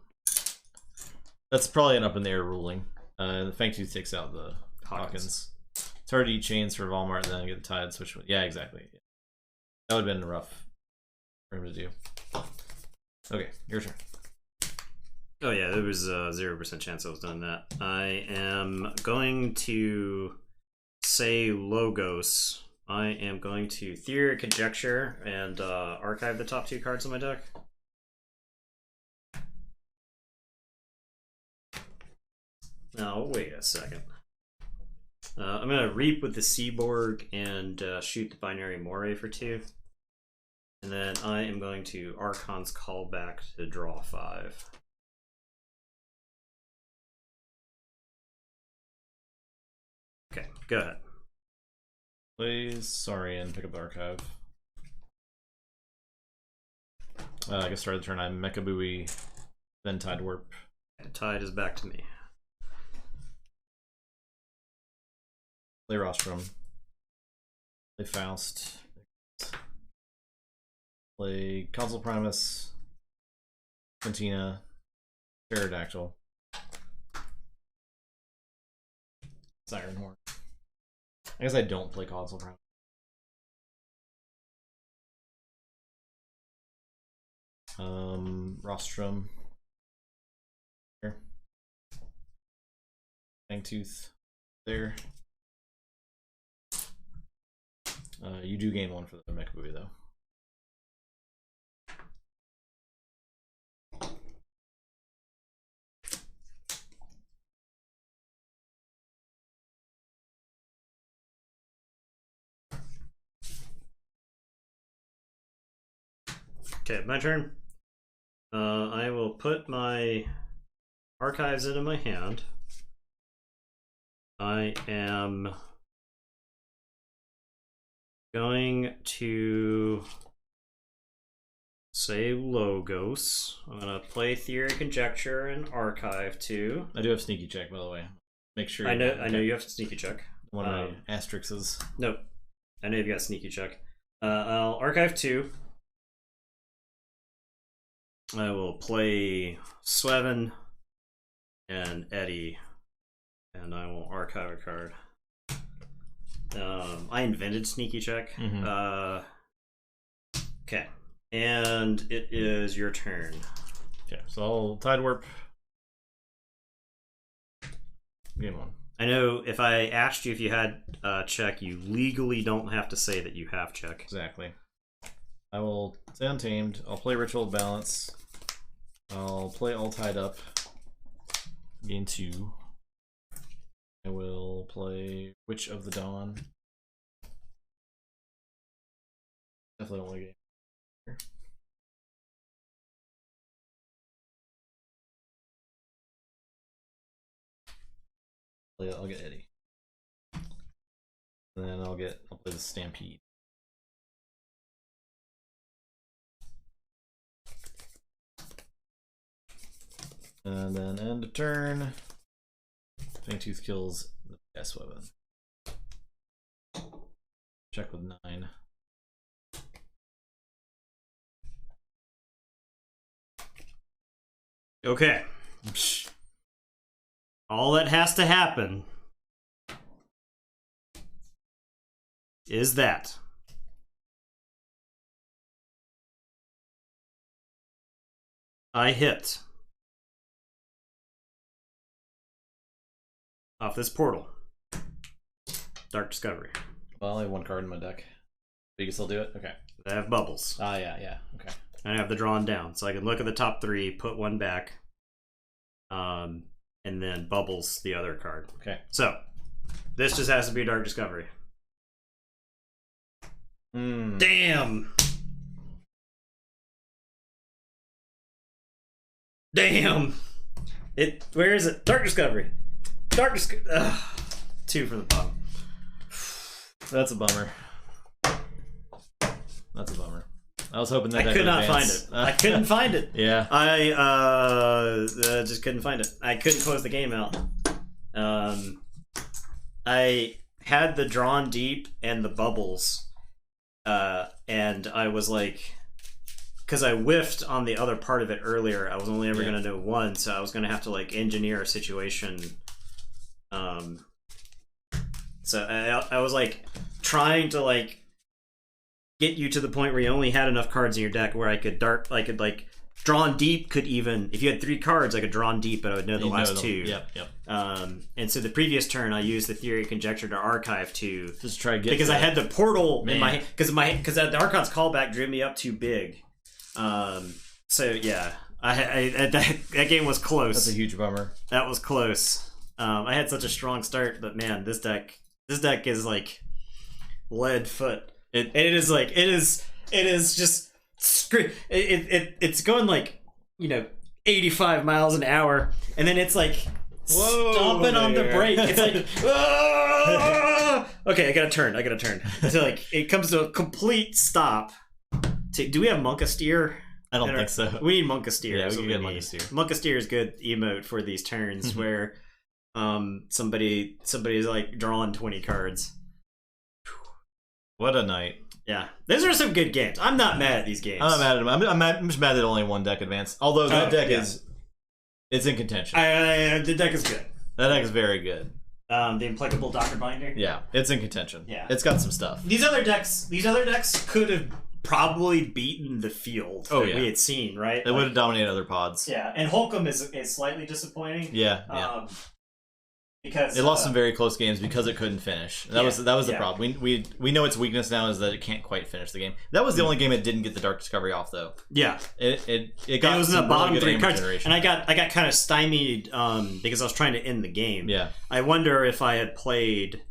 That's probably an up in the air ruling. The Fangtooth takes out the Hawkins. It's hard to eat chains for Walmart and then get the Tide switch. Yeah, exactly. That would have been rough for him to do. Okay, your turn. Oh yeah, there was a 0% chance I was doing that. I am going to say Logos. I am going to Theory Conjecture and archive the top 2 cards on my deck. Now, wait a second. I'm going to Reap with the Seaborg and shoot the Binary Moray for 2. And then I am going to Archon's Callback to draw 5. Okay, go ahead. Please, sorry, and pick up the archive. I guess start of the turn. I'm Mechabooey, then Tide Warp. And Tide is back to me. Play Rostrum. Play Faust. Play Console Primus. Cantina. Pterodactyl. Siren Horn. I guess I don't play Console Primus. Rostrum. Here. Fangtooth. There. You do gain 1 for the mech buoy, though. Okay, my turn. I will put my archives into my hand. I am going to say Logos. I'm going to play Theory, Conjecture, and Archive 2. I do have sneaky check, by the way. Make sure. I know you have sneaky check. One of my asterisks. Nope. I know you've got sneaky check. I'll Archive 2. I will play Swevin and Eddie, and I will archive a card. I invented sneaky check. Okay, and it is your turn. Okay, so I'll Tide Warp. Game 1. I know if I asked you if you had check, you legally don't have to say that you have check. Exactly. I will say Untamed. I'll play Ritual Balance. I'll play All Tied Up. Gain 2. I will play Witch of the Dawn. Definitely don't want to game here. I'll get Eddie. And then I'll play the Stampede. And then end of turn. Fangtooth kills the S weapon. Check with 9. Okay. All that has to happen is that I hit off this portal. Dark Discovery. Well, I have 1 card in my deck. But you can still do it? Okay. I have bubbles. Ah, yeah. Okay. I have the drawn down, so I can look at the top 3, put 1 back, and then bubbles the other card. Okay. So, this just has to be Dark Discovery. Damn! Damn! Where is it? Dark Discovery! Dark Discovery! 2 for the bottom. That's a bummer. That's a bummer. I was hoping that I could not find it. I couldn't find it. Yeah. I just couldn't find it. I couldn't close the game out. I had the drawn deep and the bubbles, and I was like, because I whiffed on the other part of it earlier, I was only ever going to know 1, so I was going to have to like engineer a situation. So I was like trying to like get you to the point where you only had enough cards in your deck where I could like drawn deep could even, if you had 3 cards, I could drawn deep, but I would know the last 2. Yep. And so the previous turn, I used the Theory Conjecture to archive 2. Just try to get because I had the portal in my because the Archon's callback drew me up too big. So yeah, that game was close. That's a huge bummer. That was close. I had such a strong start, but man, this deck is like lead foot. It is just it's going like 85 miles an hour, and then it's like stomping on the brake. It's like okay, I gotta turn. So like it comes to a complete stop. Do we have Monkasteer? I don't think so. We need Monkasteer. Yeah, we can get Monkasteer. Monkasteer is good emote for these turns where somebody's like drawing 20 cards. What a night. Yeah, those are some good games. I'm not mad at these games. I'm not mad at them. I'm just mad that only 1 deck advanced. Although that deck it's in contention. The deck is good. That deck is very good. The Implacable Doctor Binder. Yeah, it's in contention. Yeah, it's got some stuff. These other decks could have probably beaten the field that we had seen, right? They would have dominated other pods. Yeah, and Holcomb is slightly disappointing. Yeah. because it lost some very close games because it couldn't finish. That was the yeah. problem. We know its weakness now is that it can't quite finish the game. That was the only game it didn't get the Dark Discovery off though. Yeah, it got it was in the some bottom really good 3 cards, generation. and I got kind of stymied because I was trying to end the game. Yeah, I wonder if I had played.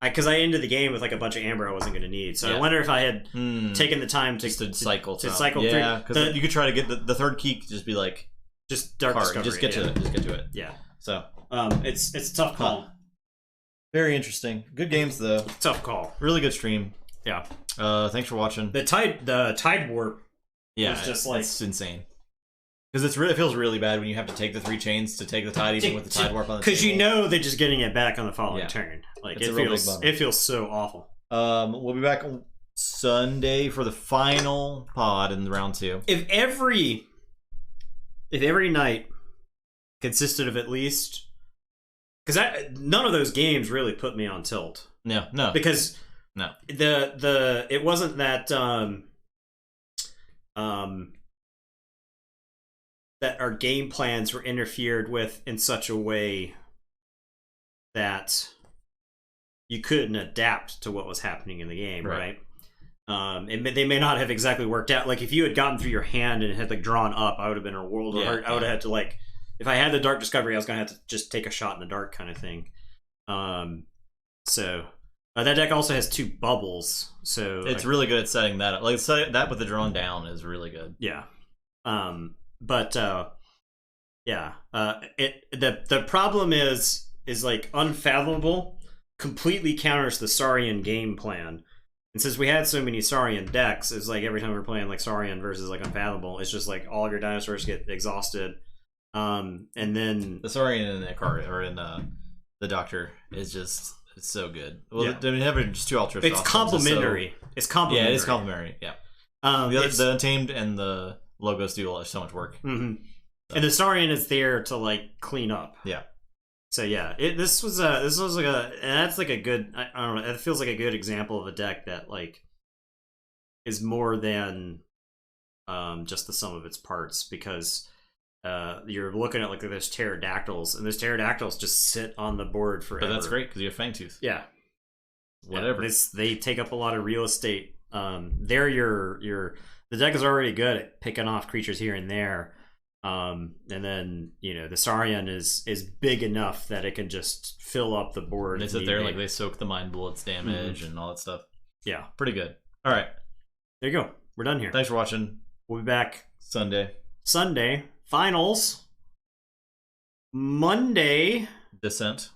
Because I ended the game with like a bunch of amber I wasn't going to need, so I wonder if I had taken the time to cycle through. Yeah, because you could try to get the third key. Could just be like just Dark Discovery. Just get to it. Just get to it. Yeah. So it's a tough call. Very interesting. Good games though. Tough call. Really good stream. Yeah. Thanks for watching. The tide warp. Yeah, was just like it's insane. Because it feels really bad when you have to take the 3 chains to take the tide, even with the tide warp on the table. Because you know they're just getting it back on the following turn. Like it feels so awful. We'll be back on Sunday for the final pod in round 2. If every night consisted of at least, because none of those games really put me on tilt. No, because no, it wasn't that that our game plans were interfered with in such a way that you couldn't adapt to what was happening in the game, right? They may not have exactly worked out. Like if you had gotten through your hand and had like drawn up, I would have been a world of hurt. I would have had to like, if I had the Dark Discovery, I was gonna have to just take a shot in the dark kind of thing. So that deck also has 2 bubbles, so it's really good at setting that up. Like that with the drawn down is really good. Yeah. But the problem is like Unfathomable completely counters the Saurian game plan. And since we had so many Saurian decks, it's like every time we're playing like Saurian versus like Unfathomable, it's just like all of your dinosaurs get exhausted. And then the Saurian in the card or in the Doctor is just it's so good. Well, yeah. I mean, having just 2 ultra. It's complementary. It's complementary. Yeah, it is complementary. Yeah. The Untamed and the Logos do so much work. Mm-hmm. So. And the Saurian is there to like clean up. Yeah. So yeah, this was like and that's like a good. I don't know. It feels like a good example of a deck that like is more than just the sum of its parts, because you're looking at like those pterodactyls, and those pterodactyls just sit on the board forever. But that's great because you have Fangtooth. Yeah. Whatever. Yeah, they take up a lot of real estate. The deck is already good at picking off creatures here and there. And then, the Saurian is big enough that it can just fill up the board. They sit there like they soak the Mind Bullets damage and all that stuff. Yeah. Pretty good. All right. There you go. We're done here. Thanks for watching. We'll be back Sunday. Finals. Monday. Descent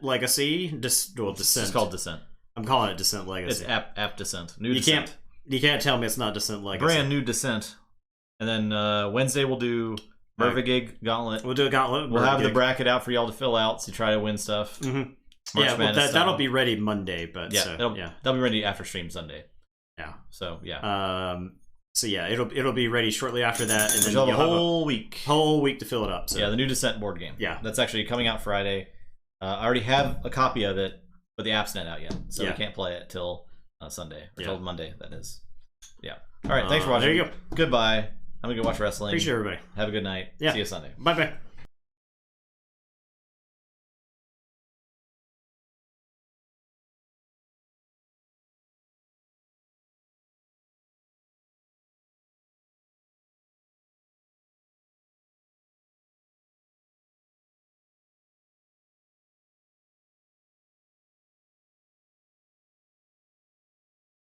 Legacy. Descent. It's just called Descent. I'm calling it Descent Legacy. It's app Descent. New Descent. You can't tell me it's not Descent Legacy. Brand new Descent. And then Wednesday we'll do Mervigig Gauntlet. We'll do a Gauntlet. We'll have the bracket out for y'all to fill out, so you try to win stuff. Mm-hmm. Yeah, well, that'll be ready Monday, but that'll be ready after stream Sunday. Yeah. So yeah. So yeah, it'll be ready shortly after that, and then you'll have a whole week to fill it up. So yeah, the new Descent board game. Yeah, that's actually coming out Friday. I already have a copy of it, but the app's not out yet, so we can't play it till Sunday or till Monday. That is. Yeah. All right. Thanks for watching. There you go. Goodbye. I'm gonna go watch wrestling. Appreciate everybody. Have a good night. Yeah. See you Sunday. Bye.